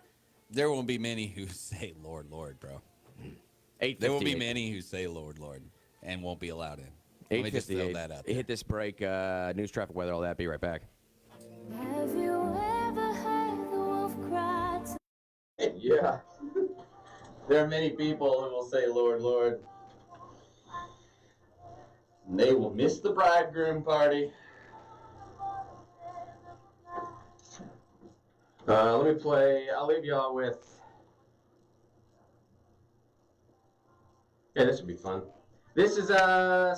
There won't be many who say, Lord, Lord, bro. There will be many who say, Lord, Lord, and won't be allowed in. Let me just throw that out there. Hit this break. News, traffic, weather, all that. Be right back. Have you ever heard the wolf cry? Yeah. There are many people who will say, Lord, Lord. And they will miss the bridegroom party. Let me play. I'll leave y'all with. Yeah, this would be fun. This is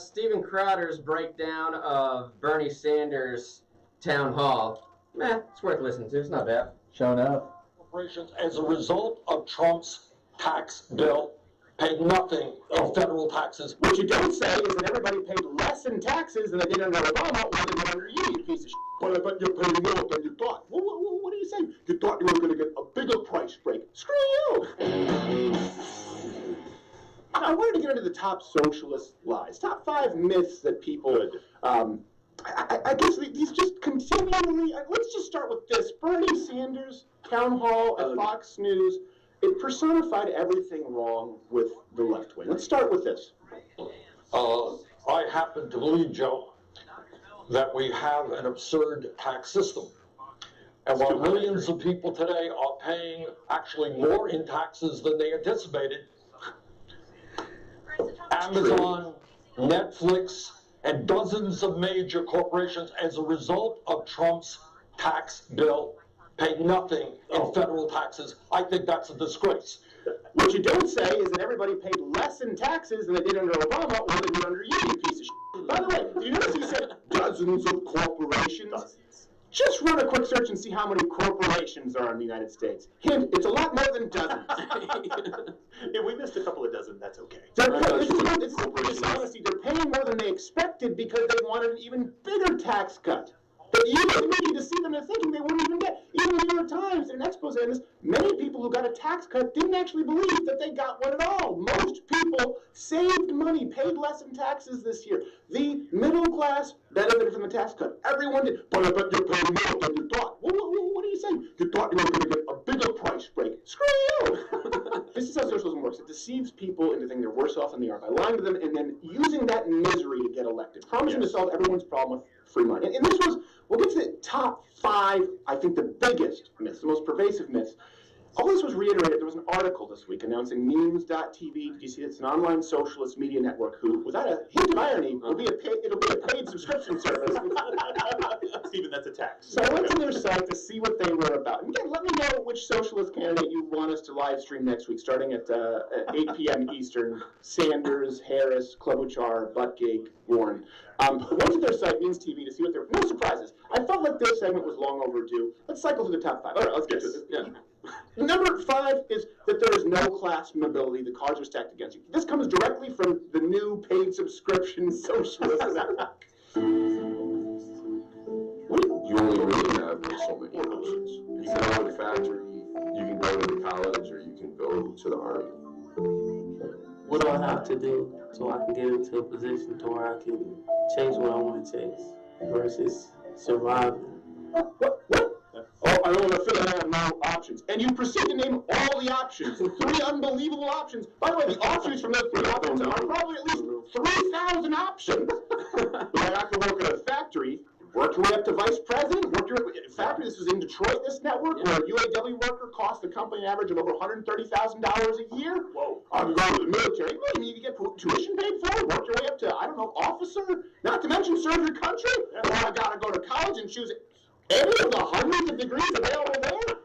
Steven Crowder's breakdown of Bernie Sanders' town hall. It's worth listening to. It's not bad. Showing up. Corporations, as a result of Trump's tax bill, paid nothing in federal taxes. What you don't say is that everybody paid less in taxes than they did under Obama or they did under you, you piece of shit. But I bet you're paying more than you thought. What are you saying? You thought you were going to get a bigger price break. Screw you! I wanted to get into the top socialist lies, top 5 myths that people, I guess these just continually, let's just start with this. Bernie Sanders, town hall at Fox News, it personified everything wrong with the left wing. Let's start with this. I happen to believe, Joe, that we have an absurd tax system. And while millions of people today are paying actually more in taxes than they anticipated, Amazon, Netflix, and dozens of major corporations, as a result of Trump's tax bill, pay nothing in federal taxes. I think that's a disgrace. What you don't say is that everybody paid less in taxes than they did under Obama or they did under you, you piece of shit. By the way, do you notice he said dozens of corporations? Just run a quick search and see how many corporations are in the United States. Hint, it's a lot more than dozens. If we missed a couple of dozen, that's okay. It's honesty. They're paying more than they expected because they wanted an even bigger tax cut. But you need to see them and thinking they wouldn't even get. Even the New York Times did an expose on this. Many people who got a tax cut didn't actually believe that they got one at all. Most people saved money, paid less in taxes this year. The middle class benefited from the tax cut. Everyone did. But I bet you're paying more than you thought. What are you saying? You thought you were going to get a bigger price break. Screw you! This is how socialism works. It deceives people into thinking they're worse off than they are by lying to them and then using that misery to get elected. Promising to solve everyone's problem with free money. And this was, we'll get to the top 5, I think the biggest myths, the most pervasive myths. All this was reiterated. There was an article this week announcing memes.tv. Did you see it? It's an online socialist media network who, without a hint of irony, it'll be a paid subscription service. Steven, that's a tax. So I went to their site to see what they were about. And again, let me know which socialist candidate you want us to live stream next week, starting at 8 p.m. Eastern. Sanders, Harris, Klobuchar, Buttigieg, Warren. I went to their site, Means TV, to see what they're. No surprises. I felt like this segment was long overdue. Let's cycle through the top 5. All right, let's get to it. Yeah. Number 5 is that there is no class mobility. The cards are stacked against you. This comes directly from the new paid subscription socialist network. You only really have so many options. You can go to the factory, you can go to the college, or you can go to the army. What do I have to do so I can get into a position to where I can chase what I want to chase versus surviving? What? Oh, I want to fill in no options. And you proceed to name all the options. 3 unbelievable options. By the way, the offshoots from those 3 options are probably at least 3,000 options. Like I could work at a factory, work your way up to vice president, work your way. In fact, happened. This was in Detroit, this network, where a UAW worker cost the company an average of over $130,000 a year. Whoa. I'm going to the military. What do you mean you get tuition paid for? Work your way up to, I don't know, officer? Not to mention serve your country? Or I got to go to college and choose any of the hundreds of degrees available there?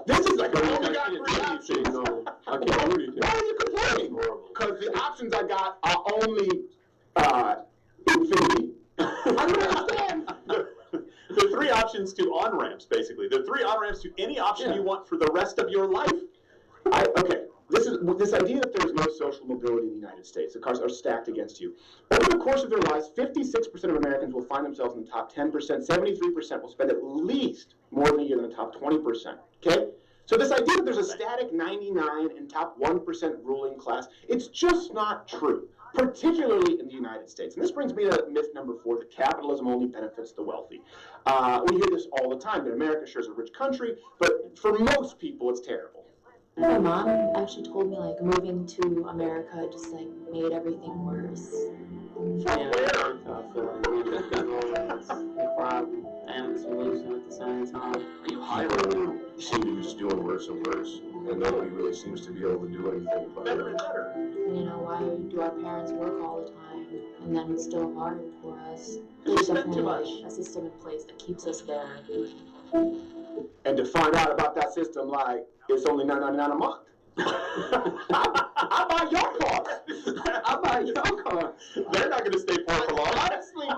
This is like, I only got 3 options. Why are you complaining? Because the options I got are only infinity. I don't understand. The 3 options to on-ramps, basically. The 3 on-ramps to any option you want for the rest of your life. Okay, this idea that there's no social mobility in the United States. The cards are stacked against you. Over the course of their lives, 56% of Americans will find themselves in the top 10%. 73% will spend at least more than a year in the top 20%. Okay? So this idea that there's a static 99 and top 1% ruling class, it's just not true, particularly in the United States. And this brings me to myth number 4, that capitalism only benefits the wealthy. We hear this all the time, that America sure is a rich country, but for most people, it's terrible. My mom actually told me, like, moving to America just, like, made everything worse. Yeah, I feel like it's a problem and a solution at the same time. You seem to be just doing worse and worse, and nobody really seems to be able to do anything about it. You know, why do our parents work all the time and then it's still hard for us? There's definitely a system in place that keeps us there. And to find out about that system, like, it's only $9.99 a month. I buy your car. I buy your car. They're not going to stay poor for long. Honestly,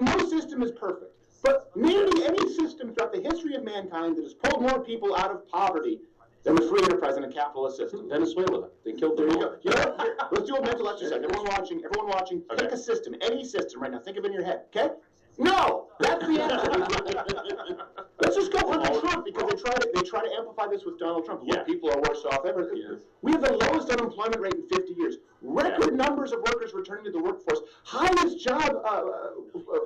no system is perfect. But nearly any system throughout the history of mankind that has pulled more people out of poverty than the free enterprise and a capitalist system. Venezuela, they killed There their you go. You know, here, let's do a mental exercise. Everyone watching, Okay. pick a system, any system right now. Think of it in your head, okay? No! That's the answer. Let's just go for Trump, because they try to amplify this with Donald Trump. Look, people are worse off ever. We have the lowest unemployment rate in 50 years. Record numbers of workers returning to the workforce. Highest job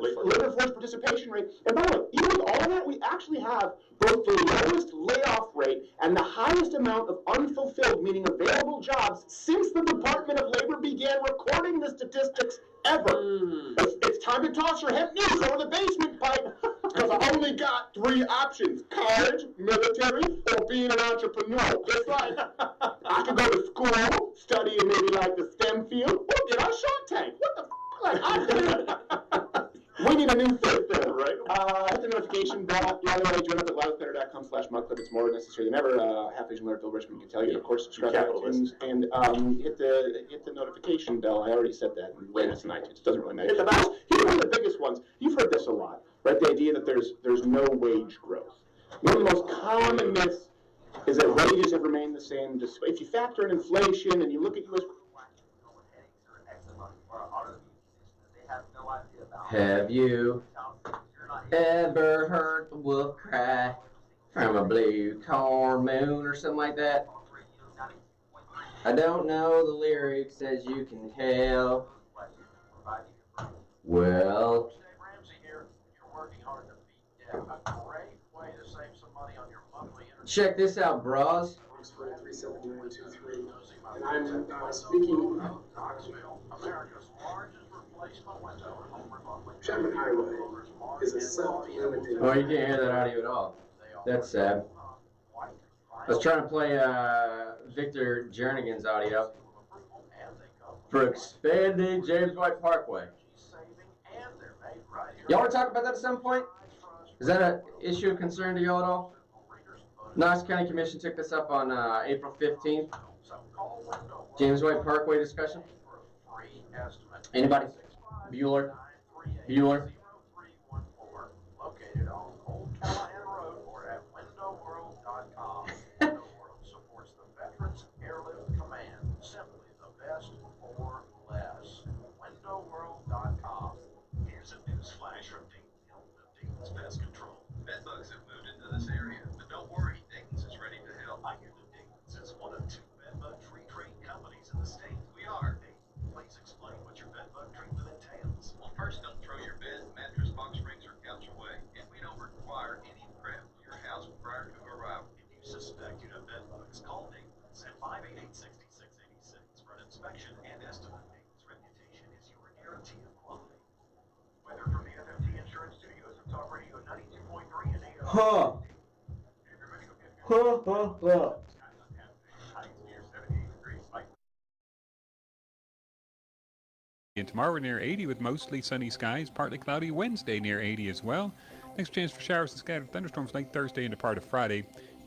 labor force participation rate. And by the way, even with all of that, we actually have both the lowest layoff rate and the highest amount of unfulfilled, meaning available jobs, since the Department of Labor began recording the statistics ever. It's time to toss your hemp news over the basement pipe, because I only got 3 options: college, military, or being an entrepreneur. It's like, I could go to school, study in maybe like the STEM field, or get on Shark Tank. What the f***? Like, we need a new system, right? Hit the notification bell. By the way, join us at loudcletter.com/mugclip. It's more necessary than ever. Half-Asian Larry Bill Richmond can tell you. Of course, subscribe to iTunes and hit the notification bell. I already said that. And rate us on iTunes. It doesn't really matter. Here's one of the biggest ones. You've heard this a lot, right? The idea that there's no wage growth. One of the most common myths is that wages have remained the same. If you factor in inflation and you look at U.S. Have you ever heard the wolf cry from a blue corn moon or something like that? I don't know the lyrics, as you can tell. Well, check this out, bros. And I'm speaking. Chapman Highway is a self-limiting. Oh, you can't hear that audio at all. That's sad. I was trying to play Victor Jernigan's audio for expanded James White Parkway. Y'all want to talk about that at some point? Is that an issue of concern to y'all at all? Knox County Commission took this up on April 15th. James White Parkway discussion. Anybody? Bueller? Bueller? Located on Old Callahan Road or at windowworld.com. Windowworld supports the Veterans Airlift Command. Simply the best for less. Windowworld.com. Here's a news flash from Dayton's Pest Control. Bedbugs have moved into this area, but don't worry, Dayton's is ready to help. I hear that Dayton's is one of 2 bedbug tree trade companies in the state. We are. Please explain what your bedbug treatment entails. Well, first, don't throw your bed, mattress, box springs, or couch away. And we don't require any prep in your house prior to arrival. If you suspect you have bedbugs, call Dayton's at 588-6686 for an inspection and estimate. Dayton's reputation is your guarantee of quality. Whether from the FFT Insurance Studios of Talk Radio 92.3 and 8 Huh. Huh, huh, huh. And tomorrow we're near 80 with mostly sunny skies, partly cloudy. Wednesday near 80 as well. Next chance for showers and scattered thunderstorms late Thursday into part of Friday.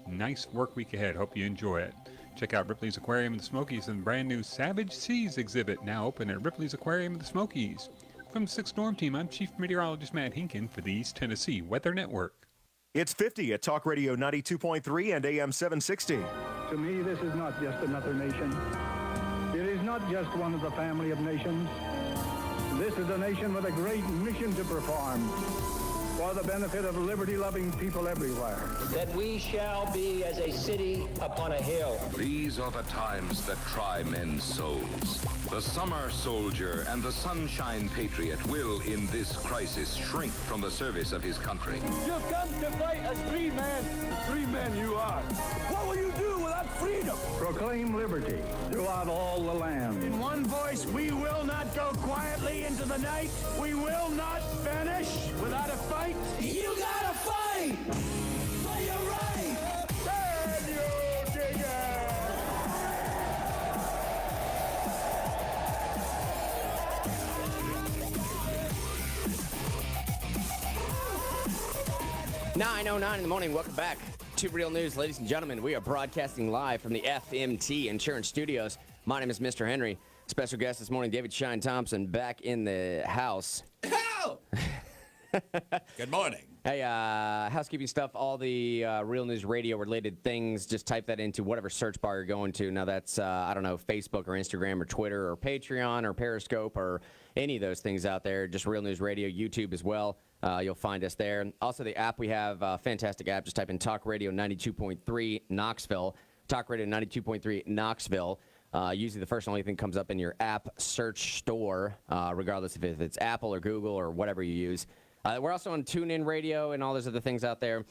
Nice work week ahead. Hope you enjoy it. Check out Ripley's Aquarium in the Smokies and the brand new Savage Seas exhibit now open at Ripley's Aquarium in the Smokies. From the 6th Storm Team, I'm Chief Meteorologist Matt Hinkin for the East Tennessee Weather Network. It's 50 at Talk Radio 92.3 and AM 760. To me, this is not just another nation. It is not just one of the family of nations. This is a nation with a great mission to perform for the benefit of liberty-loving people everywhere. That we shall be as a city upon a hill. These are the times that try men's souls. The summer soldier and the sunshine patriot will, in this crisis, shrink from the service of his country. You've come to fight as free men. Free men you are. What will you do without freedom? Proclaim liberty throughout all the land. In one voice, we will not go quietly into the night. We will not vanish without a fight. You gotta fight for your right. Can you dig it? .909 in the morning. Welcome back to Real News, ladies and gentlemen. We are broadcasting live from the FMT Insurance Studios. My name is Mr. Henry. Special guest this morning, David Shyne Thompson, back in the house. Good morning. Hey, housekeeping stuff, all the Real News Radio related things, just type that into whatever search bar you're going to. Now that's, I don't know, Facebook or Instagram or Twitter or Patreon or Periscope or any of those things out there. Just Real News Radio, YouTube as well. You'll find us there. Also, the app we have, fantastic app. Just type in Talk Radio 92.3 Knoxville. Talk Radio 92.3 Knoxville. Usually the first and only thing comes up in your app search store, regardless if it's Apple or Google or whatever you use. We're also on TuneIn Radio and all those other things out there.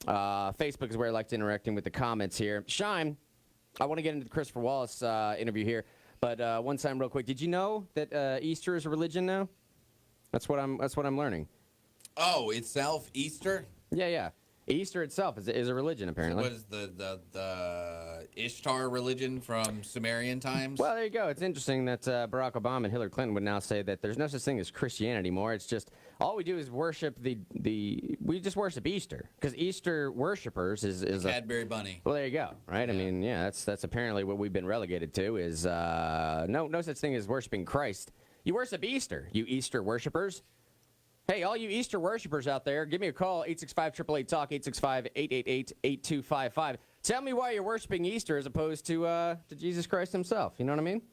Facebook is where I like to interacting with the comments here. Shyne, I want to get into the Christopher Wallace interview here, but one time real quick. Did you know that Easter is a religion now? That's what I'm learning. Oh, itself Easter? Yeah. Easter itself is a religion, apparently. What is the Ishtar religion from Sumerian times? Well, there you go. It's interesting that Barack Obama and Hillary Clinton would now say that there's no such thing as Christianity anymore. It's just all we do is worship we just worship Easter, because Easter worshipers is Cadbury bunny. Well, there you go. Right? Yeah. I mean, yeah, that's apparently what we've been relegated to is no such thing as worshiping Christ. You worship Easter, you Easter worshipers. Hey, all you Easter worshipers out there, give me a call, 865-888-TALK, 865-888-8255. Tell me why you're worshiping Easter as opposed to Jesus Christ himself. You know what I mean?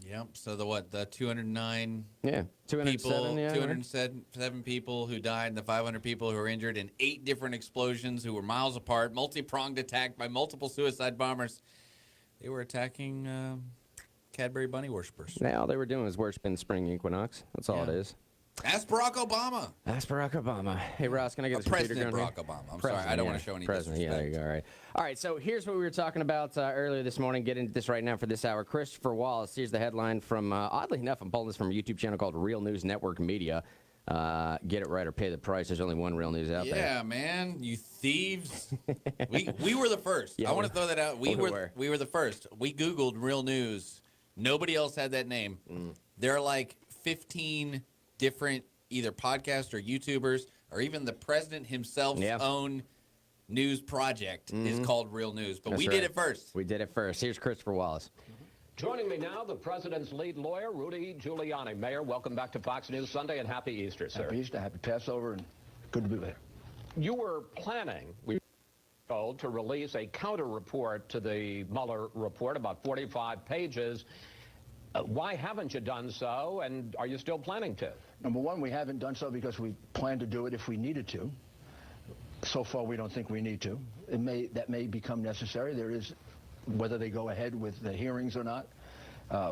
Yep. So the 209 207 people, yeah, 207 people who died and the 500 people who were injured in 8 different explosions who were miles apart, multi-pronged attack by multiple suicide bombers. They were attacking Cadbury bunny worshipers. Yeah, all they were doing was worshiping the spring equinox. That's all it is. Ask Barack Obama. Ask Barack Obama. Hey, Ross, can I get this President computer Barack going Obama. I'm President, sorry, I don't want to show any President, disrespect. Yeah, there you go. All right, so here's what we were talking about earlier this morning. Get into this right now for this hour. Christopher Wallace. Here's the headline from, oddly enough, I'm pulling this from a YouTube channel called Real News Network Media. Get it right or pay the price. There's only one Real News out there. Yeah, man, you thieves. we were the first. Yeah, I want to throw that out. We were the first. We Googled Real News. Nobody else had that name. There are like 15 different either podcasts or YouTubers, or even the president himself's own news project is called Real News. But we did it first. We did it first. Here's Christopher Wallace. Joining me now, the president's lead lawyer, Rudy Giuliani. Mayor, welcome back to Fox News Sunday, and happy Easter, sir. Happy Easter, happy Passover, and good to be there. You were planning, we were told, to release a counter-report to the Mueller report, about 45 pages. Why haven't you done so, and are you still planning to? Number one, we haven't done so because we plan to do it if we needed to. So far, we don't think we need to. That may become necessary. There is, whether they go ahead with the hearings or not,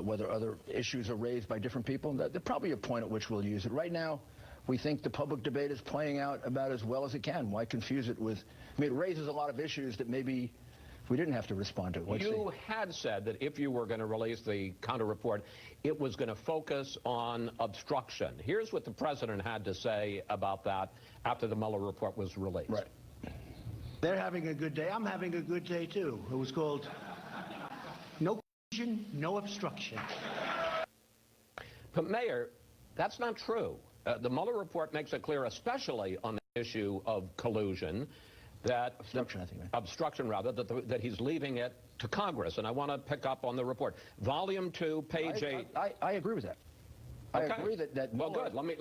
whether other issues are raised by different people, there's probably a point at which we'll use it. Right now, we think the public debate is playing out about as well as it can. Why confuse it with, it raises a lot of issues that maybe we didn't have to respond to. You had said that if you were going to release the counter report, it was going to focus on obstruction. Here's what the president had to say about that after the Mueller report was released. Right. They're having a good day. I'm having a good day, too. It was called No Collusion, No Obstruction. But, Mayor, that's not true. The Mueller report makes it clear, especially on the issue of collusion, that obstruction, that he's leaving it to Congress. And I want to pick up on the report. Volume 2, page 8. I agree with that. Okay. I agree that well, good. Let me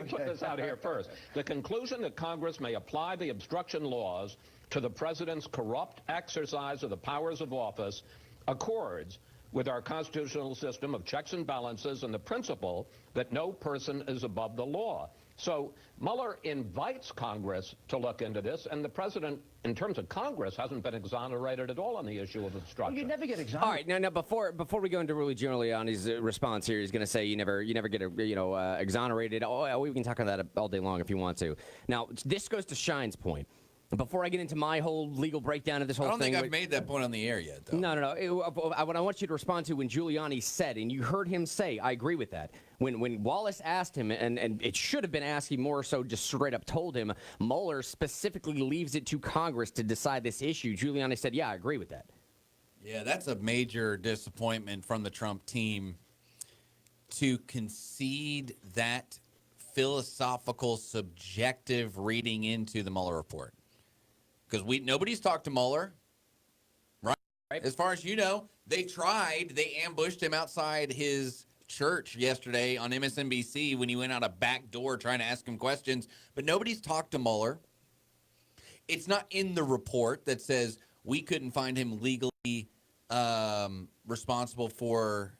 put this out here first. The conclusion that Congress may apply the obstruction laws to the president's corrupt exercise of the powers of office accords with our constitutional system of checks and balances and the principle that no person is above the law. So Mueller invites Congress to look into this, and the president, in terms of Congress, hasn't been exonerated at all on the issue of obstruction. Well, you never get exonerated. All right, now before we go into Rudy Giuliani's response here, he's going to say you never get exonerated. Oh, we can talk on that all day long if you want to. Now this goes to Shyne's point. Before I get into my whole legal breakdown of this whole thing, I don't think I've made that point on the air yet, though. No. What I want you to respond to when Giuliani said, and you heard him say, I agree with that. When Wallace asked him, and it should have been asked, he more so just straight up told him, Mueller specifically leaves it to Congress to decide this issue. Giuliani said, yeah, I agree with that. Yeah, that's a major disappointment from the Trump team to concede that philosophical, subjective reading into the Mueller report. Because nobody's talked to Mueller, right? As far as you know, they ambushed him outside his church yesterday on MSNBC when he went out a back door trying to ask him questions. But nobody's talked to Mueller. It's not in the report that says we couldn't find him legally responsible for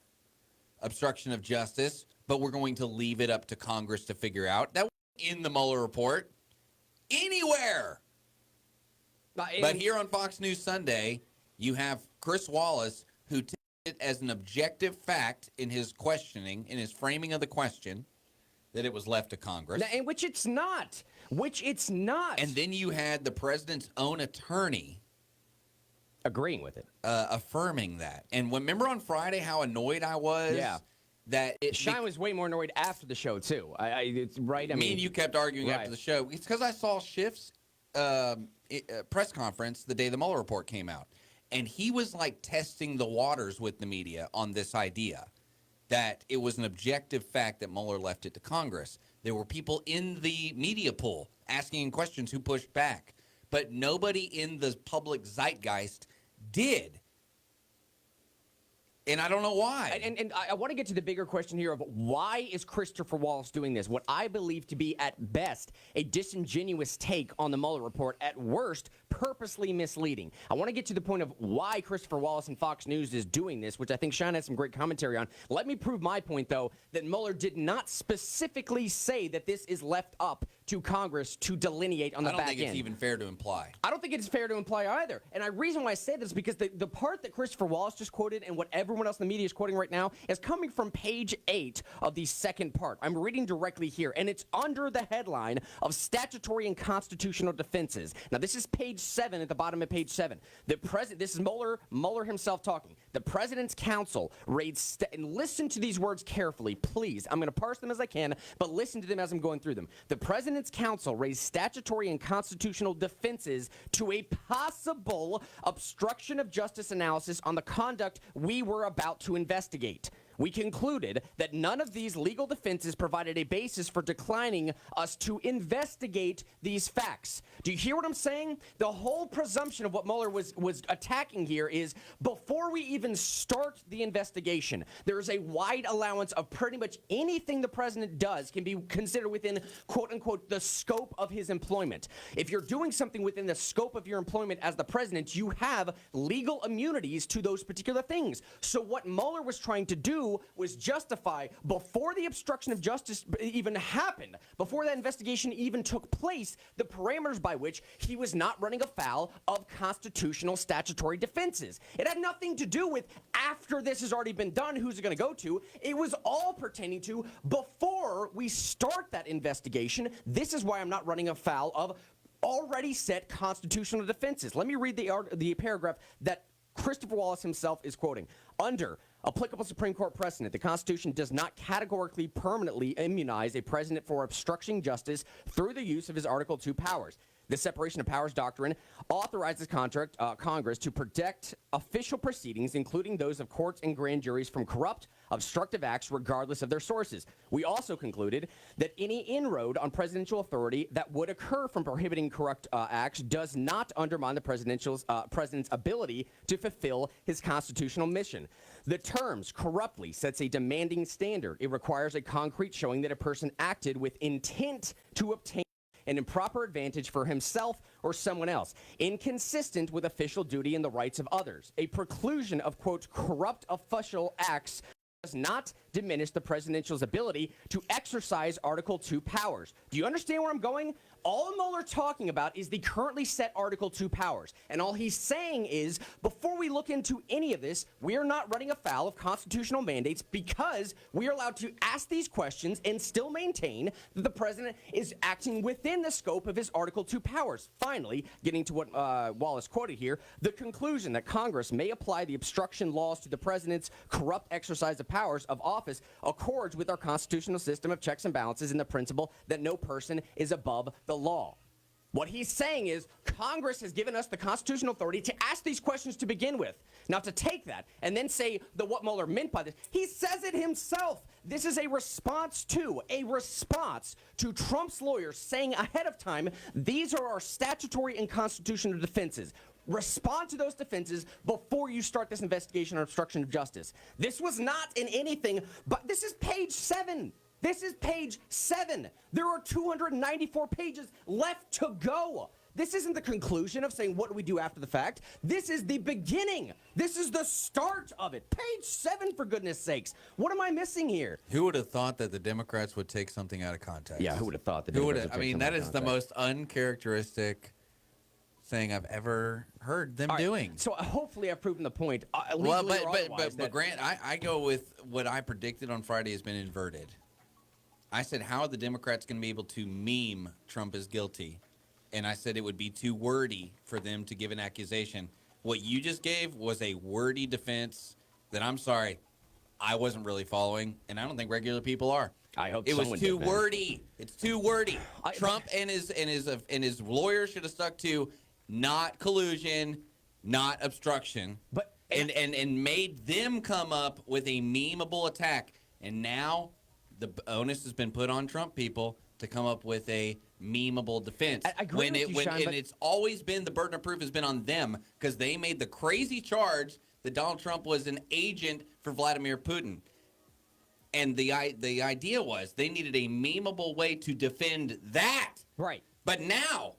obstruction of justice, but we're going to leave it up to Congress to figure out. That wasn't in the Mueller report anywhere. But here on Fox News Sunday, you have Chris Wallace, who takes it as an objective fact in his questioning, in his framing of the question, that it was left to Congress. And which it's not. And then you had the president's own attorney agreeing with it, affirming that. And remember on Friday how annoyed I was? Yeah. Shyne was way more annoyed after the show, too. It's right. Me and you kept arguing after the show. It's because I saw Schiff's press conference the day the Mueller report came out. And he was like testing the waters with the media on this idea that it was an objective fact that Mueller left it to Congress. There were people in the media pool asking questions who pushed back, but nobody in the public zeitgeist did. And I don't know why. And I want to get to the bigger question here of why is Christopher Wallace doing this? What I believe to be, at best, a disingenuous take on the Mueller report, at worst, purposely misleading. I want to get to the point of why Christopher Wallace and Fox News is doing this, which I think Shyne had some great commentary on. Let me prove my point, though, that Mueller did not specifically say that this is left up to Congress to delineate on the back end. I don't think it's even fair to imply. I don't think it's fair to imply either. And the reason why I say this is because the part that Christopher Wallace just quoted and what everyone else in the media is quoting right now is coming from page 8 of the second part. I'm reading directly here, and it's under the headline of statutory and constitutional defenses. Now, this is page 7 at the bottom of page 7. This is Mueller himself talking. The president's counsel raised, and listen to these words carefully, please. I'm going to parse them as I can, but listen to them as I'm going through them. The president's counsel raised statutory and constitutional defenses to a possible obstruction of justice analysis on the conduct we were about to investigate. We concluded that none of these legal defenses provided a basis for declining us to investigate these facts. Do you hear what I'm saying? The whole presumption of what Mueller was attacking here is before we even start the investigation, there is a wide allowance of pretty much anything the president does can be considered within, quote unquote, the scope of his employment. If you're doing something within the scope of your employment as the president, you have legal immunities to those particular things. So what Mueller was trying to do was justify, before the obstruction of justice even happened, before that investigation even took place, the parameters by which he was not running afoul of constitutional statutory defenses. It had nothing to do with after this has already been done, who's it going to go to. It was all pertaining to before we start that investigation. This is why I'm not running afoul of already set constitutional defenses. Let me read the paragraph that Christopher Wallace himself is quoting. Under applicable Supreme Court precedent, the Constitution does not categorically permanently immunize a president for obstructing justice through the use of his Article II powers. The separation of powers doctrine authorizes Congress to protect official proceedings, including those of courts and grand juries, from corrupt, obstructive acts regardless of their sources. We also concluded that any inroad on presidential authority that would occur from prohibiting corrupt acts does not undermine the president's ability to fulfill his constitutional mission. The terms corruptly sets a demanding standard. It requires a concrete showing that a person acted with intent to obtain an improper advantage for himself or someone else, inconsistent with official duty and the rights of others. A preclusion of, quote, corrupt official acts does not diminish the presidential's ability to exercise Article 2 powers. Do you understand where I'm going? All Mueller talking about is the currently set Article 2 powers. And all he's saying is, before we look into any of this, we are not running afoul of constitutional mandates because we are allowed to ask these questions and still maintain that the president is acting within the scope of his Article 2 powers. Finally, getting to what Wallace quoted here, the conclusion that Congress may apply the obstruction laws to the president's corrupt exercise of powers of office accords with our constitutional system of checks and balances and the principle that no person is above the law. What he's saying is Congress has given us the constitutional authority to ask these questions to begin with. Now, to take that and then say what Mueller meant by this, he says it himself. This is a response to Trump's lawyers saying ahead of time, these are our statutory and constitutional defenses. Respond to those defenses before you start this investigation on obstruction of justice. This was not in anything, but this is page 7. This is page 7. There are 294 pages left to go. This isn't the conclusion of saying what do we do after the fact. This is the beginning. This is the start of it. Page 7, for goodness sakes. What am I missing here? Who would have thought that the Democrats would take something out of context? Yeah, who would have thought that? I mean, that is the most uncharacteristic thing I've ever heard them doing. So hopefully I've proven the point. Well, but Grant, I go with what I predicted on Friday has been inverted. I said, how are the Democrats going to be able to meme Trump is guilty? And I said it would be too wordy for them to give an accusation. What you just gave was a wordy defense that, I'm sorry, I wasn't really following, and I don't think regular people are. I hope it was too wordy. It's too wordy. Trump and his lawyers should have stuck to not collusion, not obstruction, and made them come up with a memeable attack. And now the onus has been put on Trump people to come up with a memeable defense. I agree with you, Shyne, and it's always been the burden of proof has been on them because they made the crazy charge that Donald Trump was an agent for Vladimir Putin. And the idea was they needed a memeable way to defend that. Right. But now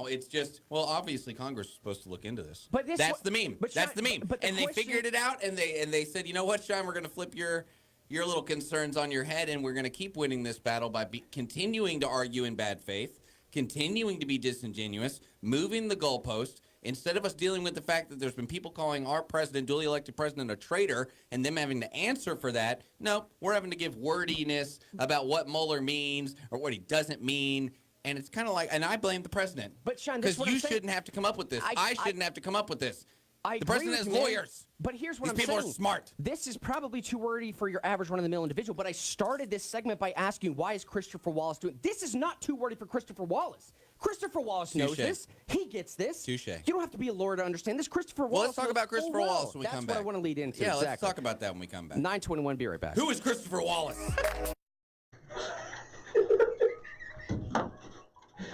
it's just, well, obviously Congress is supposed to look into this. But that's the meme. That's the meme. But they figured it out, and they said, you know what, Shyne, we're going to flip your little concerns on your head, and we're going to keep winning this battle by continuing to argue in bad faith, continuing to be disingenuous, moving the goalpost. Instead of us dealing with the fact that there's been people calling our president, duly elected president, a traitor, and them having to answer for that, no, we're having to give wordiness about what Mueller means or what he doesn't mean. And it's kind of like, and I blame the president. But Shyne, because you shouldn't have to come up with this. I shouldn't have to come up with this. The president has lawyers. But here's what These people are smart. This is probably too wordy for your average run-of-the-mill individual, but I started this segment by asking, why is Christopher Wallace doing this? Is not too wordy for Christopher Wallace. Christopher Wallace knows this. He gets this. Touche. You don't have to be a lawyer to understand this. Christopher Wallace. Well, let's talk about Christopher Wallace when we come back. That's what I want to lead into. Yeah, exactly. let's talk about that when we come back. 9:21, be right back. Who is Christopher Wallace?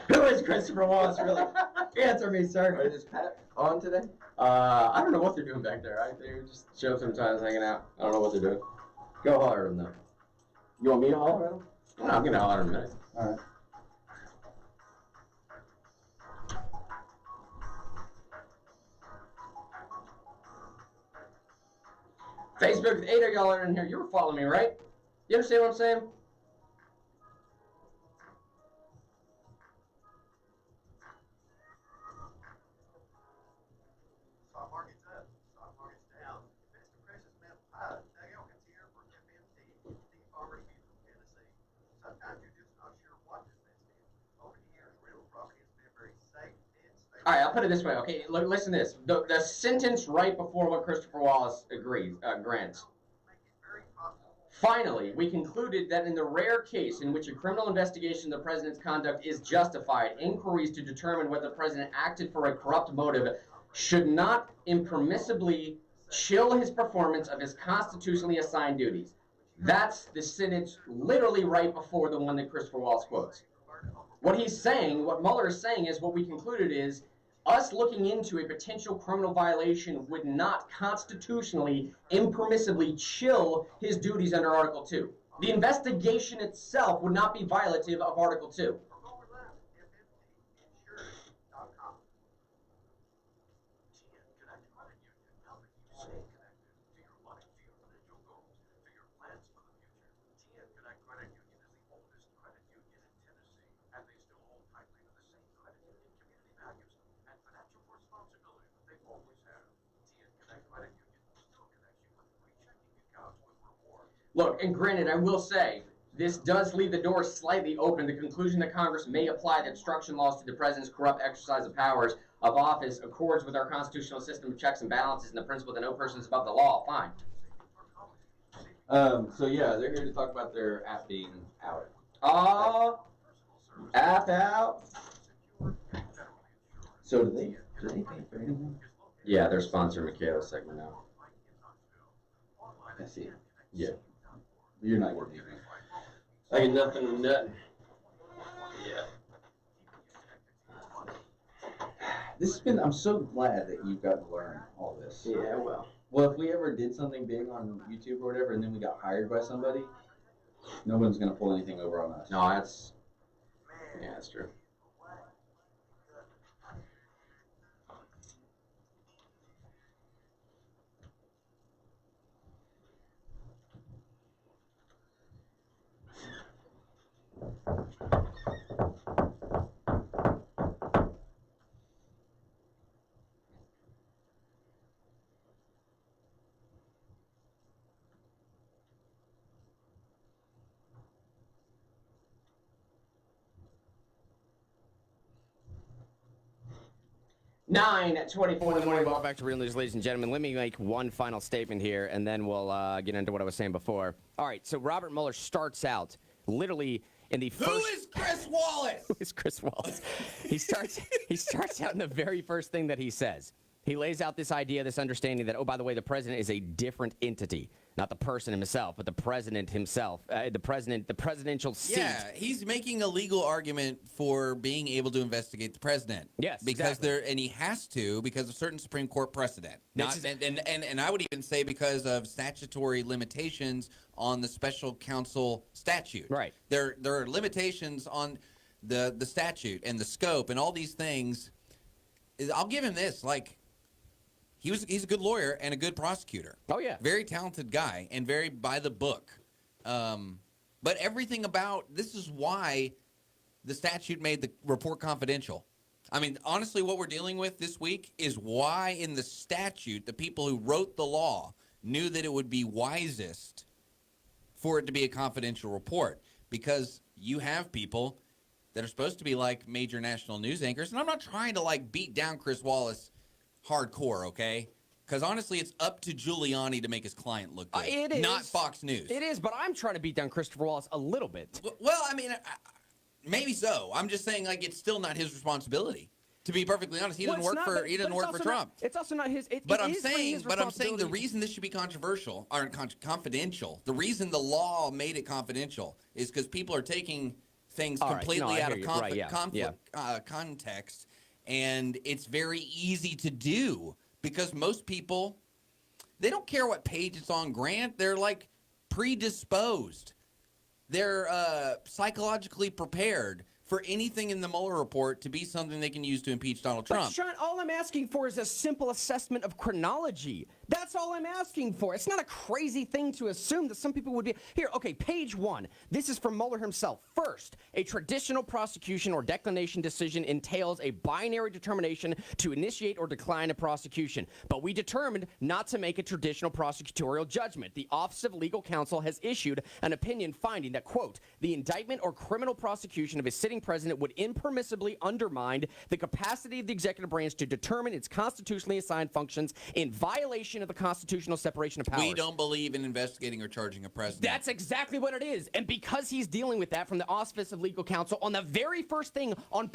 Who is Christopher Wallace, really? Answer me, sir. Is Pat on today? I don't know what they're doing back there. They just show sometimes hanging out. I don't know what they're doing. Go holler at them, though. You want me to holler at them? No, I'm going to holler at them in a minute. All right. Facebook, with 8 of y'all are in here. You were following me, right? You understand what I'm saying? All right, I'll put it this way, okay? Listen to this. The sentence right before what Christopher Wallace grants. Finally, we concluded that in the rare case in which a criminal investigation of the president's conduct is justified, inquiries to determine whether the president acted for a corrupt motive should not impermissibly chill his performance of his constitutionally assigned duties. That's the sentence literally right before the one that Christopher Wallace quotes. What he's saying, what Mueller is saying is what we concluded is us looking into a potential criminal violation would not constitutionally, impermissibly chill his duties under Article 2. The investigation itself would not be violative of Article 2. Look, and granted, I will say, this does leave the door slightly open. The conclusion that Congress may apply the obstruction laws to the president's corrupt exercise of powers of office accords with our constitutional system of checks and balances and the principle that no person is above the law. Fine. So yeah, they're here to talk about their app being out. App out. So do they pay for anything? Yeah, they're sponsoring Michaela's segment now. I see. Yeah. You're not getting anything. I get nothing from nothing. Yeah. This has been, I'm so glad that you've got to learn all this. Yeah, well. Well, if we ever did something big on YouTube or whatever, and then we got hired by somebody, no one's going to pull anything over on us. No, that's true. At 24 in the morning. Welcome back to Real News, ladies and gentlemen. Let me make one final statement here, and then we'll get into what I was saying before. All right, so Robert Mueller starts out literally in the first... Who is Chris Wallace? Who is Chris Wallace? He starts out in the very first thing that he says. He lays out this idea, this understanding that, oh, by the way, the president is a different entity. Not the person himself, but the president himself. The presidential seat. Yeah, he's making a legal argument for being able to investigate the president. Yes, because exactly. and he has to because of certain Supreme Court precedent. And I would even say because of statutory limitations on the special counsel statute. Right. There are limitations on the statute and the scope and all these things. I'll give him this, like. He's a good lawyer and a good prosecutor. Oh, yeah. Very talented guy and very by the book. But everything about this is why the statute made the report confidential. I mean, honestly, what we're dealing with this week is why in the statute the people who wrote the law knew that it would be wisest for it to be a confidential report because you have people that are supposed to be like major national news anchors. And I'm not trying to like beat down Chris Wallace hardcore, okay? Because honestly, it's up to Giuliani to make his client look good, it is. Not Fox News. It is, but I'm trying to beat down Christopher Wallace a little bit. Well, I mean, maybe so. I'm just saying, like, it's still not his responsibility. To be perfectly honest, he doesn't work for Trump. It's also not his. But I'm saying the reason this should be controversial or confidential, the reason the law made it confidential is because people are taking things completely out of context. And it's very easy to do because most people, they don't care what page it's on, Grant. They're like predisposed. They're psychologically prepared for anything in the Mueller report to be something they can use to impeach Donald Trump. But Shyne, all I'm asking for is a simple assessment of chronology. That's all I'm asking for. It's not a crazy thing to assume that some people would be... Here, okay, page 1. This is from Mueller himself. First, a traditional prosecution or declination decision entails a binary determination to initiate or decline a prosecution. But we determined not to make a traditional prosecutorial judgment. The Office of Legal Counsel has issued an opinion finding that, quote, the indictment or criminal prosecution of a sitting president would impermissibly undermine the capacity of the executive branch to determine its constitutionally assigned functions in violation violation of the constitutional separation of powers. We don't believe in investigating or charging a president. That's exactly what it is. And because he's dealing with that from the Office of Legal Counsel on the very first thing on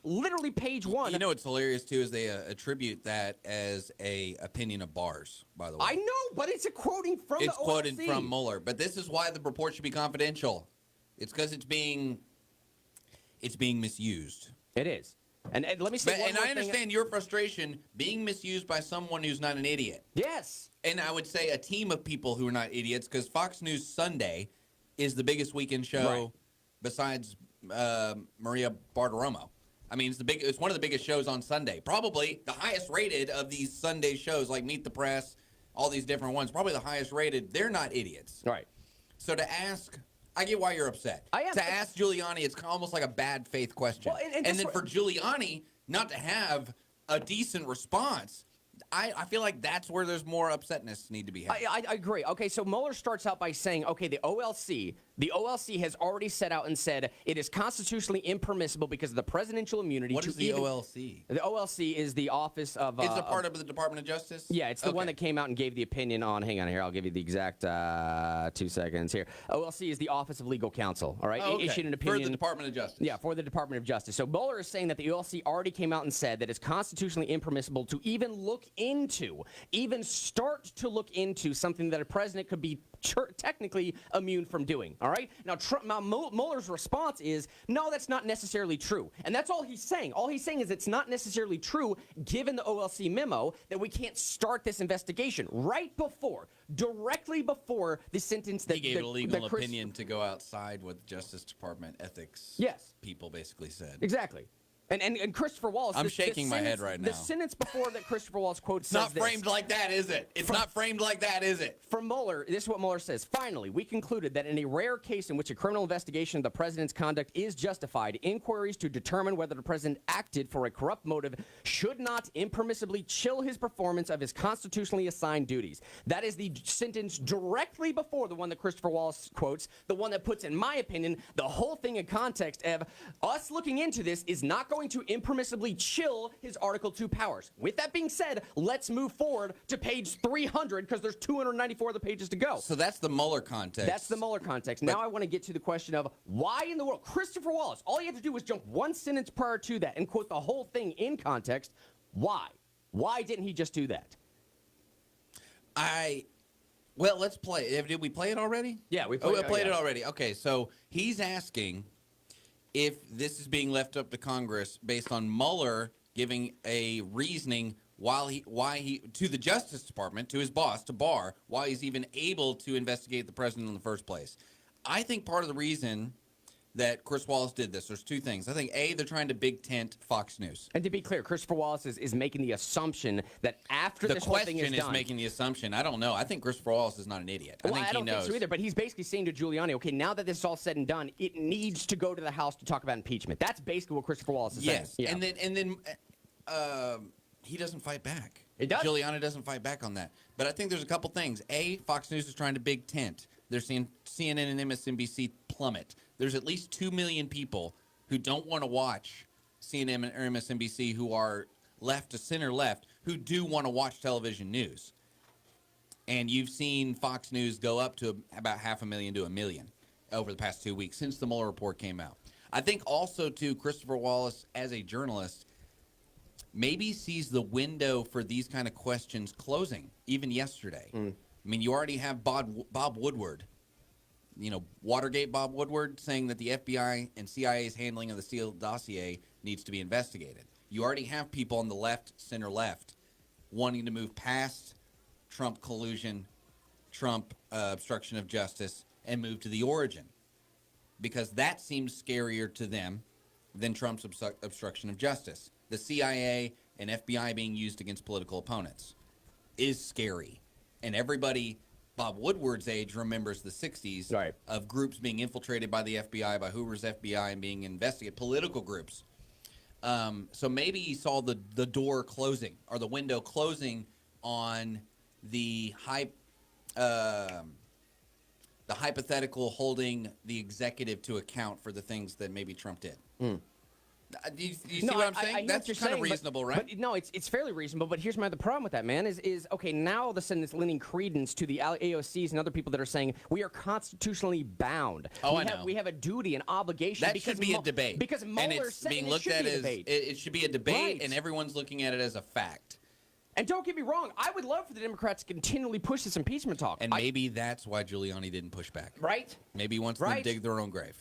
literally page 1. You know what's hilarious, too, is they attribute that as a opinion of Barr's, by the way. I know, but it's a quoting from It's the OLC. quoted from Mueller. But this is why the report should be confidential. It's because it's being misused. It is. And let me say And I understand your frustration being misused by someone who's not an idiot. Yes. And I would say a team of people who are not idiots, because Fox News Sunday is the biggest weekend show besides Maria Bartiromo. I mean, it's one of the biggest shows on Sunday. Probably the highest rated of these Sunday shows, like Meet the Press, all these different ones. Probably the highest rated. They're not idiots. Right. So to ask... I get why you're upset. To ask Giuliani, it's almost like a bad faith question. Well, and then for Giuliani not to have a decent response, I feel like that's where there's more upsetness need to be had. I agree. Okay, so Mueller starts out by saying, okay, the OLC has already set out and said it is constitutionally impermissible because of the presidential immunity. What is the OLC? The OLC is the Office of... it's a part of the Department of Justice? Yeah, it's the one that came out and gave the opinion on... Hang on here, I'll give you the exact 2 seconds here. OLC is the Office of Legal Counsel, all right? Oh, okay. Issued an opinion... For the Department of Justice. Yeah, for the Department of Justice. So Mueller is saying that the OLC already came out and said that it's constitutionally impermissible to even look into, even start to look into something that a president could be technically immune from doing, all right? Now, Mueller's response is, no, that's not necessarily true. And that's all he's saying. All he's saying is it's not necessarily true, given the OLC memo, that we can't start this investigation directly before the sentence that... He gave a legal opinion to go outside what Justice Department ethics people basically said. Exactly. And Christopher Wallace... I'm shaking my head right now. The sentence before that Christopher Wallace quote says It's not framed like that, is it? It's not framed like that, is it? From Mueller, this is what Mueller says. Finally, we concluded that in a rare case in which a criminal investigation of the president's conduct is justified, inquiries to determine whether the president acted for a corrupt motive should not impermissibly chill his performance of his constitutionally assigned duties. That is the sentence directly before the one that Christopher Wallace quotes, the one that puts, in my opinion, the whole thing in context of us looking into this is not going to impermissibly chill his Article 2 powers. With that being said, let's move forward to page 300 because there's 294 other pages to go. So that's the Mueller context. That's the Mueller context. Now I want to get to the question of why in the world Christopher Wallace, all you have to do was jump one sentence prior to that and quote the whole thing in context. Why? Why didn't he just do that? Well, let's play. Did we play it already? Yeah, we played it already. Okay, so he's asking if this is being left up to Congress based on Mueller giving a reasoning why he to the Justice Department, to his boss, to Barr, why he's even able to investigate the president in the first place. I think part of the reason that Chris Wallace did this, there's two things. I think, A, they're trying to big tent Fox News. And to be clear, Christopher Wallace is making the assumption that after this whole thing is done... The question is making the assumption. I don't know. I think Christopher Wallace is not an idiot. I think he knows. I don't think so either, but he's basically saying to Giuliani, okay, now that this is all said and done, it needs to go to the House to talk about impeachment. That's basically what Christopher Wallace is saying. Yes, yeah. and then he doesn't fight back. He does? Giuliani doesn't fight back on that. But I think there's a couple things. A, Fox News is trying to big tent. They're seeing CNN and MSNBC plummet. There's at least 2 million people who don't want to watch CNN or MSNBC who are left to center left who do want to watch television news. And you've seen Fox News go up to about 500,000 to 1 million over the past 2 weeks since the Mueller report came out. I think also, too, Christopher Wallace, as a journalist, maybe sees the window for these kind of questions closing, even yesterday. I mean, you already have Bob Woodward, Watergate Bob Woodward, saying that the FBI and CIA's handling of the Steele dossier needs to be investigated. You already have people on the left, center left, wanting to move past Trump collusion, Trump obstruction of justice, and move to the origin. Because that seems scarier to them than Trump's obstruction of justice. The CIA and FBI being used against political opponents is scary. And everybody Bob Woodward's age remembers the 60s of groups being infiltrated by the FBI, by Hoover's FBI, and being investigated, political groups. So maybe he saw the door closing or the window closing on the hypothetical holding the executive to account for the things that maybe Trump did. You see what I'm saying? That's kind of reasonable, right? But no, it's fairly reasonable. But here's my other problem with that, man. Is okay. Now all of a sudden it's lending credence to the AOCs and other people that are saying we are constitutionally bound. We have a duty, an obligation. That should be a debate. Because Mueller it's said being it looked should at be a as debate. it should be a debate, Right. and everyone's looking at it as a fact. And don't get me wrong, I would love for the Democrats to continually push this impeachment talk. And maybe that's why Giuliani didn't push back. Right? Maybe he wants them to dig their own grave.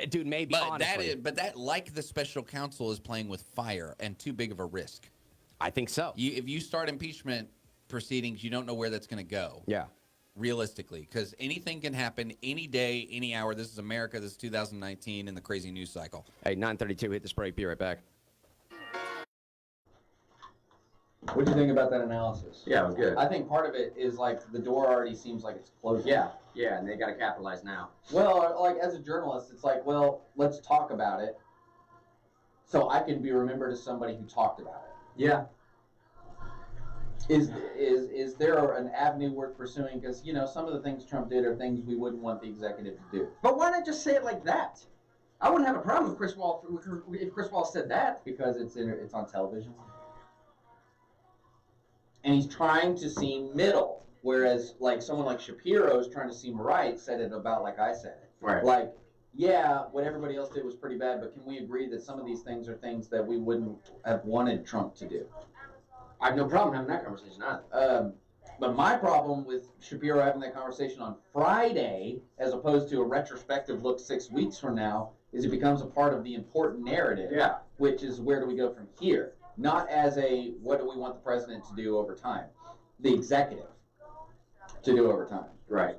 Dude, maybe, But honestly. that, like the special counsel, is playing with fire and too big of a risk. I think so. If you start impeachment proceedings, you don't know where that's going to go. Yeah. Realistically, because anything can happen any day, any hour. This is America. This is 2019 in the crazy news cycle. Hey, 9:32, hit this break. Be right back. What do you think about that analysis? Yeah, it was good. I think part of it is like the door already seems like it's closing. Yeah, and they got to capitalize now. Well, like as a journalist, it's like, well, let's talk about it, so I can be remembered as somebody who talked about it. Yeah. Is there an avenue worth pursuing? Because some of the things Trump did are things we wouldn't want the executive to do. But why not just say it like that? I wouldn't have a problem if Chris Wallace said that. Because it's on television. And he's trying to seem middle, whereas like someone like Shapiro is trying to seem right, said it about like I said it. Right. Like, yeah, what everybody else did was pretty bad, but can we agree that some of these things are things that we wouldn't have wanted Trump to do? I have no problem having that conversation either. But my problem with Shapiro having that conversation on Friday, as opposed to a retrospective look 6 weeks from now, is it becomes a part of the important narrative, which is where do we go from here? Not as a, what do we want the president to do over time? The executive to do over time. Right.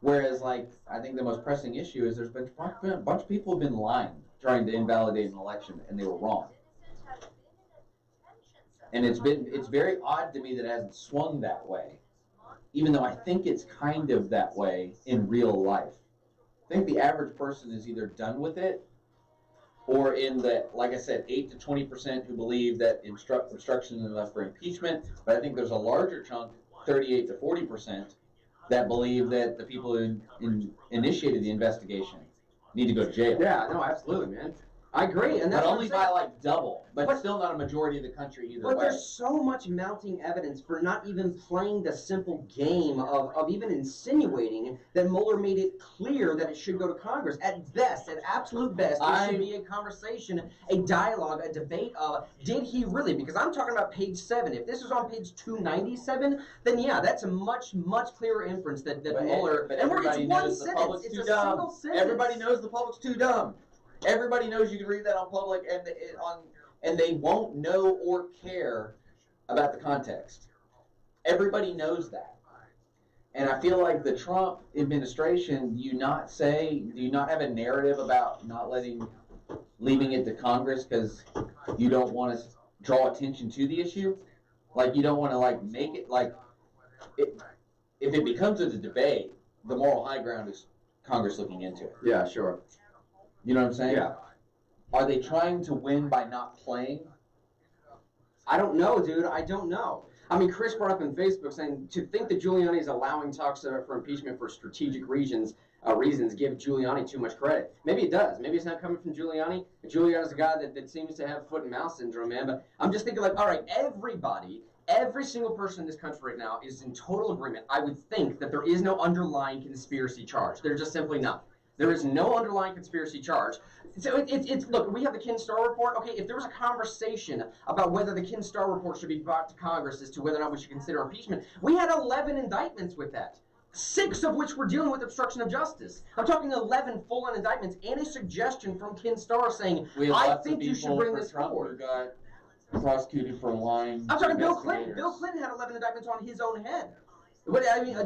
Whereas, like, I think the most pressing issue is there's been a bunch of people have been lying, trying to invalidate an election, and they were wrong. And it's very odd to me that it hasn't swung that way, even though I think it's kind of that way in real life. I think the average person is either done with it, or in the, like I said, 8 to 20% who believe that obstruction is enough for impeachment. But I think there's a larger chunk, 38 to 40%, that believe that the people who initiated the investigation need to go to jail. Yeah, no, absolutely, man. I agree, and that's but what only I'm saying. by like double, but still not a majority of the country either But way. there's so much mounting evidence for not even playing the simple game of even insinuating that Mueller made it clear that it should go to Congress. At best, at absolute best, there should be a conversation, a dialogue, a debate of, did he really? Because I'm talking about page 7. If this was on page 297, then yeah, that's a much, much clearer inference that Mueller... But and everybody it's one knows the sentence. public's It's too a dumb. single sentence. Everybody knows the public's too dumb. Everybody knows you can read that on public, and they won't know or care about the context. Everybody knows that. And I feel like the Trump administration, do you not have a narrative about not leaving it to Congress because you don't want to draw attention to the issue? Like, you don't want to, like, make it, like, if it becomes a debate, the moral high ground is Congress looking into it. Yeah, sure. You know what I'm saying? Yeah. Are they trying to win by not playing? I don't know, dude. I don't know. I mean, Chris brought up on Facebook saying to think that Giuliani is allowing talks for impeachment for strategic reasons give Giuliani too much credit. Maybe it does. Maybe it's not coming from Giuliani. Giuliani's a guy that seems to have foot and mouth syndrome, man. But I'm just thinking, like, all right, every single person in this country right now is in total agreement. I would think that there is no underlying conspiracy charge. There's just simply not. There is no underlying conspiracy charge. So it's look, we have the Ken Starr report. Okay, if there was a conversation about whether the Ken Starr report should be brought to Congress as to whether or not we should consider impeachment, we had 11 indictments with that. 6 of which were dealing with obstruction of justice. I'm talking 11 full-on indictments and a suggestion from Ken Starr saying, I think you should bring this forward. Got prosecuted for lying. I'm talking Bill Clinton. Bill Clinton had 11 indictments on his own head. But I mean,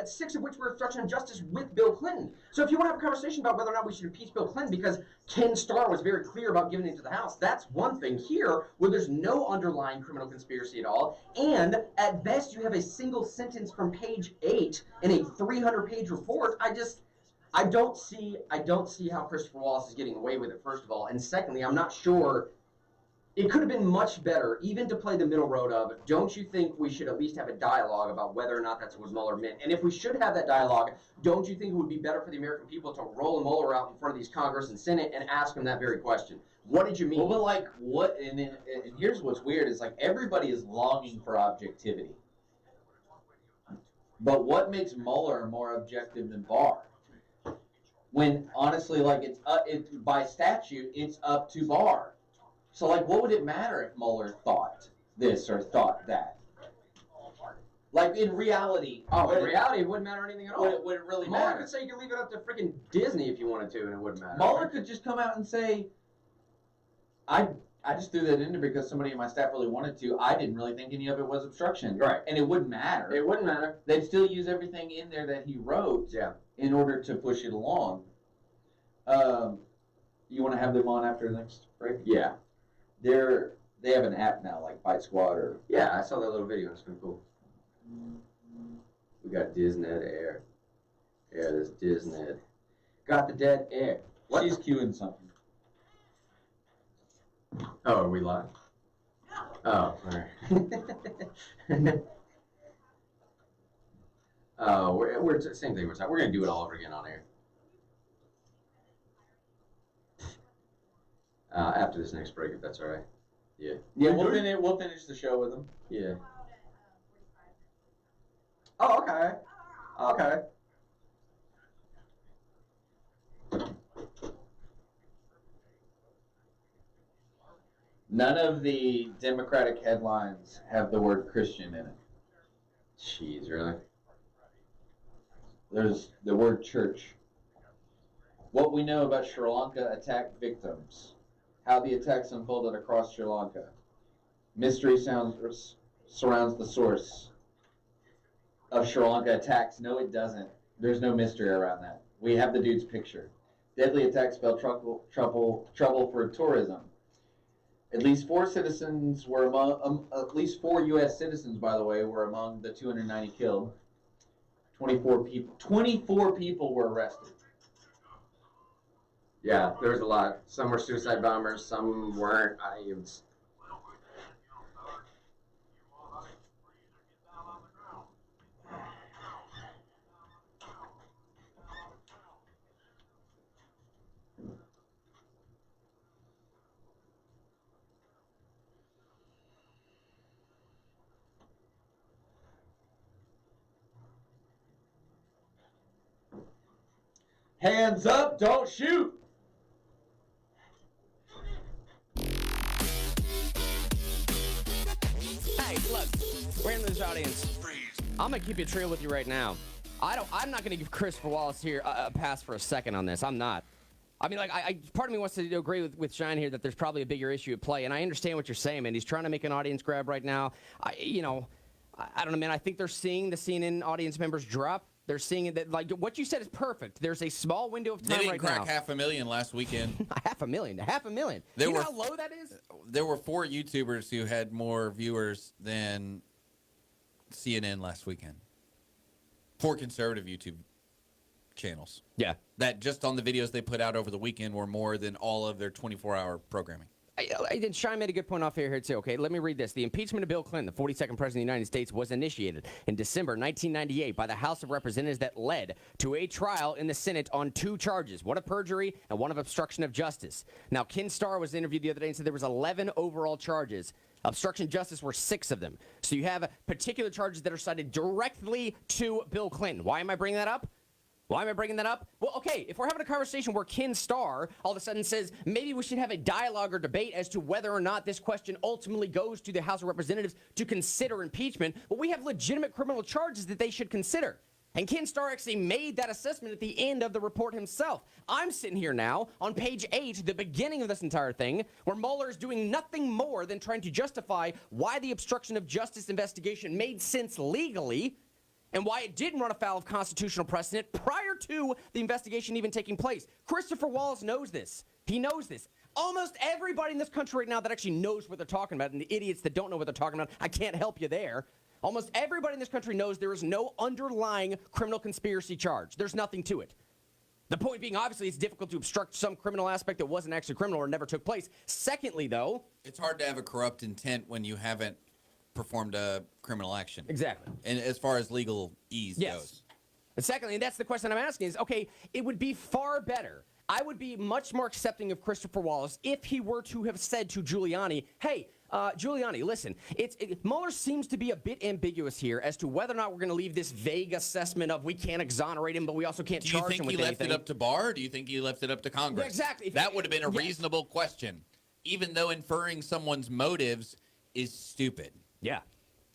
6 of which were obstruction of justice with Bill Clinton. So if you want to have a conversation about whether or not we should impeach Bill Clinton because Ken Starr was very clear about giving it to the House, that's one thing. Here, where there's no underlying criminal conspiracy at all, and at best you have a single sentence from page 8 in a 300-page report, I don't see how Christopher Wallace is getting away with it, first of all. And secondly, I'm not sure It could have been much better, even to play the middle road of, don't you think we should at least have a dialogue about whether or not that's what Mueller meant? And if we should have that dialogue, don't you think it would be better for the American people to roll Mueller out in front of these Congress and Senate and ask him that very question? What did you mean? Well, but like, what, and here's what's weird, is like everybody is longing for objectivity. But what makes Mueller more objective than Barr? When, honestly, like, it's by statute, it's up to Barr. So, like, what would it matter if Mueller thought this or thought that? Like, in reality... Oh, in reality, it wouldn't matter anything at all. Would it really Mueller matter? could say you could leave it up to freaking Disney if you wanted to, and it wouldn't matter. Mueller could just come out and say, I just threw that in there because somebody in my staff really wanted to. I didn't really think any of it was obstruction. Right. And it wouldn't matter. It wouldn't matter. They'd still use everything in there that he wrote in order to push it along. You want to have them on after the next break? Yeah. They have an app now, like Bite Squad or... Yeah, I saw that little video. It's pretty cool. We got Disney Air. Yeah, there's Disney. Got the dead air. What? She's queuing something. Oh, are we live? Oh, all right. Oh, we're same thing. We're gonna do it all over again on air. After this next break, if that's all right. Yeah. Yeah, we'll finish the show with them. Yeah. Oh, okay. Okay. None of the Democratic headlines have the word Christian in it. Jeez, really? There's the word church. What we know about Sri Lanka attack victims. How the attacks unfolded across Sri Lanka. Mystery surrounds the source of Sri Lanka attacks. No, it doesn't. There's no mystery around that. We have the dude's picture. Deadly attacks spell trouble for tourism. At least 4 citizens were among, at least 4 U.S. citizens, by the way, were among the 290 killed. 24 people were arrested. Yeah, there was a lot. Some were suicide bombers, some weren't. Hands up, don't shoot! Hey, look, we're in this audience. I'm gonna keep it real with you right now. I'm not gonna give Christopher Wallace here a pass for a second on this. I'm not. I mean, like, part of me wants to agree with Shyne here that there's probably a bigger issue at play, and I understand what you're saying, man. He's trying to make an audience grab right now. I don't know, man. I think they're seeing the CNN audience members drop. They're seeing it that, like, what you said is perfect. There's a small window of time right now. They didn't crack 500,000 last weekend. Half a million. Do you know how low that is? There were 4 YouTubers who had more viewers than CNN last weekend. 4 conservative YouTube channels. Yeah. That just on the videos they put out over the weekend were more than all of their 24-hour programming. And Shyne made a good point off here too. Okay, let me read this. The impeachment of Bill Clinton, the 42nd president of the United States, was initiated in December 1998 by the House of Representatives that led to a trial in the Senate on 2 charges, one of perjury and one of obstruction of justice. Now, Ken Starr was interviewed the other day and said there was 11 overall charges. Obstruction of justice were 6 of them. So you have particular charges that are cited directly to Bill Clinton. Why am I bringing that up? Why am I bringing that up? Well, okay, if we're having a conversation where Ken Starr all of a sudden says maybe we should have a dialogue or debate as to whether or not this question ultimately goes to the House of Representatives to consider impeachment, well, we have legitimate criminal charges that they should consider. And Ken Starr actually made that assessment at the end of the report himself. I'm sitting here now on page 8, the beginning of this entire thing, where Mueller is doing nothing more than trying to justify why the obstruction of justice investigation made sense legally, and why it didn't run afoul of constitutional precedent prior to the investigation even taking place. Christopher Wallace knows this. He knows this. Almost everybody in this country right now that actually knows what they're talking about, and the idiots that don't know what they're talking about, I can't help you there. Almost everybody in this country knows there is no underlying criminal conspiracy charge. There's nothing to it. The point being, obviously, it's difficult to obstruct some criminal aspect that wasn't actually criminal or never took place. Secondly, though, it's hard to have a corrupt intent when you haven't performed a criminal action. Exactly. And as far as legal ease goes. And secondly, and that's the question I'm asking is, okay, it would be far better. I would be much more accepting of Christopher Wallace if he were to have said to Giuliani, hey, Giuliani, listen, Mueller seems to be a bit ambiguous here as to whether or not we're going to leave this vague assessment of we can't exonerate him, but we also can't charge him with anything. Do you think he left it up to Barr, or do you think he left it up to Congress? Exactly. That would have been a reasonable question, even though inferring someone's motives is stupid. Yeah.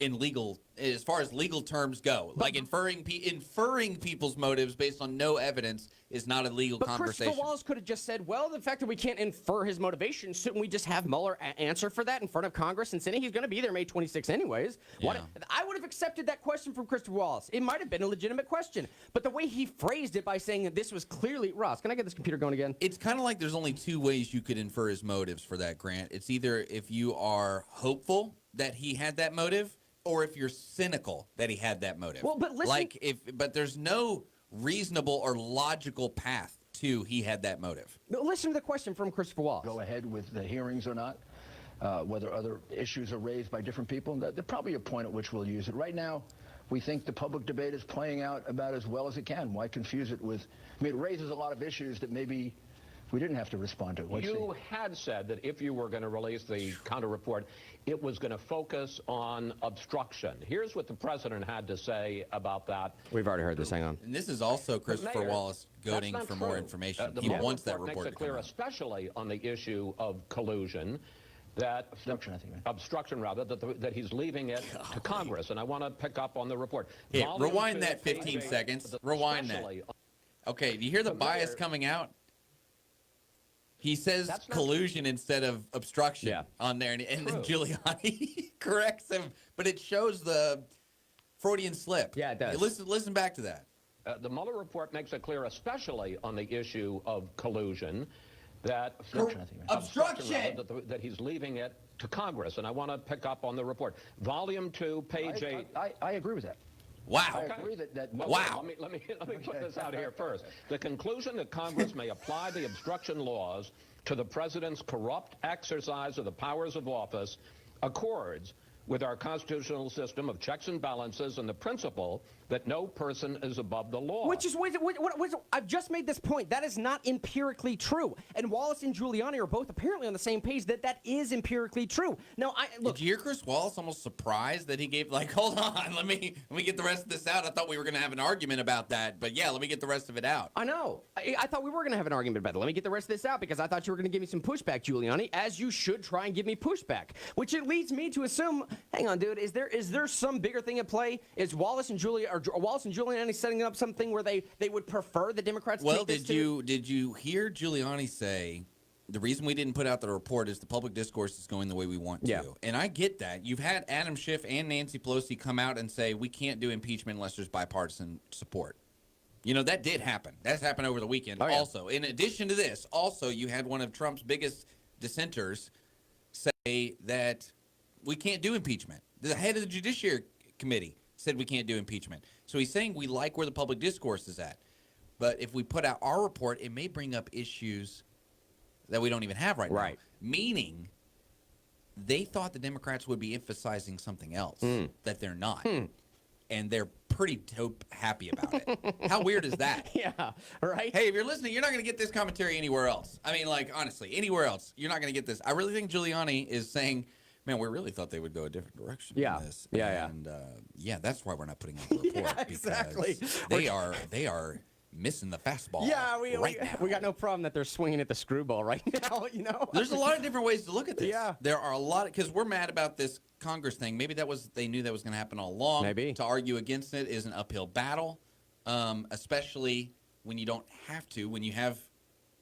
In legal, as far as legal terms go, like inferring people's motives based on no evidence is not a legal conversation. Christopher Wallace could have just said, well, the fact that we can't infer his motivation, shouldn't we just have Mueller answer for that in front of Congress and saying he's going to be there May 26 anyways? Yeah. I would have accepted that question from Christopher Wallace. It might have been a legitimate question, but the way he phrased it by saying that this was clearly, Ross, can I get this computer going again? It's kind of like there's only two ways you could infer his motives for that, Grant. It's either if you are hopeful that he had that motive, or if you're cynical that he had that motive. Well, but listen, but there's no reasonable or logical path to he had that motive. Listen to the question from Christopher Wallace. Go ahead with the hearings or not, whether other issues are raised by different people. There's probably a point at which we'll use it. Right now, we think the public debate is playing out about as well as it can. Why confuse it with, it raises a lot of issues that maybe we didn't have to respond to. You had said that if you were going to release the counter report, it was going to focus on obstruction. Here's what the president had to say about that. We've already heard this. Hang on. And this is also Christopher Wallace goading for more information. He wants that report makes it clear, especially on the issue of collusion, that obstruction rather, that he's leaving it to Congress. And I want to pick up on the report. Here, rewind that 15 seconds. Rewind that. Okay, do you hear the bias coming out? He says collusion instead of obstruction on there, and then Giuliani corrects him, but it shows the Freudian slip. Yeah, it does. Listen back to that. The Mueller report makes it clear, especially on the issue of collusion, that obstruction that he's leaving it to Congress. And I want to pick up on the report. Volume 2, page 8. I agree with that. Wow. I agree that wow. Let me put this out here first. The conclusion that Congress may apply the obstruction laws to the president's corrupt exercise of the powers of office accords with our constitutional system of checks and balances and the principle that no person is above the law. Which is, I've just made this point. That is not empirically true. And Wallace and Giuliani are both apparently on the same page that that is empirically true. Now, look. Did you hear Chris Wallace almost surprised that he gave, like, hold on, let me get the rest of this out. I thought we were going to have an argument about that, but yeah, let me get the rest of it out. I know. I thought we were going to have an argument about it. Let me get the rest of this out because I thought you were going to give me some pushback, Giuliani, as you should try and give me pushback. Which it leads me to assume, hang on, dude, is there some bigger thing at play? Is Wallace and Giuliani setting up something where they would prefer the Democrats take this to? Did you hear Giuliani say the reason we didn't put out the report is the public discourse is going the way we want to? And I get that. You've had Adam Schiff and Nancy Pelosi come out and say we can't do impeachment unless there's bipartisan support. You know, that did happen. That's happened over the weekend. Also, in addition to this, also you had one of Trump's biggest dissenters say that we can't do impeachment. The head of the Judiciary Committee said we can't do impeachment. So he's saying we like where the public discourse is at. But if we put out our report, it may bring up issues that we don't even have right now. Meaning they thought the Democrats would be emphasizing something else that they're not. And they're pretty dope happy about it. How weird is that? Yeah, right? Hey, if you're listening, you're not going to get this commentary anywhere else. I mean, like, honestly, anywhere else, you're not going to get this. I really think Giuliani is saying, man, we really thought they would go a different direction in this. And, that's why we're not putting out the report. Exactly. They are missing the fastball. Yeah, we got no problem that they're swinging at the screwball right now, you know? There's a lot of different ways to look at this. Yeah. There are a lot, because we're mad about this Congress thing. Maybe they knew that was going to happen all along. Maybe. To argue against it is an uphill battle, especially when you don't have to, when you have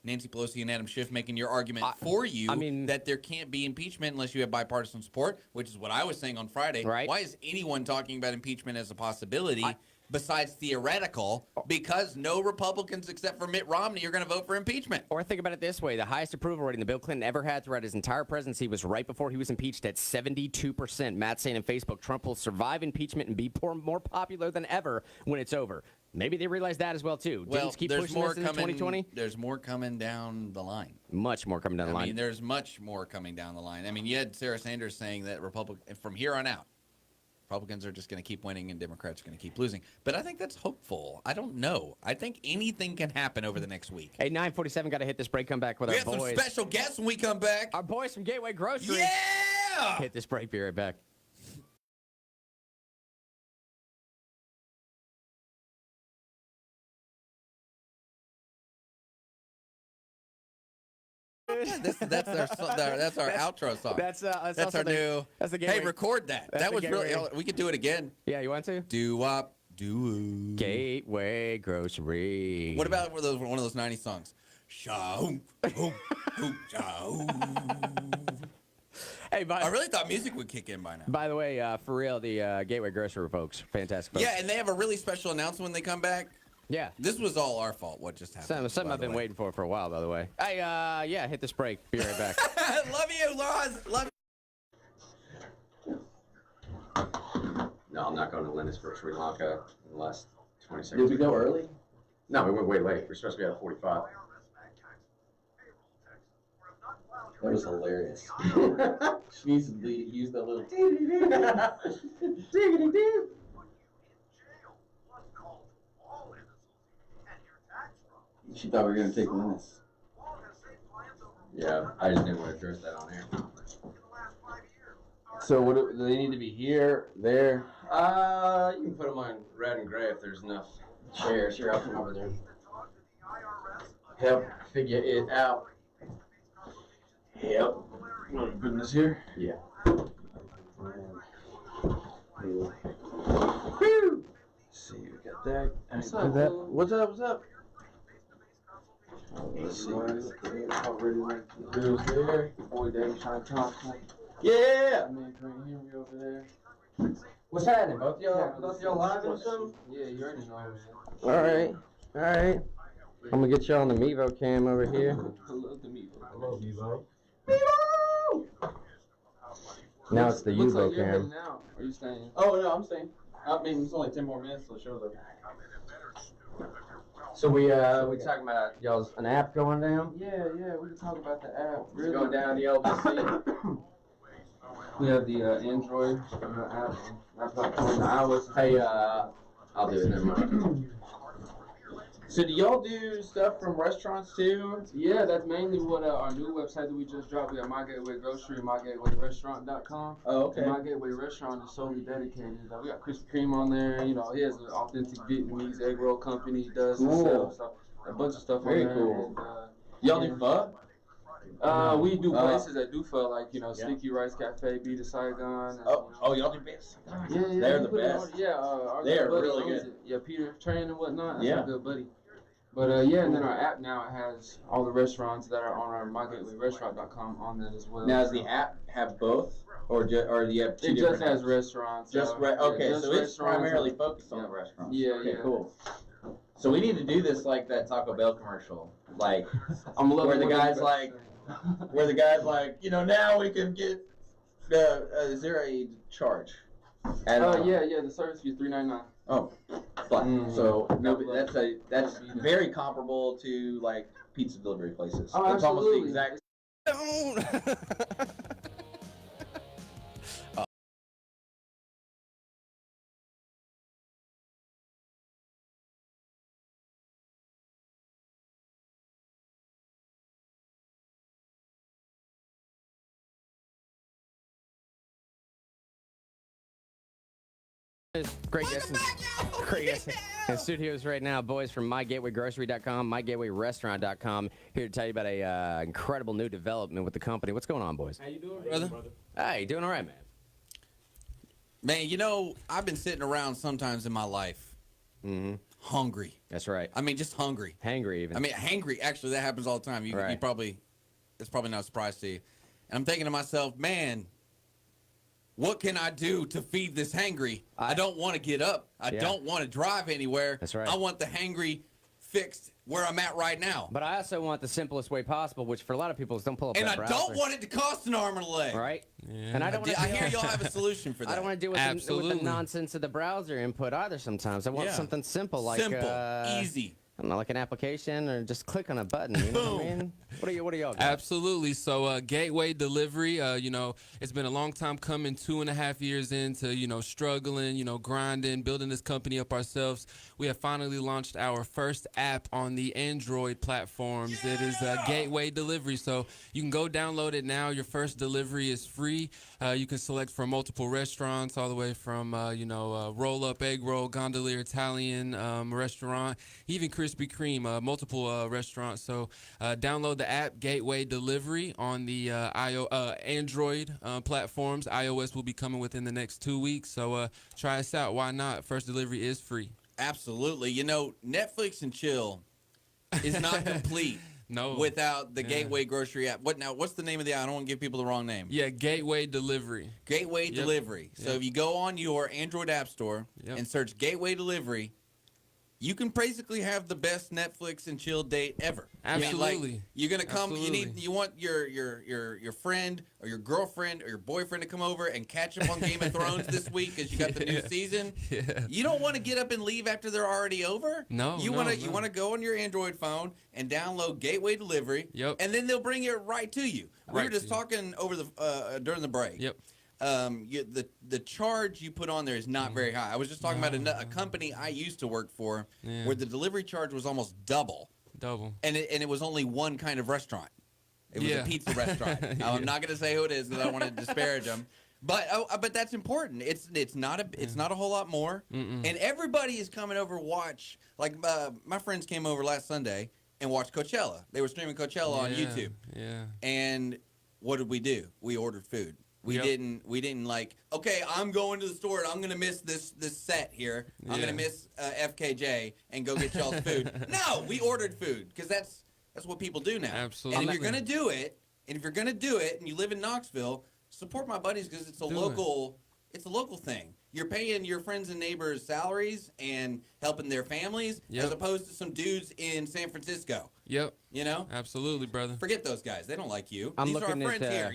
Nancy Pelosi and Adam Schiff making your argument for you that there can't be impeachment unless you have bipartisan support, which is what I was saying on Friday. Right. Why is anyone talking about impeachment as a possibility besides theoretical? Because no Republicans except for Mitt Romney are going to vote for impeachment. Or think about it this way. The highest approval rating that Bill Clinton ever had throughout his entire presidency was right before he was impeached at 72%. Matt saying on Facebook, Trump will survive impeachment and be more popular than ever when it's over. Maybe they realize that as well too. Well, Didn't keep there's pushing more this into coming. 2020. There's more coming down the line. Much more coming down the line. I mean, there's much more coming down the line. I mean, you had Sarah Sanders saying that from here on out, Republicans are just going to keep winning and Democrats are going to keep losing. But I think that's hopeful. I don't know. I think anything can happen over the next week. Hey, 9:47, got to hit this break. Come back with We our have some boys. special guests when we come back. Our boys from Gateway Grocery. Yeah! Hit this break. Be right back. That's our outro song. That's our also new. That's the Hey, Gateway. record that. That's That the was really. Gateway. We could do it again. Yeah, you want to? Do-wop, do. Gateway Grocery. What about one of those 90s songs? Sha-hoom, hoom, hoom, sha-hoom. Hey, I really thought music would kick in by now. By the way, for real, the Gateway Grocery folks, fantastic folks. Yeah, and they have a really special announcement when they come back. Yeah. This was all our fault, what just happened. Something I've been waiting for a while, by the way. Hey, yeah, hit this break. Be right back. Love you, Laws. Love you. No, I'm not going to Linus for Sri Lanka in the last 20 seconds. Did we go early? No, we went way late. We're supposed to be at 45. That was hilarious. She needs to use that little Diggity-doo. She thought we were going to take Linus. Yeah, I just didn't want to address that on air. So what do they need to be here, there? You can put them on red and gray if there's enough chairs. Here, I'll come over there. Help figure it out. Yep. You want to put this here? Yeah. Woo! See, we got that. What's Put up, that. Lou? What's up? What's up? Let's see. Already like the girls there. Boy, Daddy trying to talk. Yeah. Man, Henry over there. What's happening? Both y'all live and something? Yeah, you already know, man. All right. I'm gonna get y'all on the Mevo cam over here. Hello, the Mevo. Hello, Mevo. Now it's the Looks Uvo like you're cam. heading out. Are you staying? Oh no, I'm staying. I mean, it's only 10 more minutes till the show's over. So we talking about y'all's an app going down? Yeah, we can talk about the app. It's going down the LBC. We have the Android app, platform, the iOS. Hey, I'll do it. Never mind. So do y'all do stuff from restaurants too? Yeah, that's mainly what our new website that we just dropped. We have My Gateway Grocery, MyGatewayRestaurant.com. Oh, okay. And My Gateway Restaurant is solely dedicated. We got Krispy Kreme on there. You know, he has an authentic Vietnamese egg roll company. He does himself, so a bunch of stuff Very on there. cool. And, Y'all do pho? We do places that do pho, like, you know, Sticky Rice Cafe, Be to Saigon. And, y'all do best. Yeah, They're we the put it best. on- Yeah, our They good are buddy really owns good. it. Yeah, Peter Tran and whatnot. That's Yeah. our good buddy. But yeah, and then our app now has all the restaurants that are on our MyGatewayRestaurant.com on that as well. Now, does the app have both, or do you have two It different just has apps? restaurants. Just yeah, okay, just so it's restaurants primarily and- focused on the restaurants. Yeah, okay, yeah. cool. So we need to do this like that Taco Bell commercial, like I'm where loving the what guy's you- like, you know, now we can get. Is there a charge? Yeah, the service fee is $3.99. Oh, flat. So no, that's very comparable to like pizza delivery places. Oh, it's almost the absolutely. exact. Great guests in studios right now, boys from MyGatewayGrocery.com, MyGatewayRestaurant.com, here to tell you about a incredible new development with the company. What's going on, boys? How you doing, brother? Hey, doing all right, man. Man, you know, I've been sitting around sometimes in my life, hungry. That's right. I mean, just hungry. Hangry, even. I mean, hangry. Actually, that happens all the time. You probably, it's probably not a surprise to you. And I'm thinking to myself, man, what can I do to feed this hangry? I don't want to get up. I don't want to drive anywhere. That's right. I want the hangry fixed where I'm at right now. But I also want the simplest way possible, which for a lot of people is don't pull up And that I browser. don't want it to cost an arm and a leg. Right? Yeah. And I don't want to. I hear y'all have a solution for that. I don't want to deal with the nonsense of the browser input either. Sometimes I want something simple, like easy. I don't know, like an application, or just click on a button. You know what I mean? What do y'all got? Absolutely. So gateway delivery, it's been a long time coming, 2.5 years into, struggling, grinding, building this company up ourselves. We have finally launched our first app on the Android platforms. It is Gateway Delivery. So you can go download it now. Your first delivery is free. You can select from multiple restaurants, all the way from, roll-up, egg roll, gondolier, Italian restaurant, even Krispy Kreme, multiple restaurants. So download the app Gateway Delivery on the Android platforms. iOS will be coming within the next 2 weeks. So try us out. Why not? First delivery is free. Absolutely. Netflix and chill is not complete. No. Without the Gateway Grocery app. What's the name of the app? I don't want to give people the wrong name. Yeah, Gateway Delivery. Gateway Delivery. So if you go on your Android App Store and search Gateway Delivery, you can basically have the best Netflix and chill date ever. Absolutely. You're gonna come. You want your friend or your girlfriend or your boyfriend to come over and catch up on Game of Thrones this week because you got the new season. Yeah. You don't want to get up and leave after they're already over. No. You want to go on your Android phone and download Gateway Delivery. Yep. And then they'll bring it right to you. We were just talking over during the break. Yep. The charge you put on there is not very high. I was just talking about a company I used to work for where the delivery charge was almost double. And it was only one kind of restaurant. It was a pizza restaurant. I'm not going to say who it is because I don't want to disparage them. But that's important. It's not a whole lot more. And everybody is coming over to watch. Like my friends came over last Sunday and watched Coachella. They were streaming Coachella on YouTube. Yeah. And what did we do? We ordered food. We didn't like, okay, I'm going to the store and I'm going to miss this set here. I'm going to miss FKJ and go get y'all's food. No, we ordered food because that's what people do now. Absolutely. And if you're going to do it, and you live in Knoxville, support my buddies because it's a local thing. You're paying your friends and neighbors salaries and helping their families as opposed to some dudes in San Francisco. Yep. Absolutely, brother. Forget those guys. They don't like you. I'm These are our looking at, friends here.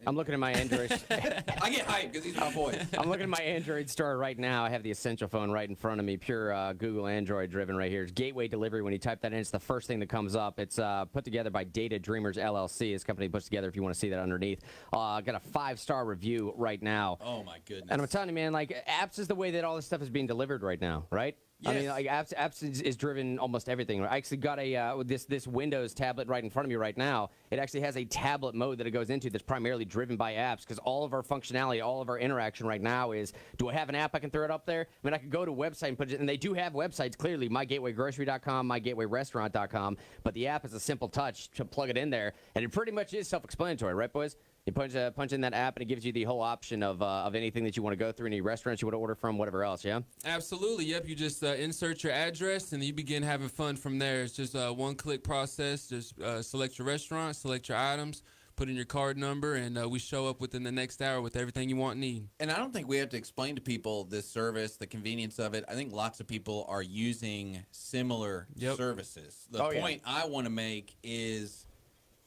I'm looking at my Android. I get hyped because these are my boys. I'm looking at my Android store right now. I have the Essential phone right in front of me. Pure Google Android driven right here. It's Gateway Delivery. When you type that in, it's the first thing that comes up. It's put together by Data Dreamers LLC. This company puts together if you want to see that underneath. Got a 5-star review right now. Oh, my goodness. And I'm telling you, man, like apps is the way that all this stuff is being delivered right now, right? Yes. I mean, like apps is driven almost everything. I actually got this Windows tablet right in front of me right now. It actually has a tablet mode that it goes into that's primarily driven by apps because all of our functionality, all of our interaction right now is, do I have an app I can throw it up there? I mean, I could go to a website and put it, and they do have websites clearly, mygatewaygrocery.com, mygatewayrestaurant.com, but the app is a simple touch to plug it in there, and it pretty much is self-explanatory, right, boys? You punch in that app, and it gives you the whole option of anything that you want to go through, any restaurants you want to order from, whatever else, yeah? Absolutely, yep. You just insert your address, and you begin having fun from there. It's just a one-click process. Just select your restaurant, select your items, put in your card number, and we show up within the next hour with everything you want and need. And I don't think we have to explain to people this service, the convenience of it. I think lots of people are using similar services. The point I want to make is,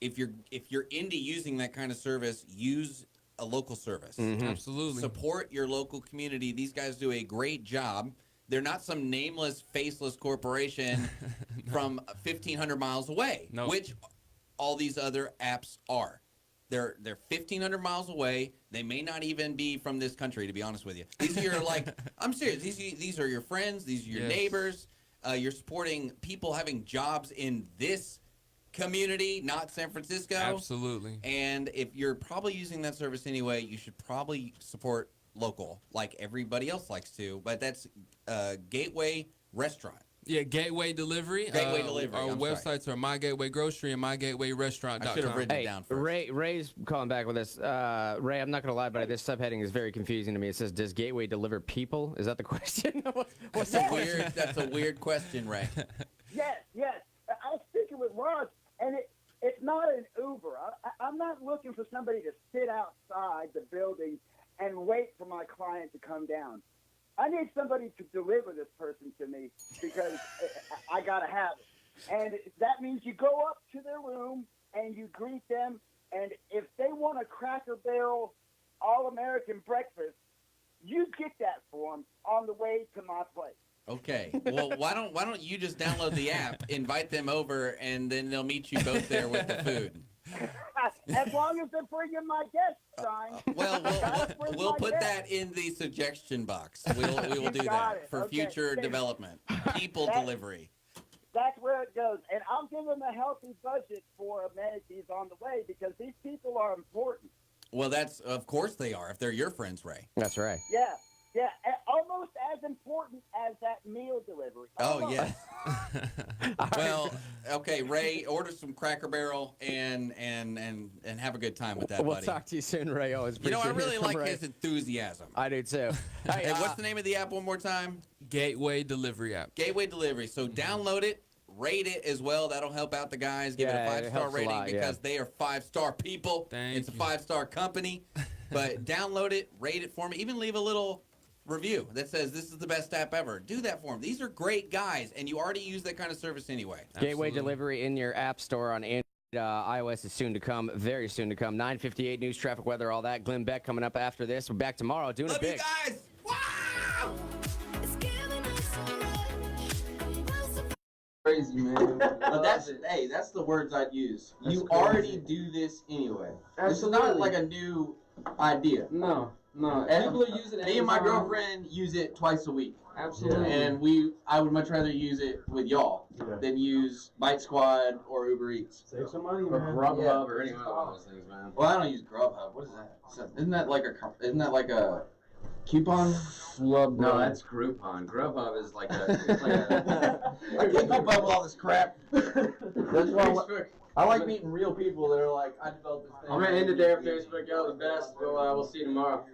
if you're into using that kind of service, use a local service. Mm-hmm. Absolutely. Support your local community. These guys do a great job. They're not some nameless, faceless corporation from 1,500 miles away, which all these other apps are. They're 1,500 miles away. They may not even be from this country, to be honest with you. These are your, I'm serious. These are your friends. These are your neighbors. You're supporting people having jobs in this community, not San Francisco. Absolutely. And if you're probably using that service anyway, you should probably support local, like everybody else likes to. But that's Gateway Restaurant. Yeah, Gateway Delivery. Gateway Delivery. Our websites are My Gateway Grocery and MyGatewayRestaurant.com. I should have written it down first. Ray's calling back with this. Ray, I'm not going to lie, but this subheading is very confusing to me. It says, does Gateway deliver people? Is that the question? That's a weird question, Ray. Yes. I was speaking with Ross, and it's not an Uber. I'm not looking for somebody to sit outside the building and wait for my client to come down. I need somebody to deliver this person to me because I gotta have it. And that means you go up to their room and you greet them. And if they want a Cracker Barrel All-American breakfast, you get that for them on the way to my place. Okay. Well, why don't you just download the app, invite them over, and then they'll meet you both there with the food. As long as they're bringing my guests, Shyne. Well, we'll put that in the suggestion box. We will do that for future development. People delivery. That's where it goes. And I'll give them a healthy budget for amenities on the way because these people are important. Well, of course they are if they're your friends, Ray. That's right. Yeah. Yeah, almost as important as that meal delivery. Oh, yes. Well, okay, Ray, order some Cracker Barrel and have a good time with that, We'll buddy. talk to you soon, Ray. Always You know, I appreciate really hearing from like Ray. his enthusiasm. I do too. Hey, what's the name of the app one more time? Gateway Delivery app. Gateway Delivery. So download it, rate it as well. That'll help out the guys. Give it a 5-star rating because they are 5-star people. It's a 5-star company. But download it, rate it for me. Even leave a little review that says this is the best app ever. Do that for them. These are great guys, and you already use that kind of service anyway. Gateway Delivery in your app store on Android. iOS is soon to come, very soon to come. 9:58 news, traffic, weather, all that. Glenn Beck coming up after this. We're back tomorrow doing it big. Love you guys. Wow! Crazy, man. But that's the words I'd use. You already do this anyway. This is not like a new idea. No. People are using it. Me and my girlfriend use it twice a week. Absolutely. And I would much rather use it with y'all than use Bite Squad or Uber Eats. Save some money, or man. Grubhub or any one of those things, man. Well, I don't use Grubhub. What is that? Isn't that like a coupon? No, that's Groupon. Grubhub is like a. I can't keep up with all this crap. That's why I like meeting real people that are like, I developed this thing. I'm gonna end it there, Facebook. Y'all the best. We'll see you tomorrow.